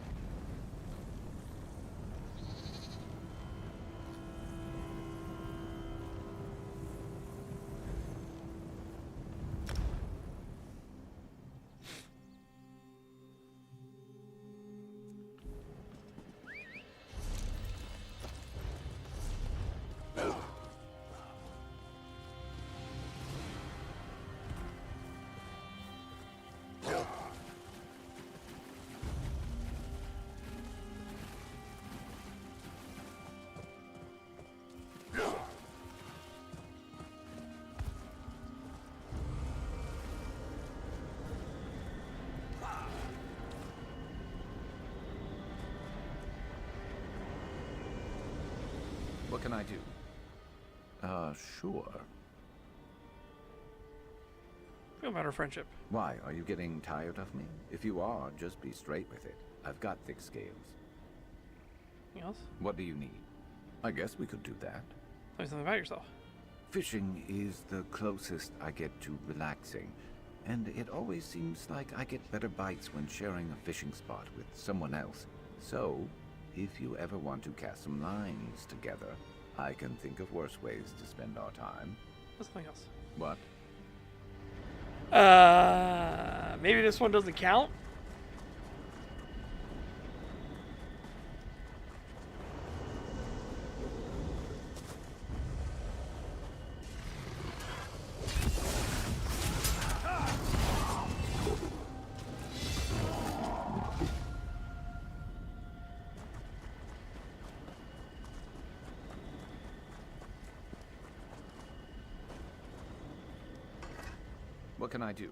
What can I do? Sure. Feel about our friendship. Why, are you getting tired of me? If you are, just be straight with it. I've got thick scales. Anything else? What do you need? I guess we could do that. Tell me something about yourself. Fishing is the closest I get to relaxing. And it always seems like I get better bites when sharing a fishing spot with someone else. So, if you ever want to cast some lines together, I can think of worse ways to spend our time. What's something else? What? Maybe this one doesn't count? What can I do?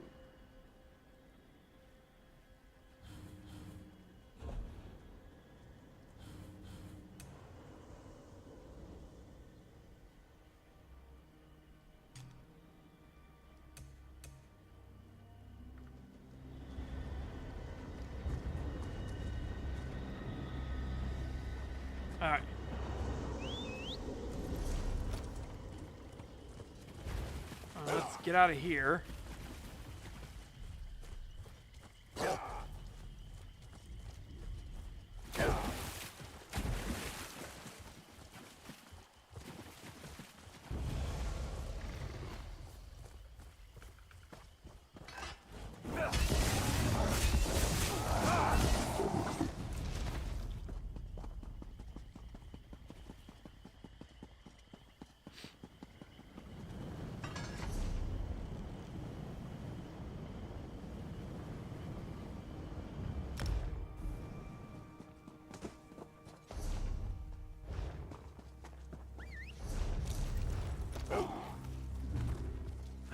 All right. Let's get out of here.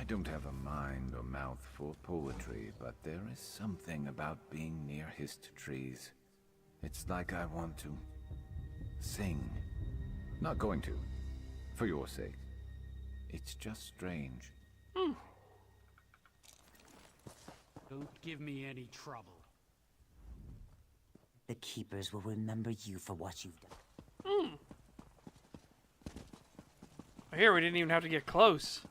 don't have a mind or mouth for poetry, but there is something about being near hist trees. It's like I want to sing. Not going to, for your sake. It's just strange. Don't give me any trouble. The Keepers will remember you for what you've done. Here, we didn't even have to get close.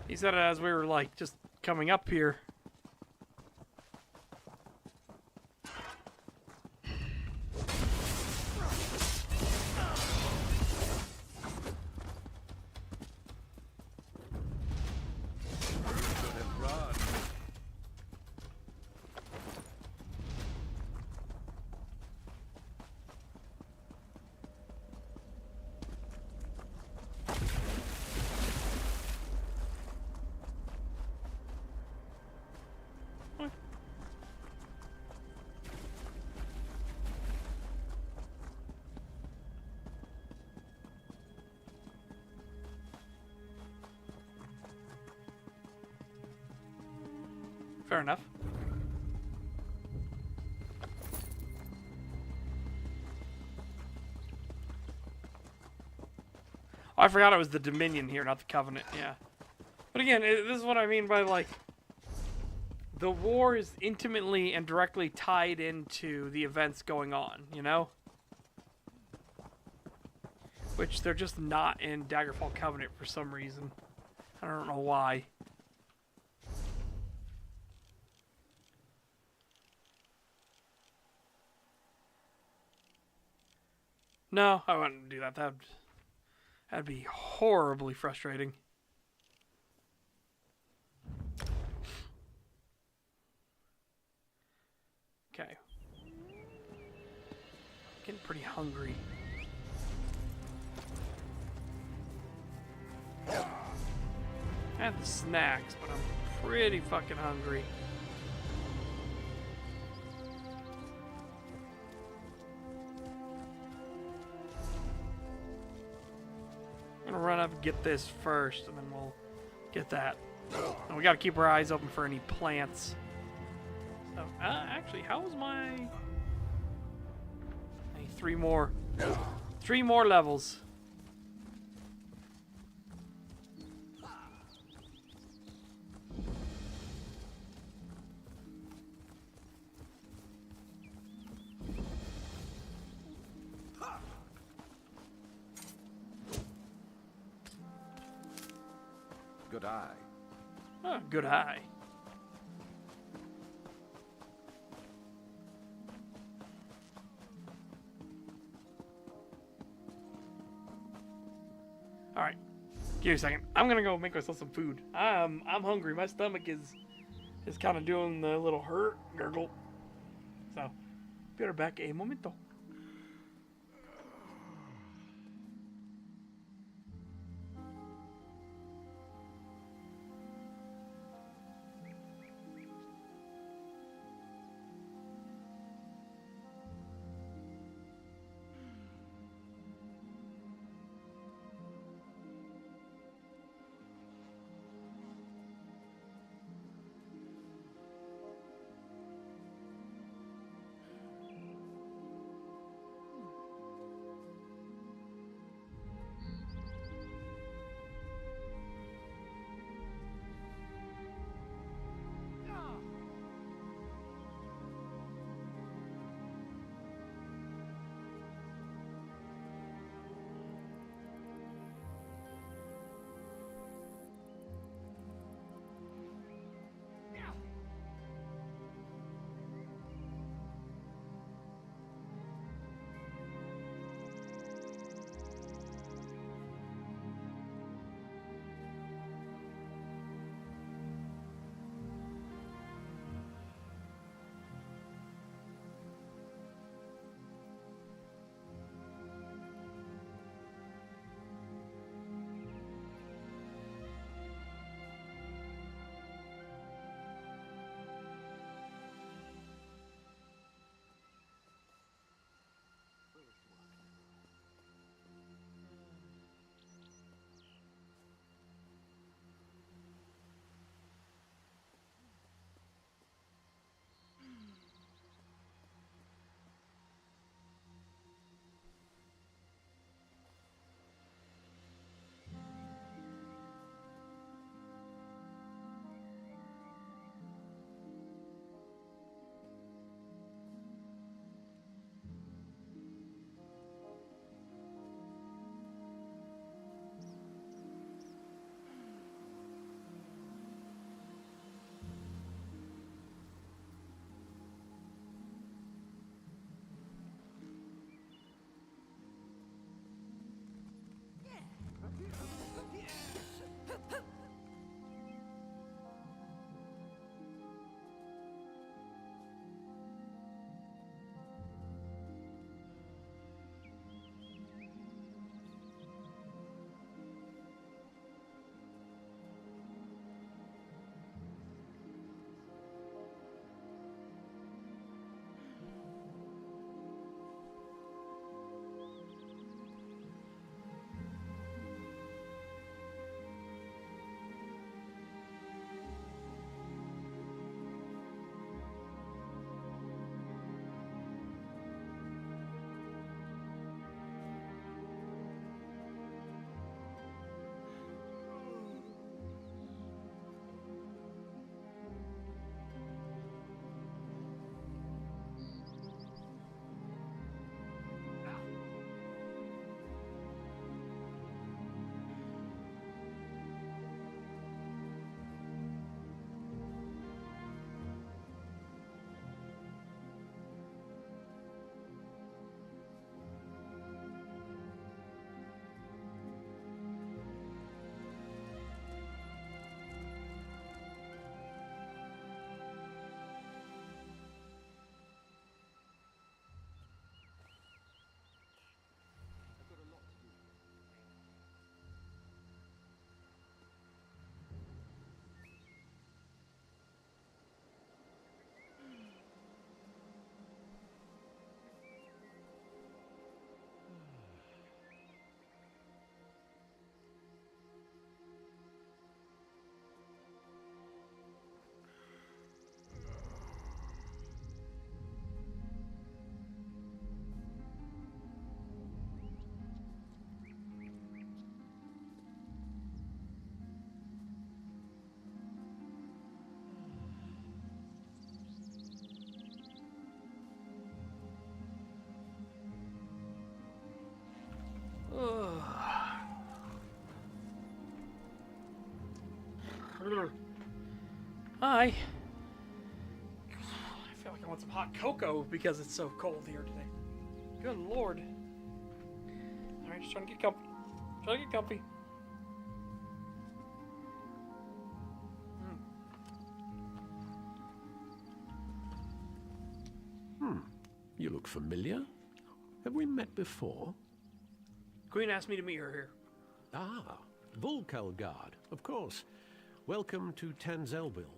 He said it as we were, like, just coming up here. Fair enough. Oh, I forgot it was the Dominion here, not the Covenant, yeah. But again, this is what I mean by, like, the war is intimately and directly tied into the events going on, you know? Which they're just not in Daggerfall Covenant for some reason. I don't know why. No, I wouldn't do that. That'd be horribly frustrating. Okay. Getting pretty hungry. I have the snacks, but I'm pretty fucking hungry. I'm gonna run up and get this first, and then we'll get that. And we gotta keep our eyes open for any plants. So, actually, how was my... I need 3 more. 3 more levels. Good eye. Oh, good eye. All right, give me a second. I'm gonna go make myself some food. I'm hungry. My stomach is kind of doing the little hurt gurgle. So, be right back a momento. Hi. I feel like I want some hot cocoa because it's so cold here today. Good lord. Alright, just trying to get comfy. Trying to get comfy. You look familiar. Have we met before? Queen asked me to meet her here. Ah, Volkelgard, of course. Welcome to Tanzelville.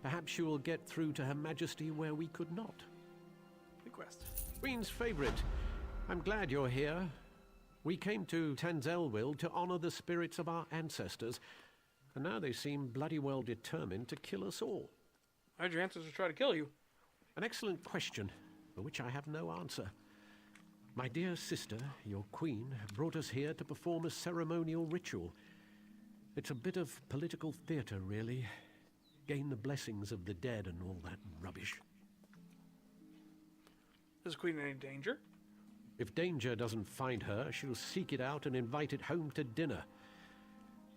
Perhaps you will get through to Her Majesty where we could not. Request. Queen's favorite. I'm glad you're here. We came to Tanzelville to honor the spirits of our ancestors, and now they seem bloody well determined to kill us all. Why'd your ancestors try to kill you? An excellent question, for which I have no answer. My dear sister, your queen, brought us here to perform a ceremonial ritual. It's a bit of political theater, really. Gain the blessings of the dead and all that rubbish. Is the queen in any danger? If danger doesn't find her, she'll seek it out and invite it home to dinner.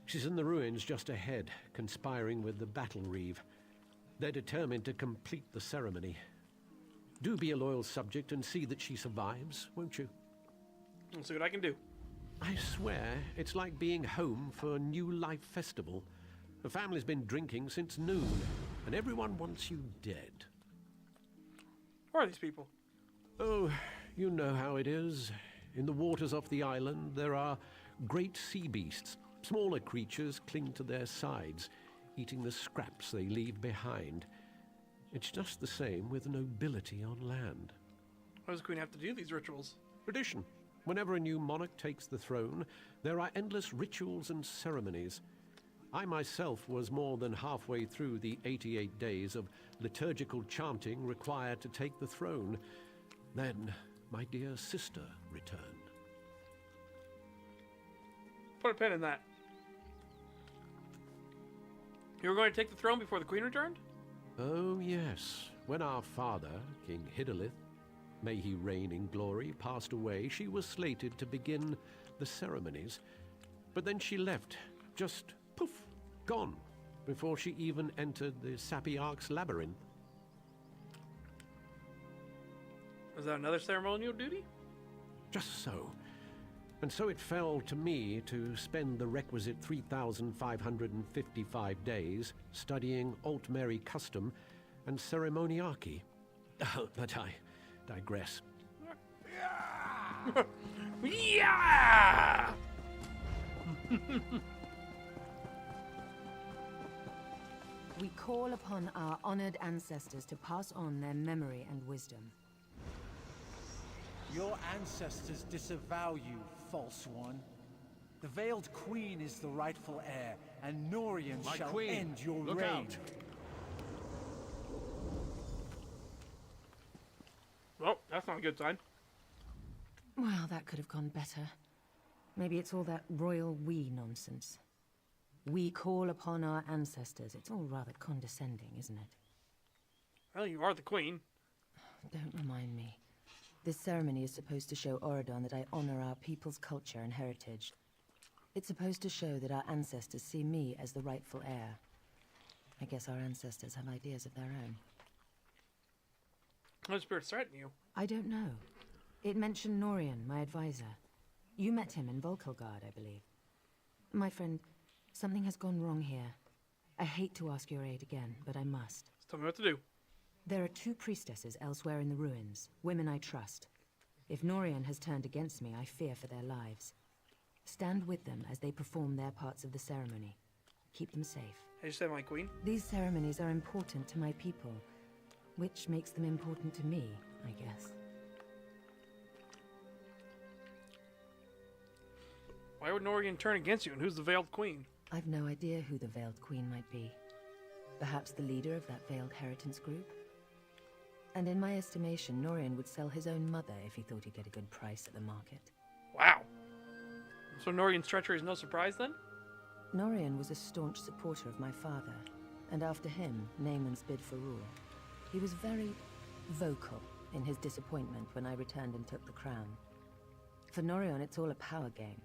She's in the ruins just ahead, conspiring with the battle reeve. They're determined to complete the ceremony. Do be a loyal subject and see that she survives, won't you? I'll see what I can do. I swear, it's like being home for a New Life festival. The family's been drinking since noon, and everyone wants you dead. Who are these people? Oh, you know how it is. In the waters off the island, there are great sea beasts. Smaller creatures cling to their sides, eating the scraps they leave behind. It's just the same with nobility on land. Why does the queen have to do these rituals? Tradition. Whenever a new monarch takes the throne, there are endless rituals and ceremonies. I myself was more than halfway through the 88 days of liturgical chanting required to take the throne. Then my dear sister returned. Put a pin in that. You were going to take the throne before the queen returned? Oh, yes. When our father, King Hidalith, may he reign in glory, passed away, she was slated to begin the ceremonies. But then she left, just poof, gone, before she even entered the Sapiarch's labyrinth. Was that another ceremonial duty? Just so. And so it fell to me to spend the requisite 3,555 days studying Altmeri custom and ceremoniarchy. But I digress. Yeah! We call upon our honored ancestors to pass on their memory and wisdom. Your ancestors disavow you, false one. The Veiled Queen is the rightful heir, and Norian shall end your reign. Out. Well, that's not a good sign. Well, that could have gone better. Maybe it's all that royal we nonsense. We call upon our ancestors. It's all rather condescending, isn't it? Well, you are the queen. Don't remind me. This ceremony is supposed to show Oridon that I honor our people's culture and heritage. It's supposed to show that our ancestors see me as the rightful heir. I guess our ancestors have ideas of their own. What spirits threaten you? I don't know. It mentioned Norian, my advisor. You met him in Volkelgard, I believe. My friend, something has gone wrong here. I hate to ask your aid again, but I must. Just tell me what to do. There are 2 priestesses elsewhere in the ruins, women I trust. If Norian has turned against me, I fear for their lives. Stand with them as they perform their parts of the ceremony. Keep them safe. As you said, my queen. These ceremonies are important to my people, which makes them important to me, I guess. Why would Norian turn against you, and who's the Veiled Queen? I've no idea who the Veiled Queen might be. Perhaps the leader of that Veiled Heritance group? And in my estimation, Norian would sell his own mother if he thought he'd get a good price at the market. Wow. So Norian's treachery is no surprise, then? Norian was a staunch supporter of my father, and after him, Naaman's bid for rule. He was very vocal in his disappointment when I returned and took the crown. For Norian, it's all a power game,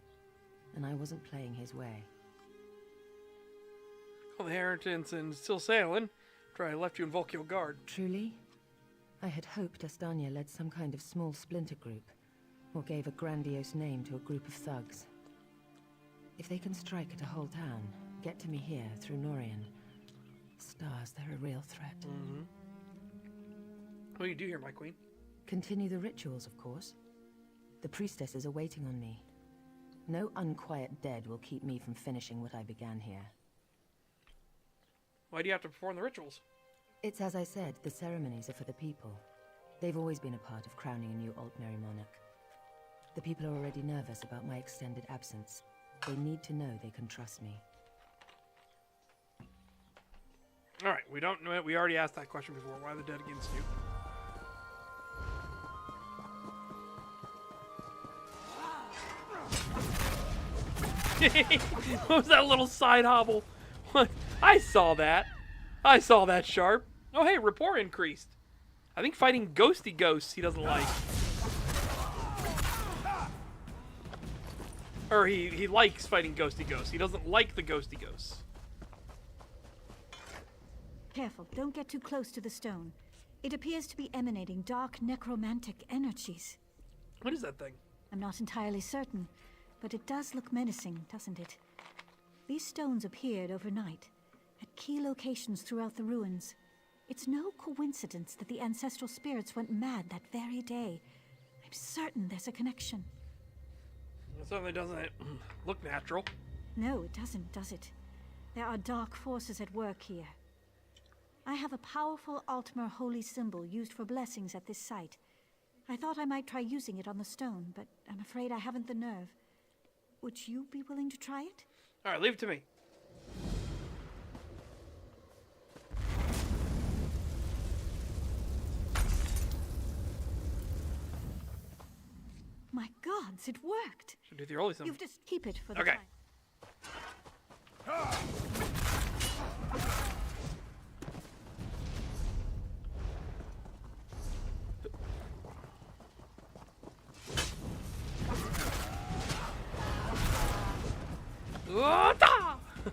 and I wasn't playing his way. Well, the inheritance and still sailing. After I left you in Volkio Guard. Truly? I had hoped Astanya led some kind of small splinter group, or gave a grandiose name to a group of thugs. If they can strike at a whole town, get to me here through Norian, stars, they're a real threat. Mm-hmm. What do you do here, my queen? Continue the rituals, of course. The priestesses are waiting on me. No unquiet dead will keep me from finishing what I began here. Why do you have to perform the rituals? It's as I said, the ceremonies are for the people. They've always been a part of crowning a new Altmeri monarch. The people are already nervous about my extended absence. They need to know they can trust me. Alright, we don't know it. We already asked that question before. Why are the dead against you? What was that little side hobble? What? I saw that. I saw that, Sharp. Oh, hey, rapport increased. I think fighting ghosty ghosts he doesn't like. Or he likes fighting ghosty ghosts. He doesn't like the ghosty ghosts. Careful, don't get too close to the stone. It appears to be emanating dark necromantic energies. What is that thing? I'm not entirely certain, but it does look menacing, doesn't it? These stones appeared overnight, at key locations throughout the ruins. It's no coincidence that the ancestral spirits went mad that very day. I'm certain there's a connection. It certainly doesn't look natural. No, it doesn't, does it? There are dark forces at work here. I have a powerful Altmer holy symbol used for blessings at this site. I thought I might try using it on the stone, but I'm afraid I haven't the nerve. Would you be willing to try it? Alright, leave it to me. My gods, it worked! Should do the early symbol. You just keep it for the okay. time.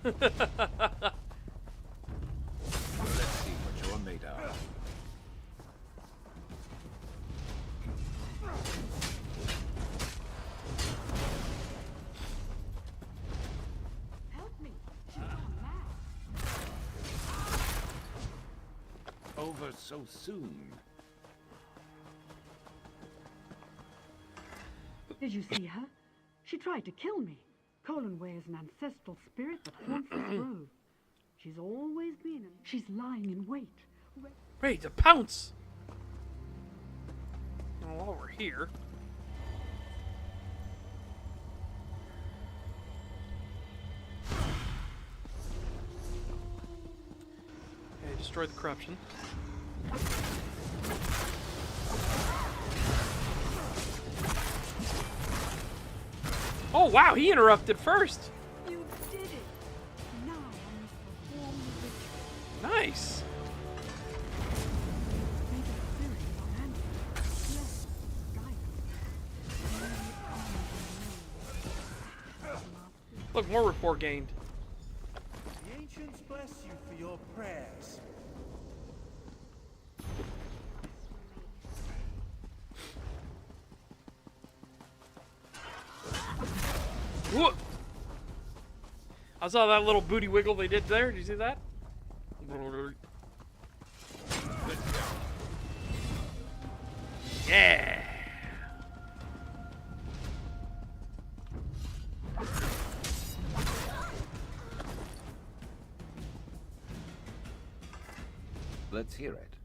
Let's see what you're made of. Help me! She's gone mad. Over so soon. Did you see her? She tried to kill me. Colanway is an ancestral spirit that haunts this grove. She's always been, and she's lying in wait. Ready to pounce! Well, while we're here... Okay, destroy the corruption. Oh wow, he interrupted first! You did it! Now I must perform the ritual. Nice! May the spirit of our ancestors bless and guide us. Look, more rapport gained. The ancients bless you for your prayers. Whoa. I saw that little booty wiggle they did there. Did you see that? Yeah. Let's hear it.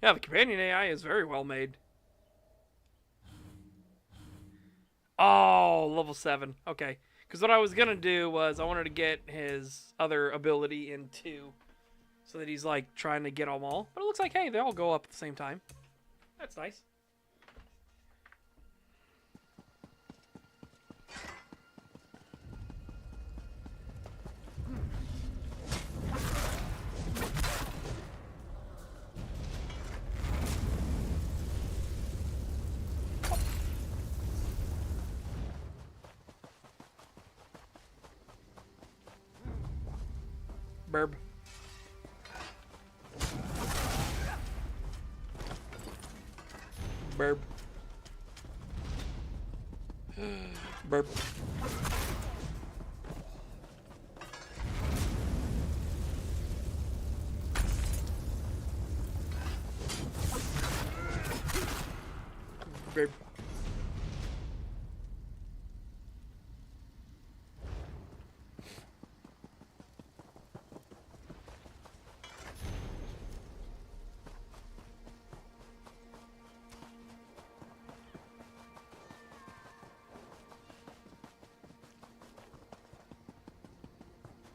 Yeah, the companion AI is very well made. Oh, level 7. Okay. Because what I was going to do was I wanted to get his other ability in 2. So that he's like trying to get them all. But it looks like, hey, they all go up at the same time. That's nice. Burb. Burb. Burb. Burb.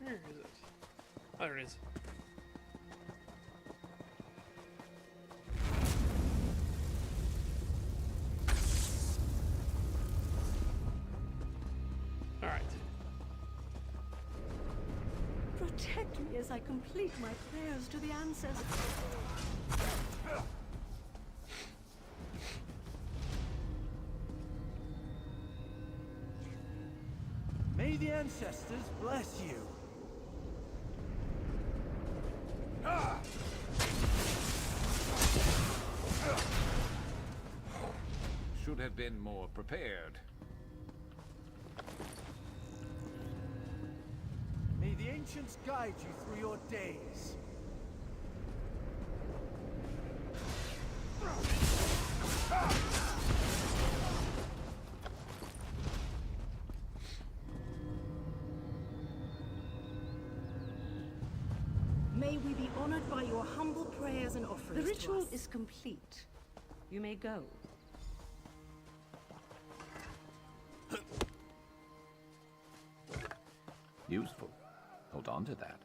Where is it? Oh, there it is. Alright. Protect me as I complete my prayers to the ancestors. May the ancestors bless you. Should have been more prepared. May the ancients guide you through your days. May we be honored by your humble prayers and offerings. The ritual to us. is complete. You may go. Useful. Hold on to that.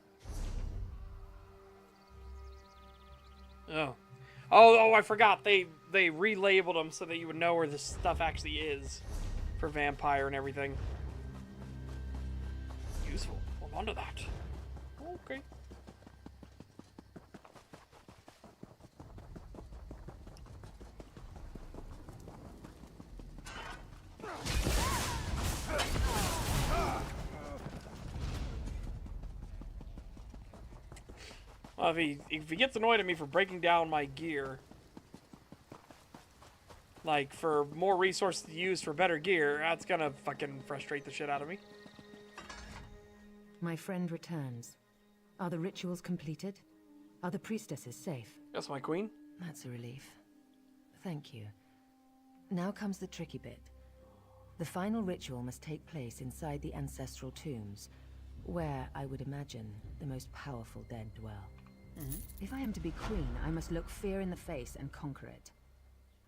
Oh. Oh, I forgot. They relabeled them so that you would know where this stuff actually is for vampire and everything. Useful. Hold on to that. Okay. Well, if he gets annoyed at me for breaking down my gear, like for more resources to use for better gear, that's gonna fucking frustrate the shit out of me. My friend returns. Are the rituals completed? Are the priestesses safe? Yes, my queen. That's a relief. Thank you. Now comes the tricky bit. The final ritual must take place inside the ancestral tombs, where, I would imagine, the most powerful dead dwell. If I am to be queen, I must look fear in the face and conquer it.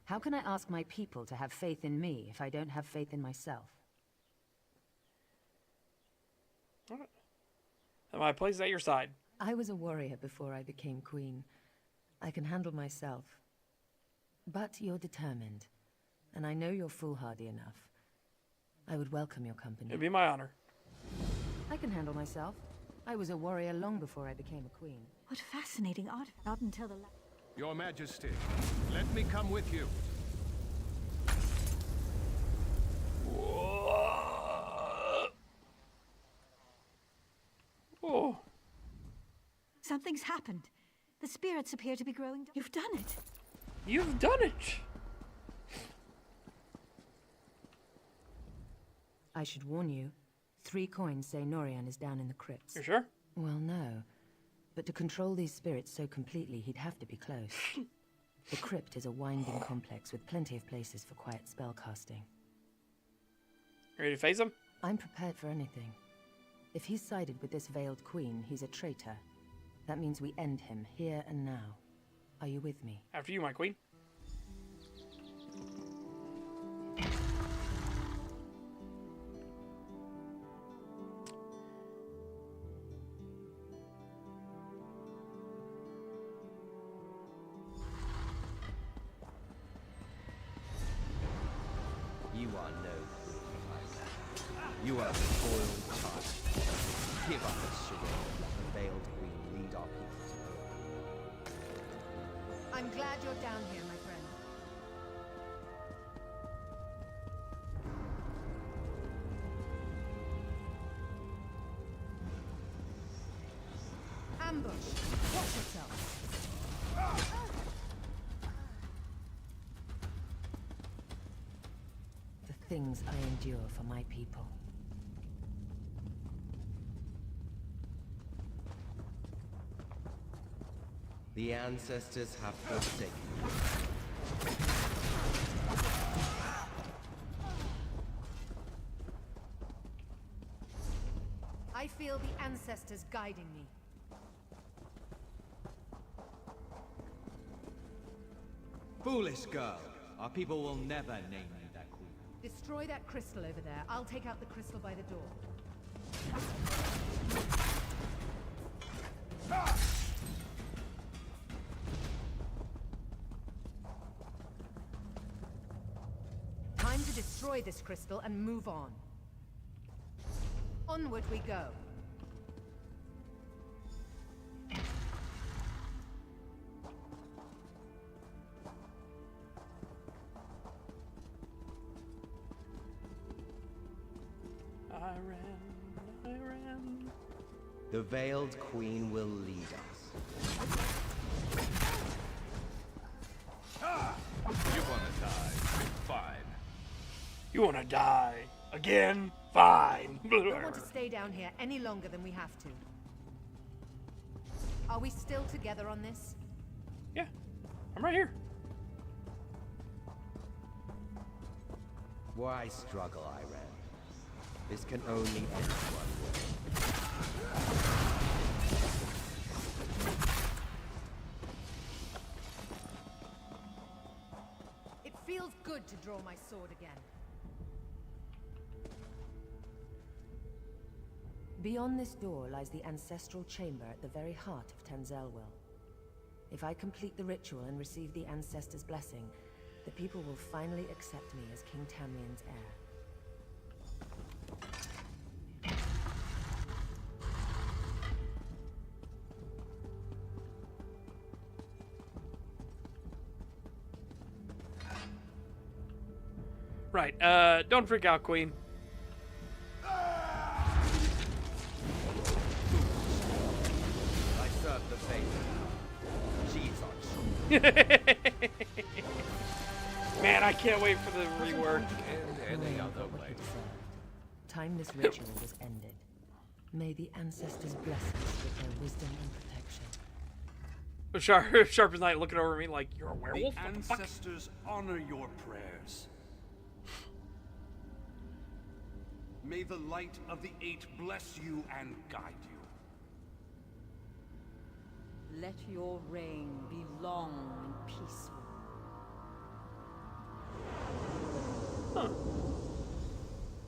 How can I ask my people to have faith in me if I don't have faith in myself? Alright. And my place is at your side. I was a warrior before I became queen. I can handle myself. But you're determined, and I know you're foolhardy enough. I would welcome your company. It'd be my honor. I can handle myself. I was a warrior long before I became a queen. What fascinating artifact. Not until the Your Majesty, let me come with you. Oh. Something's happened. The spirits appear to be growing. You've done it. You've done it. I should warn you. 3 coins say Norian is down in the crypts. You sure? Well, no. But to control these spirits so completely, he'd have to be close. The crypt is a winding complex with plenty of places for quiet spellcasting. Ready to face him? I'm prepared for anything. If he's sided with this veiled queen, he's a traitor. That means we end him here and now. Are you with me? After you, my queen. You are no queen. You are spoiled child. Give up and surrender. Let the veiled queen lead our people. I'm glad you're down here, my friend. ambush. Watch yourself. The things I endure for my people. The ancestors have forsaken you. I feel the ancestors guiding me. Foolish girl. Our people will never name you that queen. Destroy that crystal over there. I'll take out the crystal by the door. Time to destroy this crystal and move on. Onward we go. I ran. The Veiled Queen will lead us. You wanna die? Fine. You wanna die? Again? Fine. We don't want to stay down here any longer than we have to. Are we still together on this? Yeah, I'm right here. Why struggle, Iran? This can only end one way. It feels good to draw my sword again. Beyond this door lies the ancestral chamber at the very heart of Tenzelwil. If I complete the ritual and receive the ancestors' blessing, the people will finally accept me as King Tamrian's heir. Right, don't freak out, Queen. I serve the faith. She's on. Man, I can't wait for the rework. And any other way. Time this ritual was ended. May the ancestors bless us with their wisdom and protection. Sharp as Night looking over at me like, you're a werewolf? The ancestors honor your prayers. May the light of the Eight bless you and guide you. Let your reign be long and peaceful. Huh.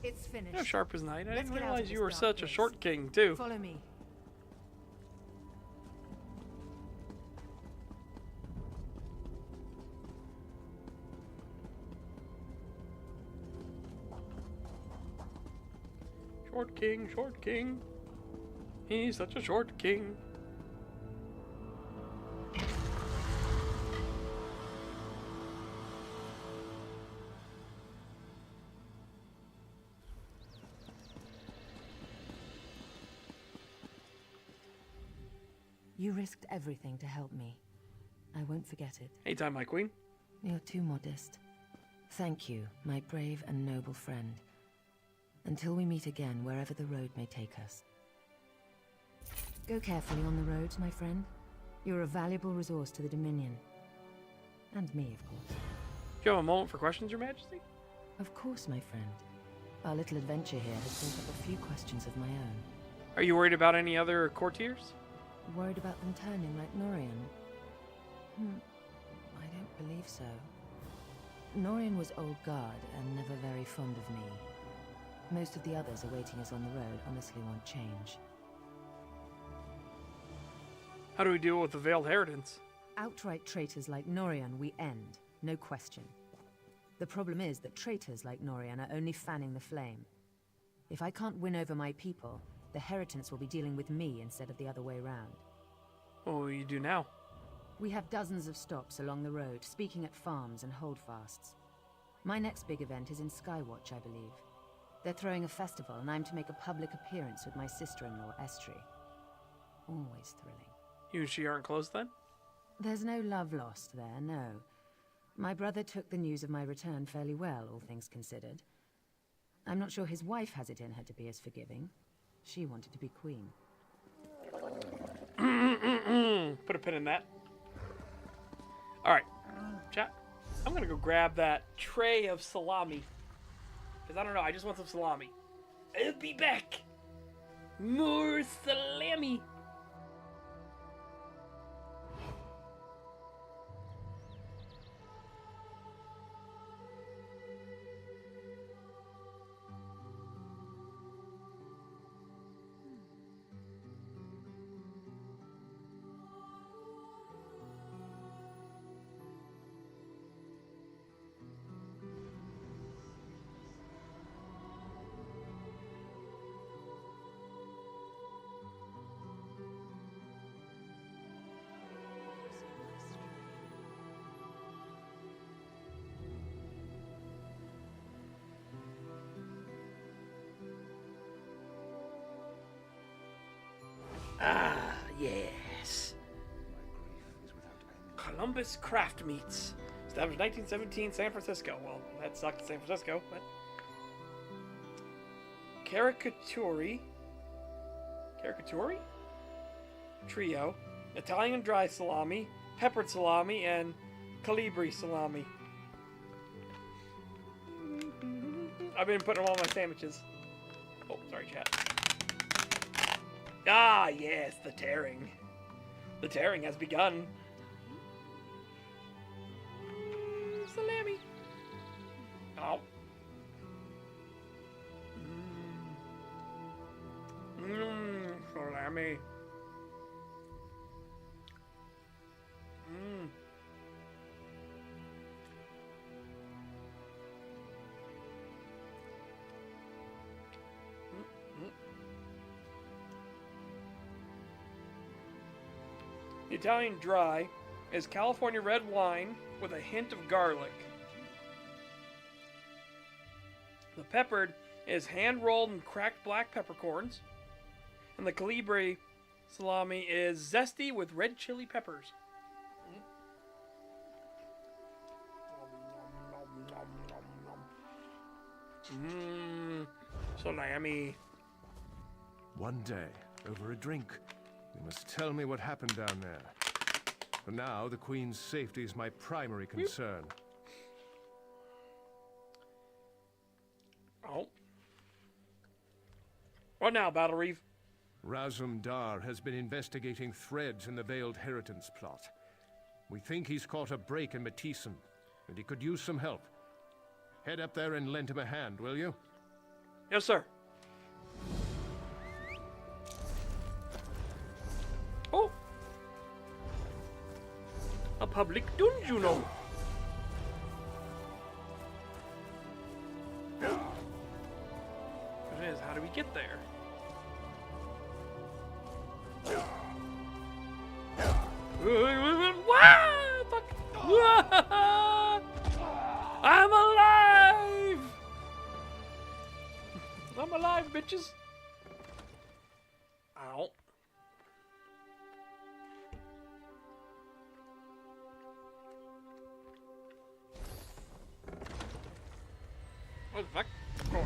It's finished. Yeah, Sharp as Night. I Let's didn't get out of realize this you were dark such a place. short king, too. Follow me. Short king. He's such a short king. You risked everything to help me. I won't forget it. Anytime, my queen. You're too modest. Thank you, my brave and noble friend. Until we meet again, wherever the road may take us. Go carefully on the roads, my friend. You're a valuable resource to the Dominion. And me, of course. Do you have a moment for questions, Your Majesty? Of course, my friend. Our little adventure here has brought up a few questions of my own. Are you worried about any other courtiers? Worried about them turning like Norian? I don't believe so. Norian was old guard and never very fond of me. Most of the others awaiting us on the road honestly want change. How do we deal with the Veiled Inheritance? Outright traitors like Norian we end, no question. The problem is that traitors like Norian are only fanning the flame. If I can't win over my people, the Heritance will be dealing with me instead of the other way round. What will you do now? We have dozens of stops along the road, speaking at farms and holdfasts. My next big event is in Skywatch, I believe. They're throwing a festival, and I'm to make a public appearance with my sister-in-law, Estri. Always thrilling. You and she aren't close then? There's no love lost there, no. My brother took the news of my return fairly well, all things considered. I'm not sure his wife has it in her to be as forgiving. She wanted to be queen. Put a pin in that. Alright, chat. I'm gonna go grab that tray of salami. Because I don't know, I just want some salami. I'll be back! More salami! Ah, yes. Columbus Craft Meats. Established 1917, San Francisco. Well, that sucked, San Francisco, but... Caricature Trio. Italian dry salami, peppered salami, and calibri salami. I've been putting them on my sandwiches. Oh, sorry, chat. Ah, yes, the tearing. The tearing has begun. Salami. Oh. Salami. The Italian dry is California red wine with a hint of garlic. The peppered is hand-rolled and cracked black peppercorns. And the calibri salami is zesty with red chili peppers. Salami. One day, over a drink, you must tell me what happened down there. For now, the Queen's safety is my primary concern. Oh. What now, Battle Reeve? Razum-Dar has been investigating threads in the Veiled Inheritance plot. We think he's caught a break in Matissan, and he could use some help. Head up there and lend him a hand, will you? Yes, sir. Oh! A public dungeon. It is. How do we get there? What? Fuck. I'm alive! I'm alive, bitches. Ow. What the fuck? Oh.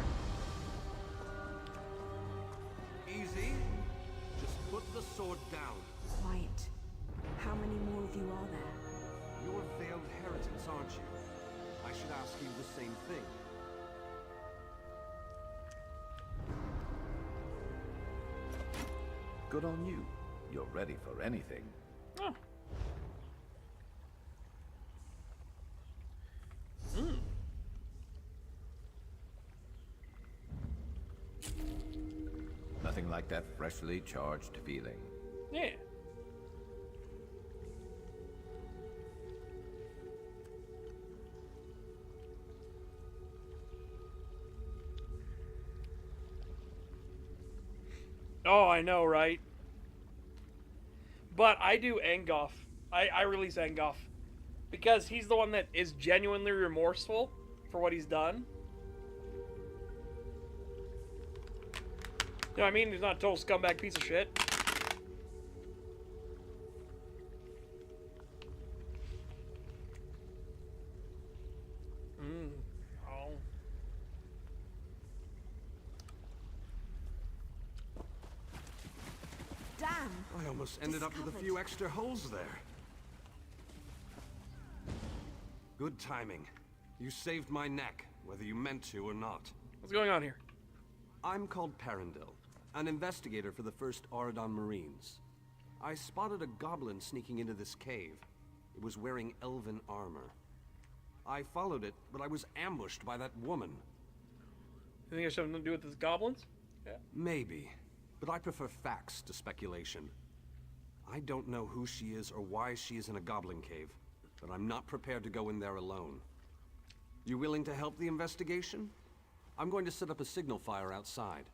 Easy. Just put the sword down. Quiet. How many more of you are there? You're veiled inheritance, aren't you? I should ask you the same thing. Good on you. You're ready for anything. Oh. Nothing like that freshly charged feeling. Yeah. Oh, I know, right? But I do Angoff. I release Angoff. Because he's the one that is genuinely remorseful for what he's done. You know what I mean? He's not a total scumbag piece of shit. I almost ended up with a few extra holes there. Good timing. You saved my neck, whether you meant to or not. What's going on here? I'm called Perendil, an investigator for the 1st Auridon Marines. I spotted a goblin sneaking into this cave. It was wearing elven armor. I followed it, but I was ambushed by that woman. You think it has something to do with these goblins? Yeah. Maybe, but I prefer facts to speculation. I don't know who she is or why she is in a goblin cave, but I'm not prepared to go in there alone. You willing to help the investigation? I'm going to set up a signal fire outside.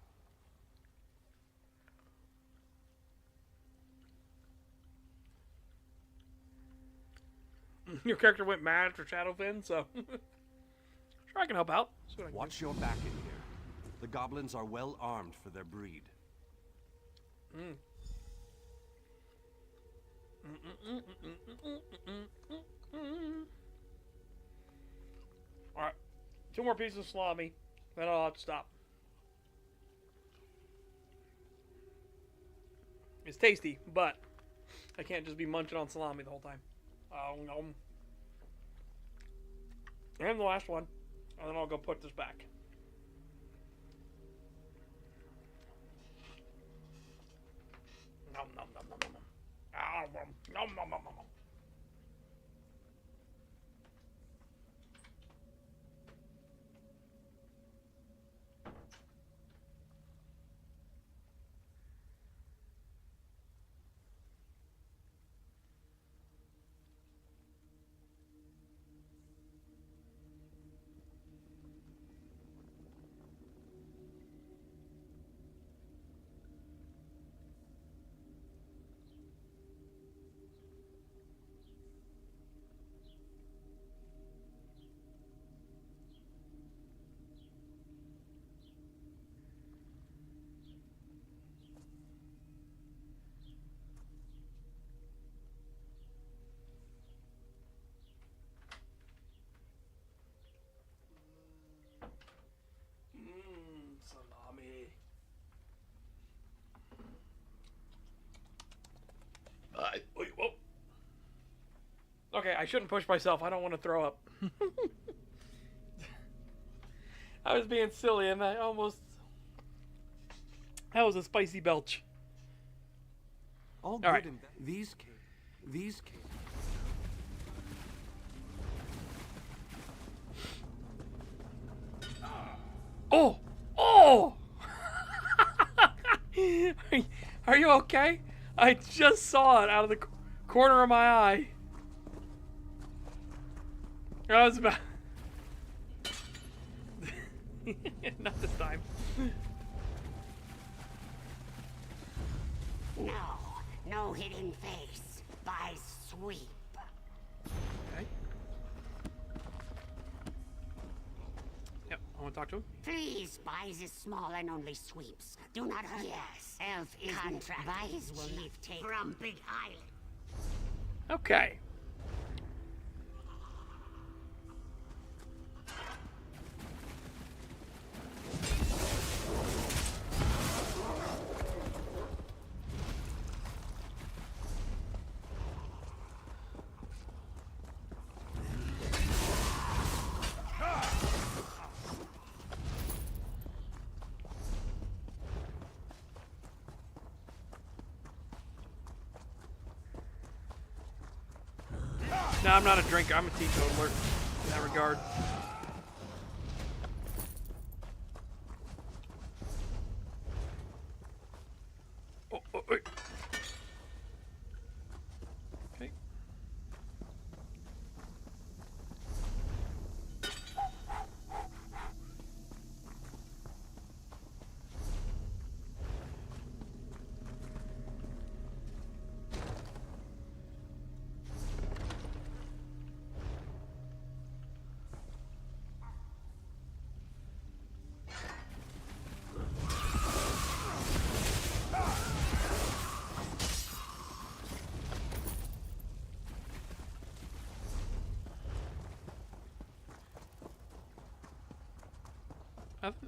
Your character went mad after Shadowfin, so sure I can help out. Watch your back in here. The goblins are well armed for their breed. Alright. 2 more pieces of salami, then I'll have to stop. It's tasty, but I can't just be munching on salami the whole time. And the last one, and then I'll go put this back. Nom nom nom nom nom. Nom nom nom nom nom. Salami. Whoa. Okay, I shouldn't push myself. I don't want to throw up. I was being silly and I almost... That was a spicy belch. All right. These caves. Oh! Oh! Are you okay? I just saw it out of the corner of my eye. I was about... Not this time. No hidden face. By sweep. Okay. Yep, I want to talk to him. Please, Spies is small and only sweeps. Do not hurt. Yes, Elf is contract. Spies will not take from Big Island. Okay. No, I'm not a drinker. I'm a teetotaler in that regard. Oh, wait. Okay.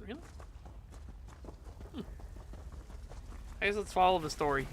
Really? I guess let's follow the story.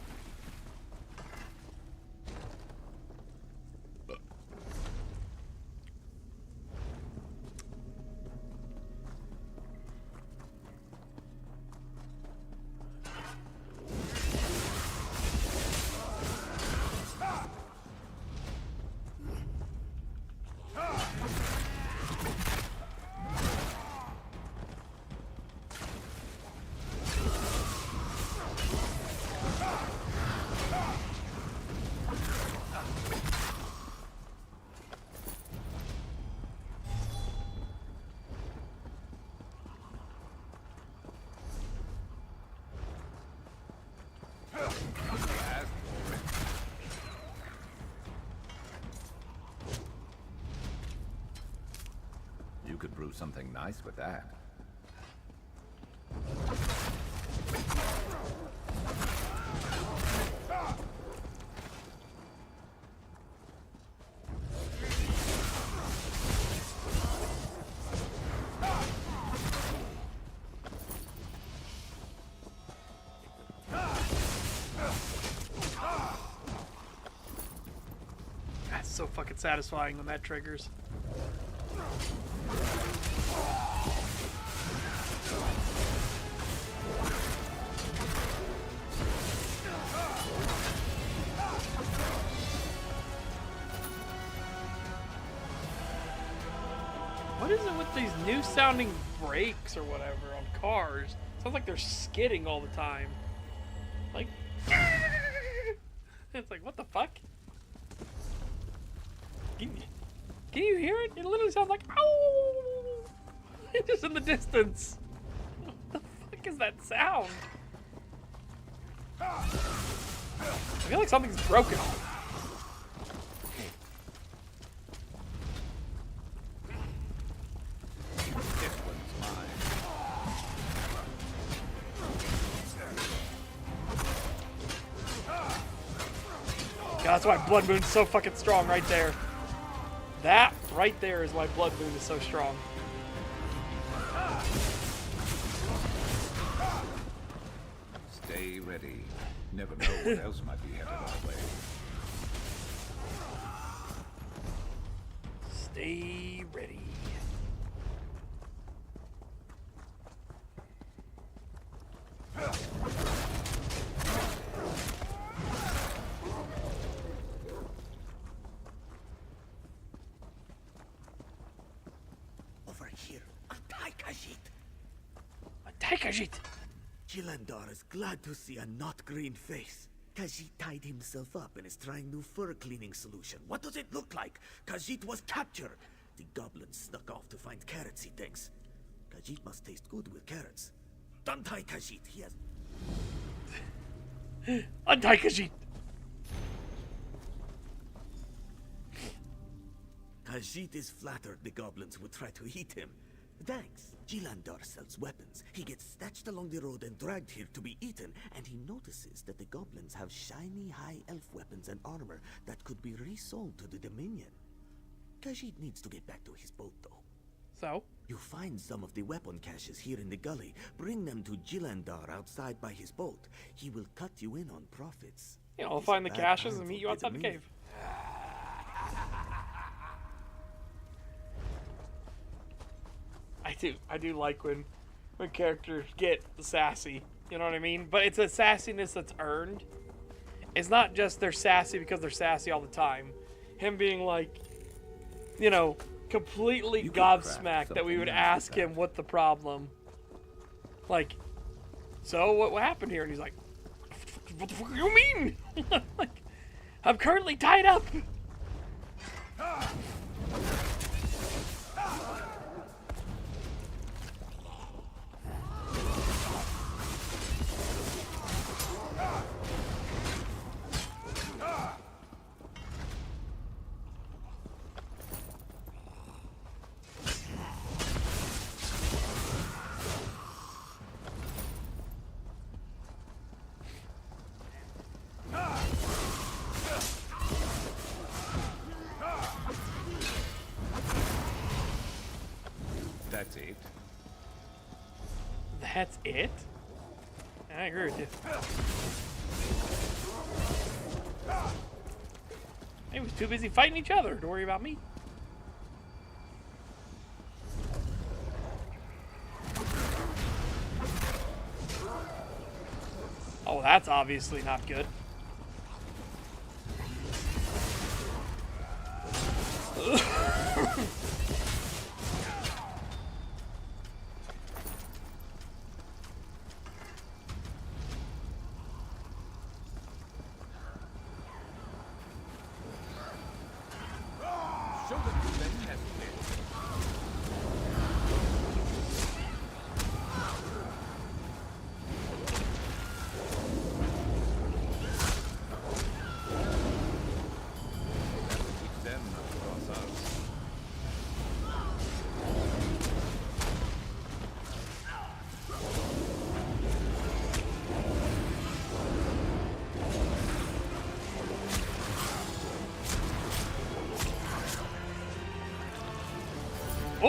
do something nice with that. That's so fucking satisfying when that triggers. What is it with these new sounding brakes or whatever on cars? Sounds like they're skidding all the time. Like, it's like, what the fuck? Can you hear it? It literally sounds like, ow! It's just in the distance. What the fuck is that sound? I feel like something's broken. God, that's why Blood Moon's so fucking strong right there. That right there is why Blood Moon is so strong. Stay ready. Never know what else might be headed our way. Stay ready. Over here, Antai Khajiit. Antai Khajiit. Jilandar is glad to see a not green face. Khajiit tied himself up and is trying new fur cleaning solution. What does it look like? Khajiit was captured. The goblin snuck off to find carrots, he thinks. Khajiit must taste good with carrots. Untie Khajiit, he has... Untie Khajiit. Khajiit is flattered the goblins would try to eat him. Thanks. Jilandar sells weapons. He gets snatched along the road and dragged here to be eaten, and he notices that the goblins have shiny high elf weapons and armor that could be resold to the Dominion. Khajiit needs to get back to his boat, though. So? You find some of the weapon caches here in the gully. Bring them to Jilandar outside by his boat. He will cut you in on profits. Yeah, I'll find the caches and meet you outside the cave. I do like when characters get sassy, you know what I mean? But it's a sassiness that's earned. It's not just they're sassy because they're sassy all the time. Him being like, you know, completely gobsmacked that we would ask him what the problem. Like, so what happened here? And he's like, what the fuck do you mean? Like, I'm currently tied up. That's it. That's it? I agree with you. They was too busy fighting each other to worry about me. Oh, that's obviously not good.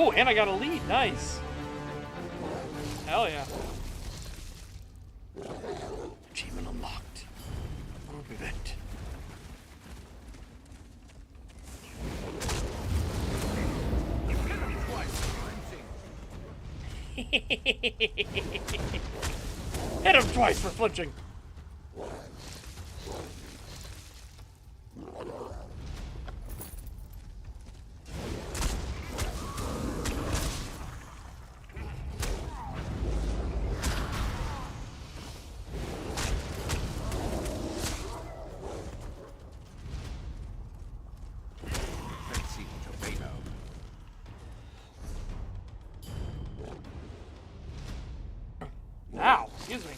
Oh, and I got a lead. Nice. Hell yeah. Achievement unlocked. Group event. Hit him twice for flinching. Ow, excuse me.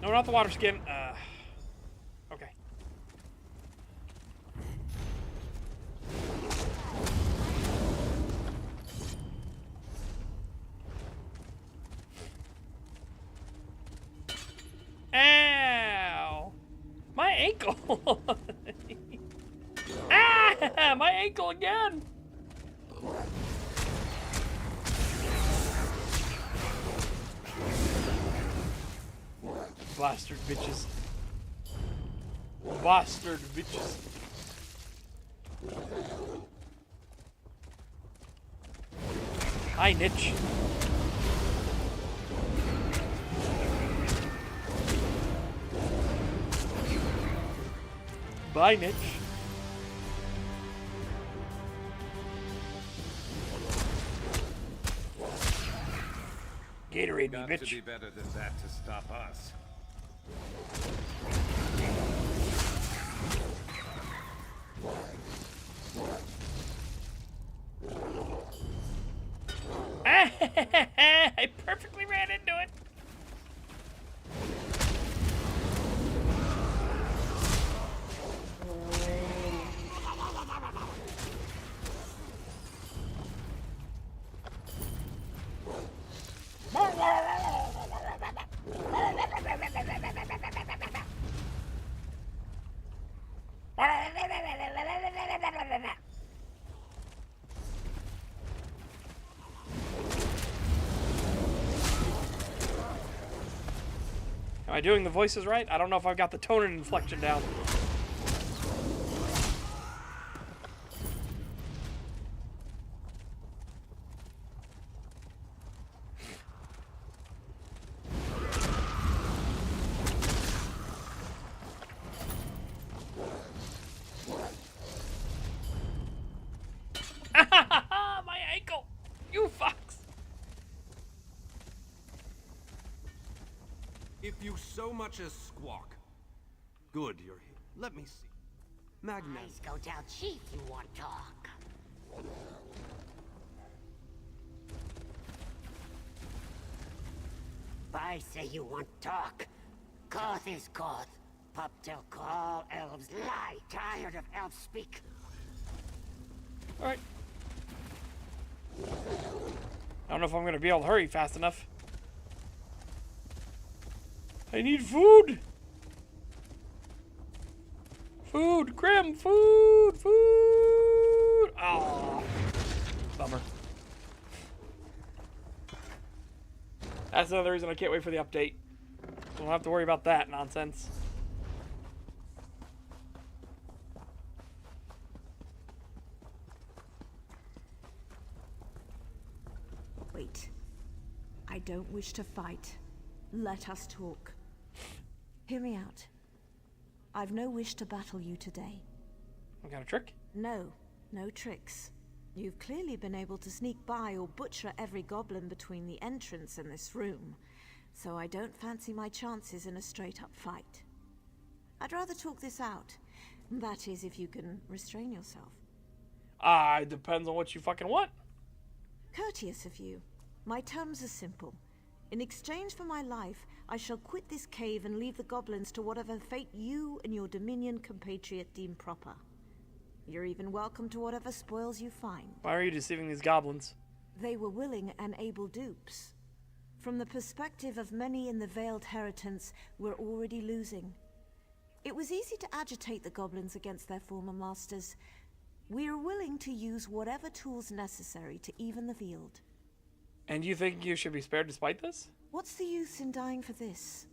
No, not the water skin. Okay. Ow! My ankle! Ah! My ankle again! Bastard bitches. Bastard bitches. Hi, Nitch. Bye, Nitch. Gatorade me, bitch. Got to be better than that to stop us. I perfectly ran into it. Am I doing the voices right? I don't know if I've got the tone and inflection down. My ankle! You fucks! If you so much as squawk. Good, you're here. Let me see. Magna. Eyes go tell Chief you want talk. I say you want talk. Koth is Koth. Pup till all elves lie. Tired of elf speak. Alright. I don't know if I'm going to be able to hurry fast enough. I need food! Food! Grim! Food! Food! Oh, bummer. That's another reason I can't wait for the update. Don't have to worry about that nonsense. Wait. I don't wish to fight. Let us talk. Hear me out. I've no wish to battle you today. What kind of trick? No, no tricks. You've clearly been able to sneak by or butcher every goblin between the entrance and this room, so I don't fancy my chances in a straight-up fight. I'd rather talk this out. That is, if you can restrain yourself. It depends on what you fucking want. Courteous of you. My terms are simple. In exchange for my life, I shall quit this cave and leave the goblins to whatever fate you and your Dominion compatriot deem proper. You're even welcome to whatever spoils you find. Why are you deceiving these goblins? They were willing and able dupes. From the perspective of many in the Veiled Heritance, we're already losing. It was easy to agitate the goblins against their former masters. We are willing to use whatever tools necessary to even the Veiled. And you think you should be spared despite this? What's the use in dying for this?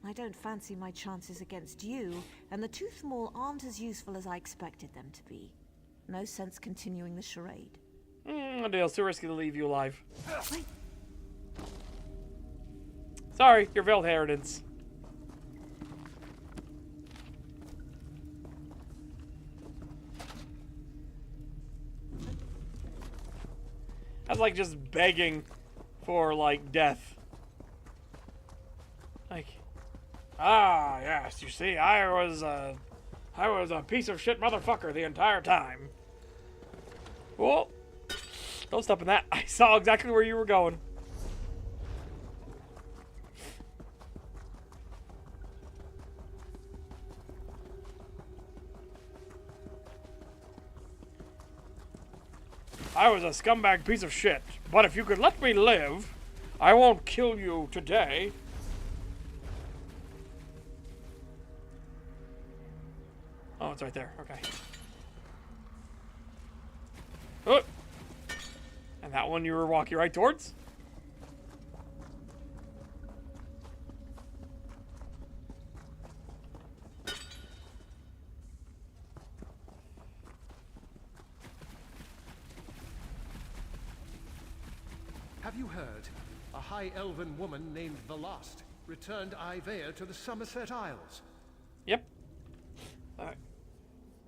I don't fancy my chances against you, and the Tooth Maul aren't as useful as I expected them to be. No sense continuing the charade. It's too risky to leave you alive. Sorry, your Veiled Heritance. That's like just begging for, like, death. Like, yes, you see, I was a piece of shit motherfucker the entire time. Well, don't step in that. I saw exactly where you were going. I was a scumbag piece of shit, but if you could let me live, I won't kill you today. Oh, it's right there. Okay. Oh. And that one you were walking right towards? Have you heard? A high elven woman named the Lost returned Ivea to the Somerset Isles. Yep. Alright.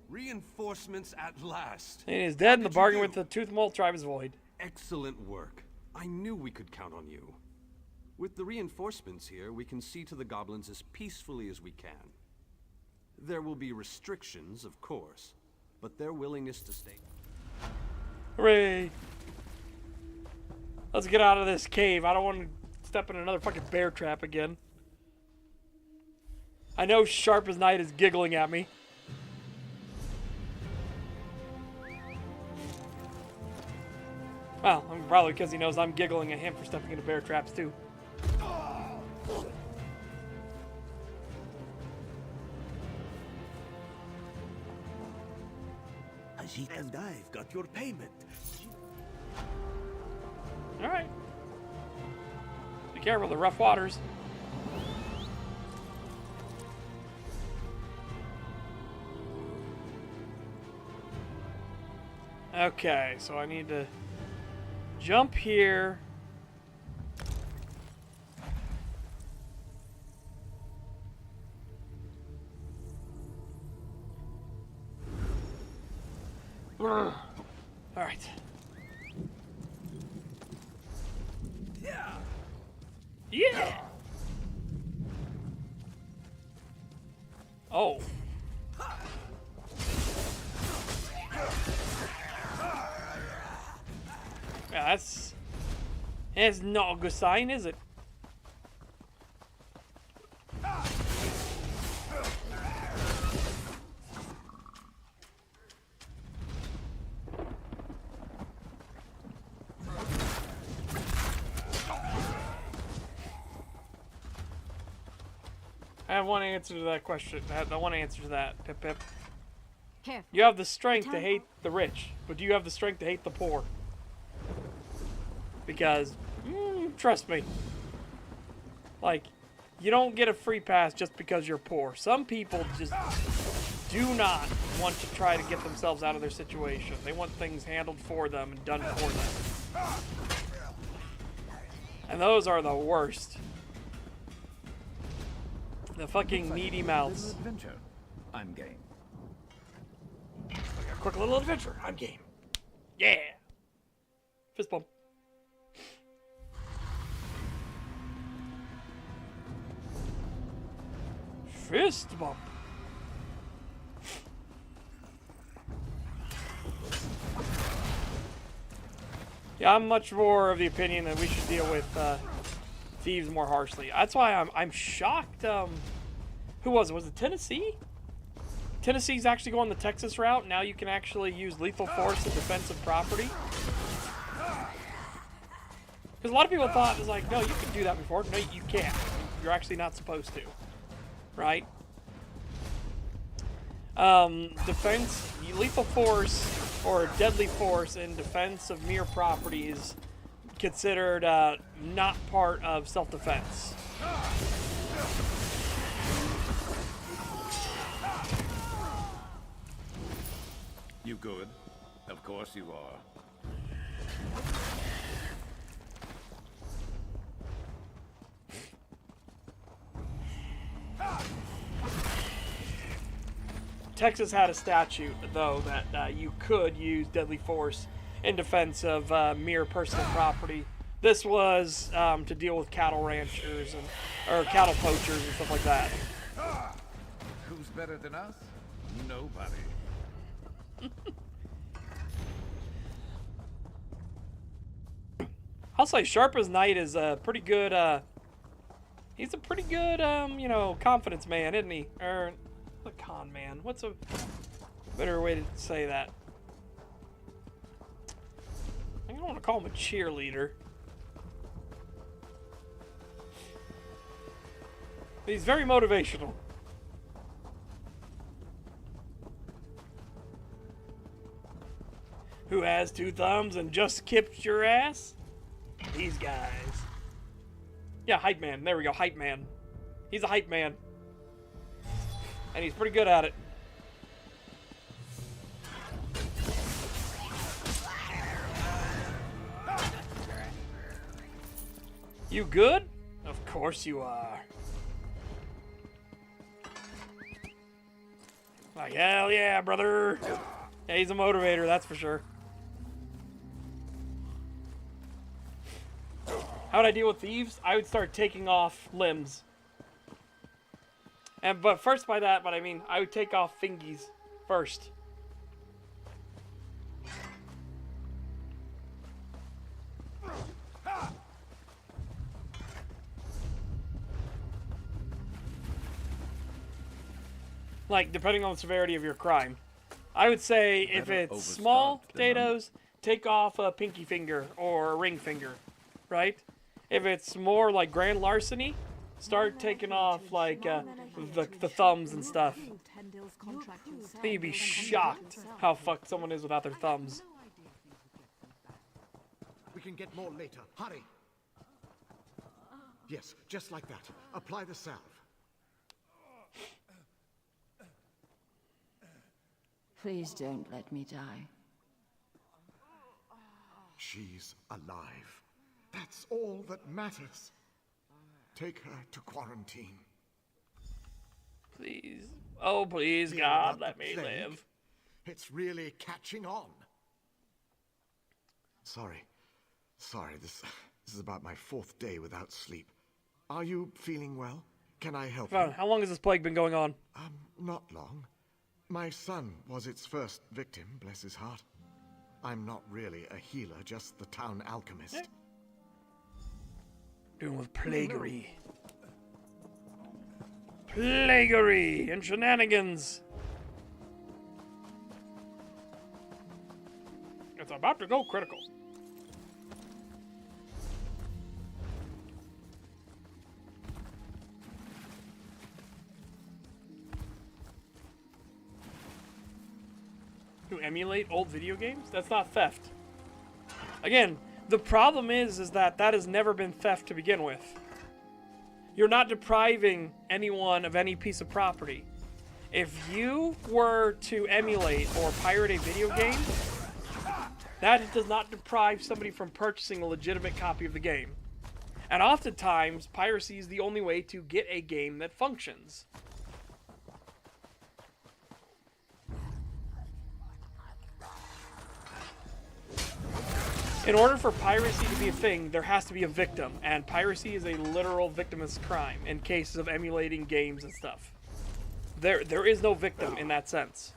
Reinforcements at last. He is dead, and the bargain with the Tooth Maul tribe is void. Excellent work. I knew we could count on you. With the reinforcements here, we can see to the goblins as peacefully as we can. There will be restrictions, of course, but their willingness to stay... Hooray! Let's get out of this cave. I don't want to step in another fucking bear trap again. I know Sharp as Night is giggling at me. Well, probably because he knows I'm giggling at him for stepping into bear traps too. Ajit and I've got your payment. Alright. Be careful, the rough waters. Okay, so I need to jump here. All right. Yeah. Oh. Yeah, that's not a good sign, is it? I have one answer to that question. I have one answer to that, Pip Pip. Careful. You have the strength to hate the rich, but do you have the strength to hate the poor? Because, trust me, like, you don't get a free pass just because you're poor. Some people just do not want to try to get themselves out of their situation. They want things handled for them and done for them. And those are the worst. The fucking needy mouths. Adventure. I'm game. Like a quick little adventure. I'm game. Yeah. Fist bump. Fist bump. Yeah, I'm much more of the opinion that we should deal with thieves more harshly. That's why I'm shocked. Who was it? Was it Tennessee? Tennessee's actually going the Texas route. Now you can actually use lethal force in defense of property. Because a lot of people thought it was like, no, you can do that before. No, you can't. You're actually not supposed to. Right? Defense, lethal force, or deadly force in defense of mere property is considered not part of self-defense. You good? Of course you are. Texas had a statute, though, that you could use deadly force in defense of mere personal property. This was to deal with cattle ranchers or cattle poachers and stuff like that. Who's better than us? Nobody. I'll say Sharp as Knight is a pretty good, he's a pretty good, you know, confidence man, isn't he? Or, a con man. What's a better way to say that? I don't want to call him a cheerleader. But he's very motivational. Who has 2 thumbs and just kipped your ass? These guys. Yeah, hype man. There we go, hype man. He's a hype man. And he's pretty good at it. You good? Of course you are. Like, hell yeah, brother. Yeah, he's a motivator, that's for sure. How would I deal with thieves? I would start taking off limbs. But first by that, I mean, I would take off fingies first. Like, depending on the severity of your crime. I would say if it's small potatoes, take off a pinky finger or a ring finger, right? If it's more like grand larceny, start taking off like the thumbs and stuff. I think you'd be shocked how fucked someone is without their thumbs. We can get more later. Hurry. Yes, just like that. Apply the salve. Please don't let me die. She's alive. That's all that matters. Take her to quarantine. Please. Oh, please, God, let me live. It's really catching on. Sorry. This is about my 4th day without sleep. Are you feeling well? Can I help you? How long has this plague been going on? Not long. My son was its first victim, bless his heart. I'm not really a healer, just the town alchemist. Doing with plaguery. Plaguery and shenanigans. It's about to go critical. To emulate old video games? That's not theft. Again, the problem is that has never been theft to begin with. You're not depriving anyone of any piece of property. If you were to emulate or pirate a video game, that does not deprive somebody from purchasing a legitimate copy of the game. And oftentimes, piracy is the only way to get a game that functions. In order for piracy to be a thing, there has to be a victim, and piracy is a literal victimless crime in cases of emulating games and stuff. There is no victim in that sense.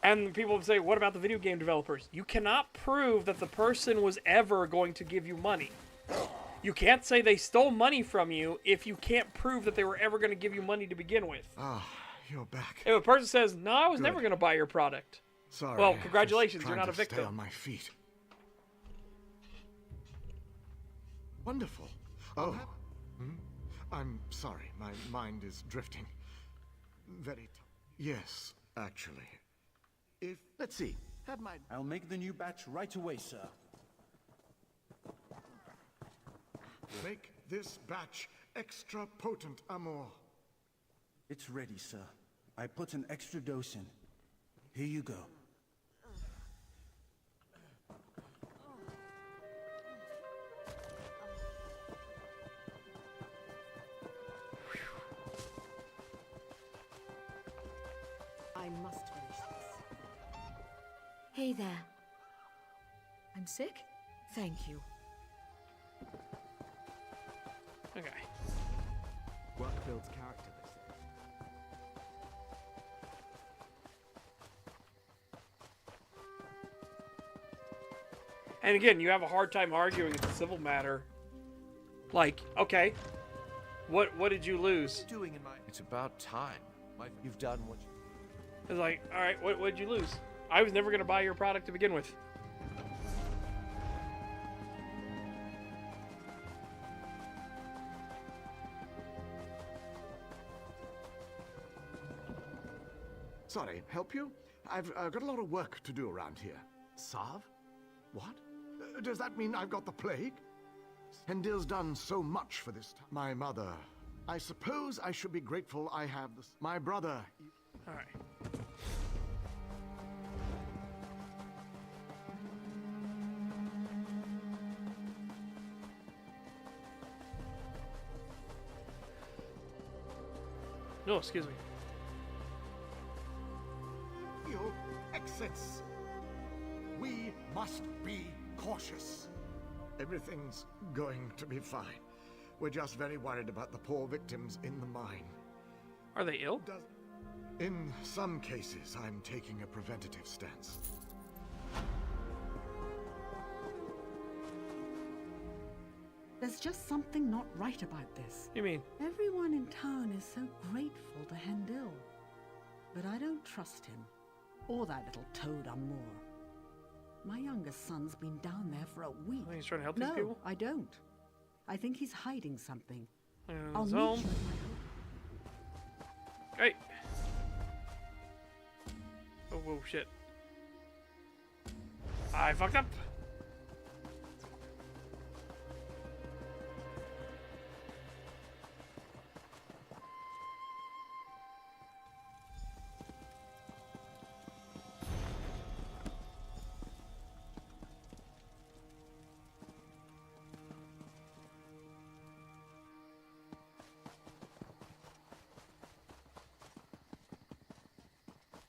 And people would say, what about the video game developers? You cannot prove that the person was ever going to give you money. You can't say they stole money from you if you can't prove that they were ever going to give you money to begin with. Ah, you're back. If a person says, no, I was Good. never going to buy your product. Sorry. Well, congratulations, just you're trying not a to stay victim. on my feet. Wonderful. Oh. I'm sorry. My mind is drifting. Yes, actually. Let's see. I'll make the new batch right away, sir. Make this batch extra potent, Amor. It's ready, sir. I put an extra dose in. Here you go. I must finish this. Hey there. I'm sick? Thank you. Okay. Work builds character, they say. And again, you have a hard time arguing it's a civil matter. Like, okay, what did you lose? Doing in my... It's about time. You've done what you... It's like, all right, what did you lose? I was never going to buy your product to begin with. Sorry, help you? I've got a lot of work to do around here. Sav? What? Does that mean I've got the plague? Hendil's done so much for this town. My mother. I suppose I should be grateful I have this. My brother. All right. No, excuse me. You exits. We must be cautious. Everything's going to be fine. We're just very worried about the poor victims in the mine. Are they ill? In some cases, I'm taking a preventative stance. There's just something not right about this. You mean? Everyone in town is so grateful to Hendil. But I don't trust him. Or that little toad Amor. My youngest son's been down there for a week. He's trying to help no, these people? I don't. I think he's hiding something. I'll meet home. you at my Hey. Oh, whoa, shit. I fucked up.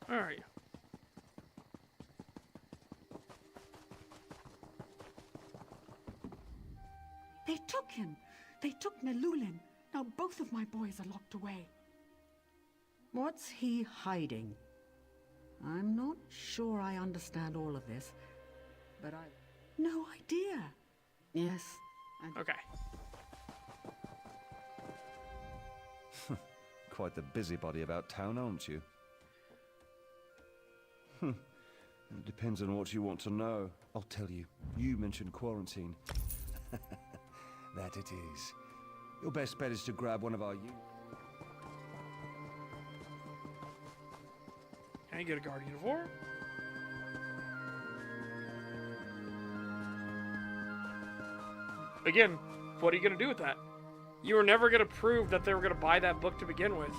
Where are you? They took him. They took Nelulin. Now both of my boys are locked away. What's he hiding? I'm not sure I understand all of this, but I... No idea. Yes. Okay. Quite the busybody about town, aren't you? It depends on what you want to know. I'll tell you. You mentioned quarantine. That it is. Your best bet is to grab one of our Can I get a Guardian of War? Again, what are you going to do with that? You were never going to prove that they were going to buy that book to begin with.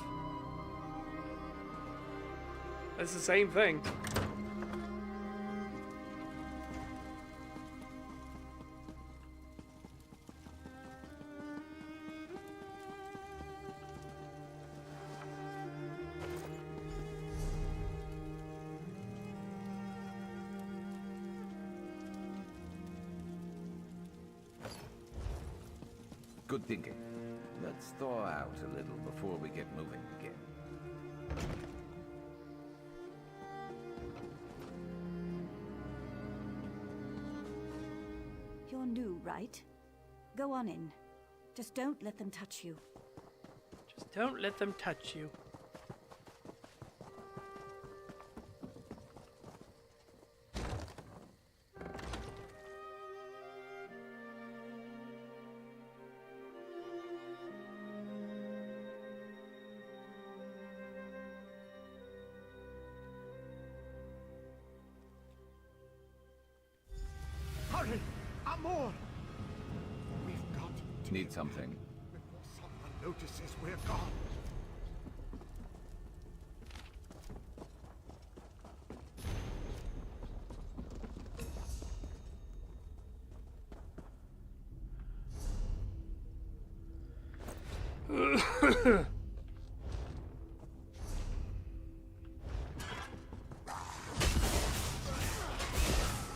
It's the same thing. Good thinking. Let's thaw out a little before we get moving again. You're new, right? Go on in. Just don't let them touch you. Just don't let them touch you. Hurry! Amor! We've got to Need something. before someone notices we're gone.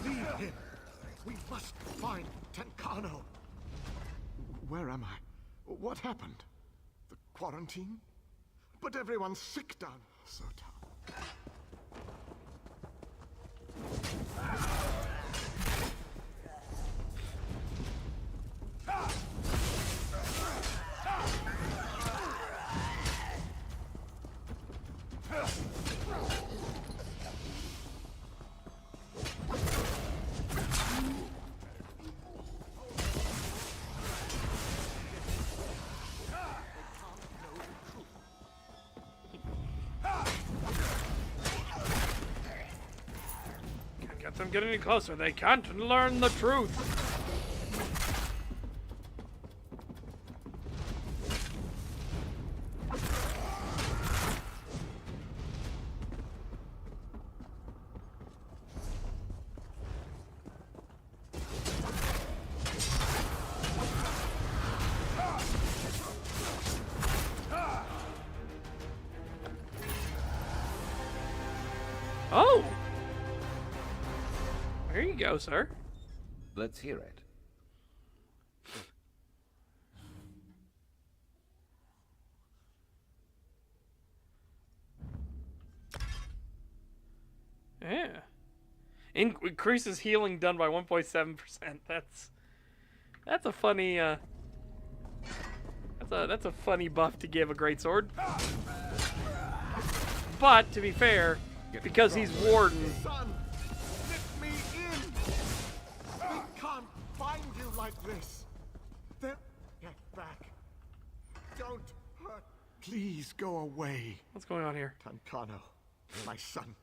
Leave him. We must find Tencano. Where am I? What happened? The quarantine? But everyone's sick down. So tough. Can't get them getting any closer. They can't learn the truth. Oh! There you go, sir. Let's hear it. Yeah. Increases healing done by 1.7%. That's a funny that's a funny buff to give a greatsword. But to be fair, because he's warden, Son, let me in. We can't find you like this. Get back. Don't hurt. Please go away. what's going on here? Tancano, my son.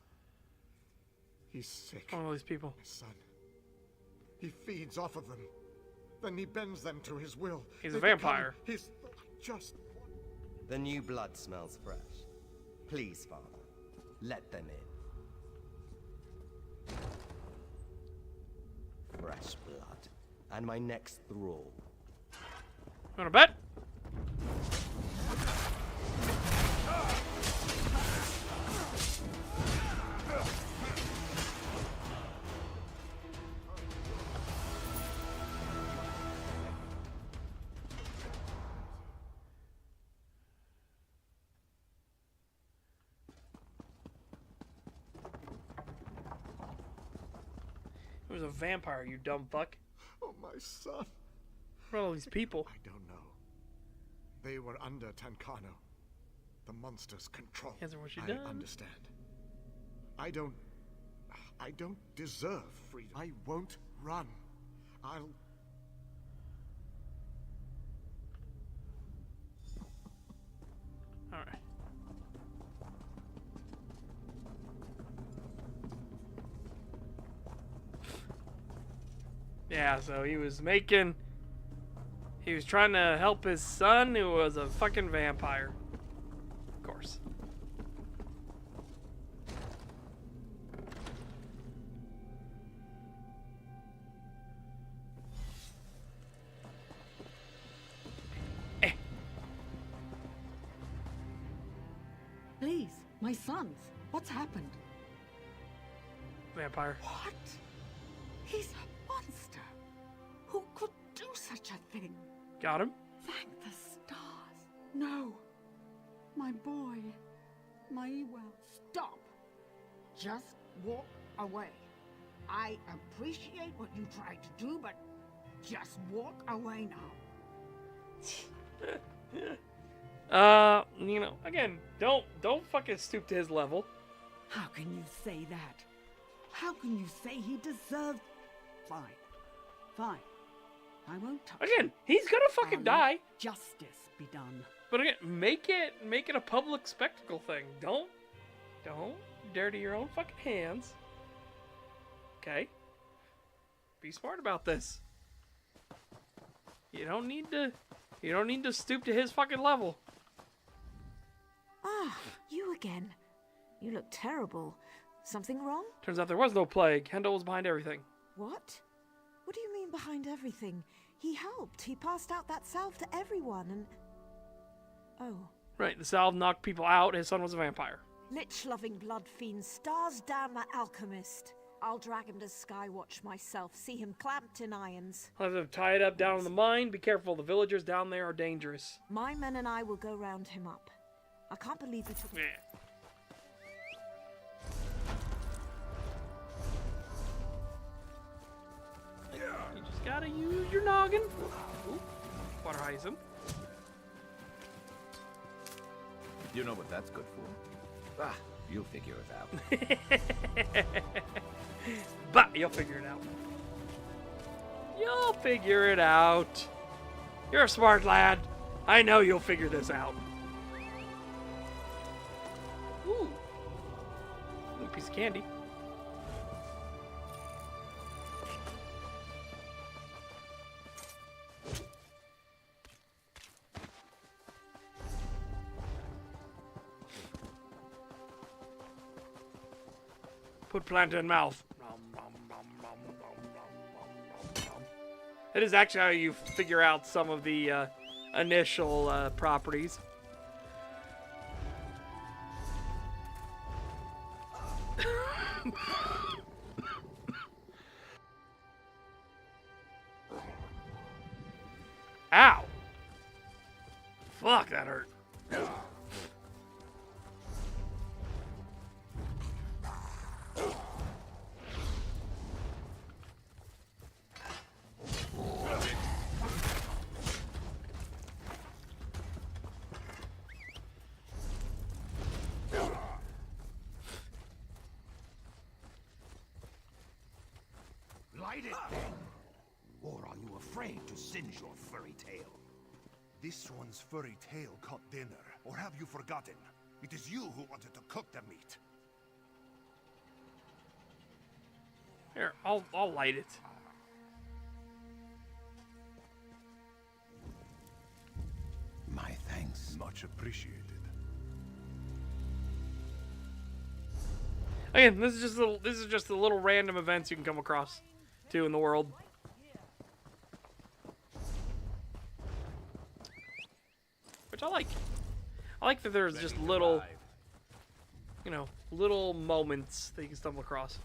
He's sick. All these people. My son. He feeds off of them. Then he bends them to his will. He's They a vampire. become his just. The new blood smells fresh. Please, Father, let them in. Fresh blood. And my next thrall. Wanna bet? He was a vampire, you dumb fuck. Oh, my son. What are all these people? I don't know. They were under Tancano. The monster's control. Answer what you I done. understand. I don't deserve freedom. I won't run. I'll... Alright. Yeah, so he was trying to help his son who was a fucking vampire. Of course. Please, my sons, what's happened? Vampire. What? He's a monster. Who could do such a thing? Got him. Thank the stars. No. My boy. My Ewell. Stop. Just walk away. I appreciate what you tried to do, but Just walk away now. You know, again, don't fucking stoop to his level. How can you say that? How can you say he deserved... Fine. Fine. I won't touch Again, him. he's gonna fucking I'll die. let justice be done. But again, make it a public spectacle thing. Don't dirty your own fucking hands. Okay? Be smart about this. You don't need to stoop to his fucking level. Ah, you again. You look terrible. Something wrong? Turns out there was no plague. Hendel was behind everything. What? What do you mean behind everything? He helped. He passed out that salve to everyone and... Oh. Right, the salve knocked people out. His son was a vampire. Lich-loving blood fiend, stars damn that alchemist. I'll drag him to Skywatch myself, see him clamped in irons. I'll have to tie it up down in the mine. Be careful, the villagers down there are dangerous. My men and I will go round him up. I can't believe we took... Yeah. You just gotta use your noggin. Ooh, water hyacinth. You know what that's good for? Ah, you'll figure it out. But you'll figure it out. You'll figure it out. You're a smart lad. I know you'll figure this out. Ooh. Ooh, piece of candy. Put plant in mouth. That is actually how you figure out some of the initial properties. Ow! Fuck, that hurt. Light it then! Or are you afraid to singe your furry tail? This one's furry tail caught dinner, or have you forgotten? It is you who wanted to cook the meat. Here, I'll light it. My thanks. Much appreciated. Again, this is just the little random events you can come across too in the world. Which I like. I like that there's just little, you know, little moments that you can stumble across.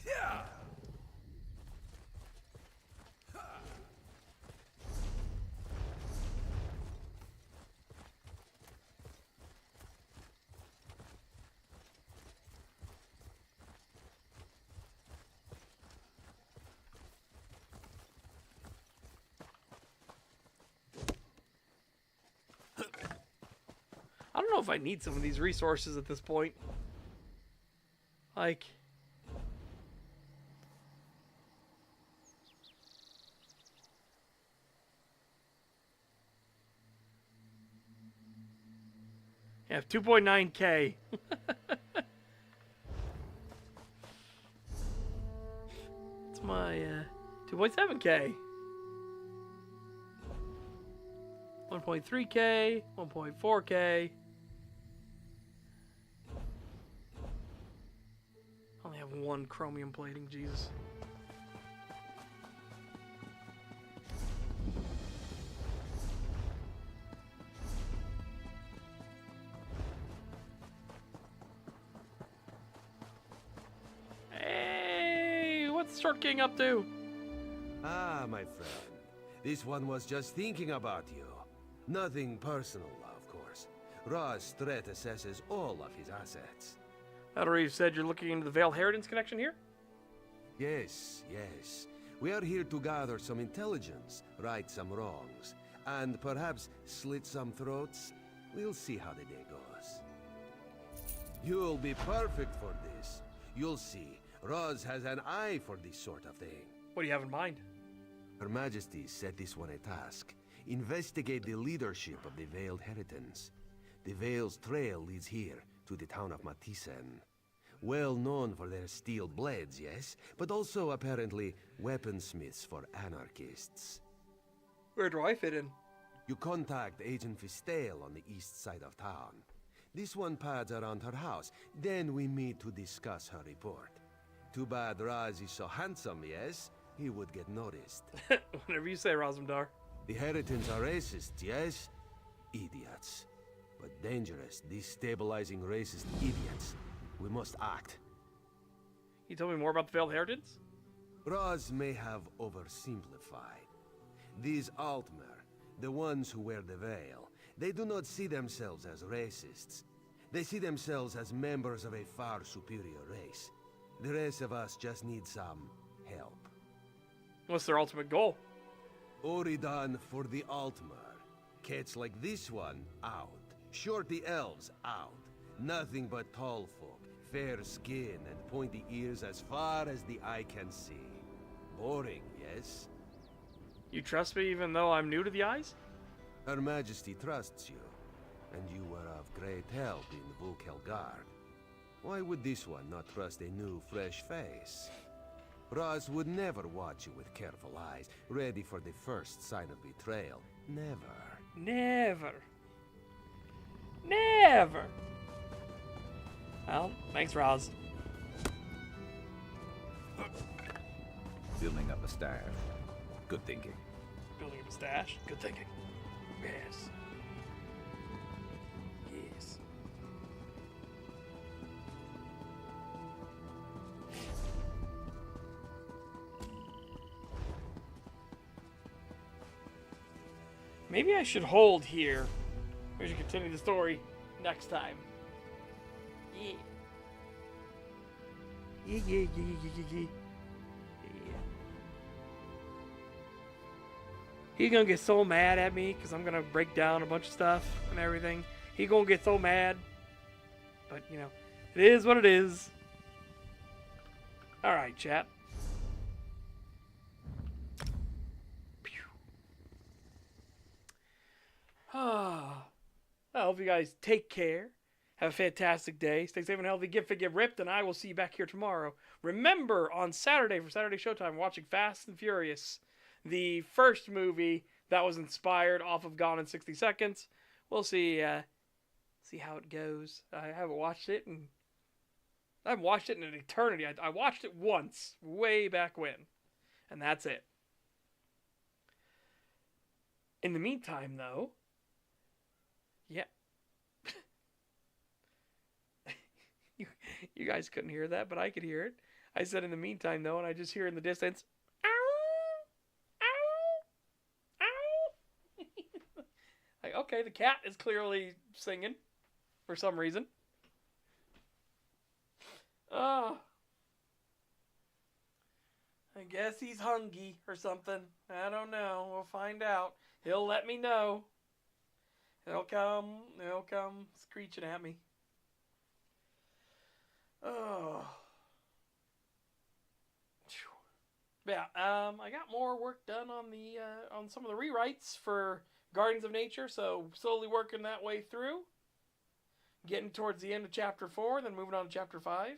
Yeah. I don't know if I need some of these resources at this point. Like... I have 2.9k. It's my 2.7k. 1.3k, 1.4k. I only have one chromium plating, Jesus. Hey, what's Short King up to? Ah, my friend. This one was just thinking about you. Nothing personal, of course. Ross threat assesses all of his assets. Elreeve said you're looking into the Veiled Inheritance connection here? Yes, yes. We are here to gather some intelligence, right some wrongs, and perhaps slit some throats. We'll see how the day goes. You'll be perfect for this. You'll see. Roz has an eye for this sort of thing. What do you have in mind? Her Majesty set this one a task. Investigate the leadership of the Veiled Heritance. The Veil's trail leads here, to the town of Matisen. Well known for their steel blades, yes? But also, apparently, weaponsmiths for anarchists. Where do I fit in? You contact Agent Fistel on the east side of town. This one pads around her house. Then we meet to discuss her report. Too bad Raz is so handsome, yes? He would get noticed. Whatever you say, Razum-Dar. The Heritans are racists, yes? Idiots. But dangerous, destabilizing racist idiots. We must act. You tell me more about the Veiled Heritance? Raz may have oversimplified. These Altmer, the ones who wear the veil, they do not see themselves as racists. They see themselves as members of a far superior race. The rest of us just need some help. What's their ultimate goal? Oridan for the Altmer. Cats like this one, out. Shorty elves, out. Nothing but tall folk, fair skin and pointy ears as far as the eye can see. Boring, yes? You trust me even though I'm new to the eyes? Her Majesty trusts you, and you were of great help in Vulkelgard. Why would this one not trust a new, fresh face? Raz would never watch you with careful eyes, ready for the first sign of betrayal. Never. Never. Never. Well, thanks, Raz. Building up a stash. Good thinking. Building up a stash? Good thinking. Yes. Yes. Maybe I should hold here. We should continue the story next time. Yeah. Yeah. He's gonna get so mad at me because I'm gonna break down a bunch of stuff and everything. He's gonna get so mad. But, you know, it is what it is. Alright, chat. I hope you guys take care. Have a fantastic day. Stay safe and healthy. Get fit, get ripped, and I will see you back here tomorrow. Remember, on Saturday for Saturday Showtime, watching Fast and Furious, the first movie that was inspired off of Gone in 60 Seconds. We'll see how it goes. I haven't watched it in an eternity. I watched it once, way back when, and that's it. In the meantime, though, yeah. You guys couldn't hear that, but I could hear it. I said in the meantime, though, and I just hear in the distance, ow, ow, ow. Like, okay, the cat is clearly singing for some reason. I guess he's hungry or something. I don't know. We'll find out. He'll let me know. He'll come screeching at me. Oh. Yeah, I got more work done on the on some of the rewrites for Guardians of Nature, so slowly working that way through. Getting towards the end of Chapter 4, then moving on to Chapter 5.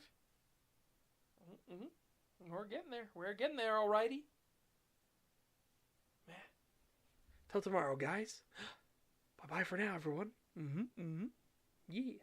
We're getting there. We're getting there, alrighty. Till tomorrow, guys. Bye-bye for now, everyone. Yeah.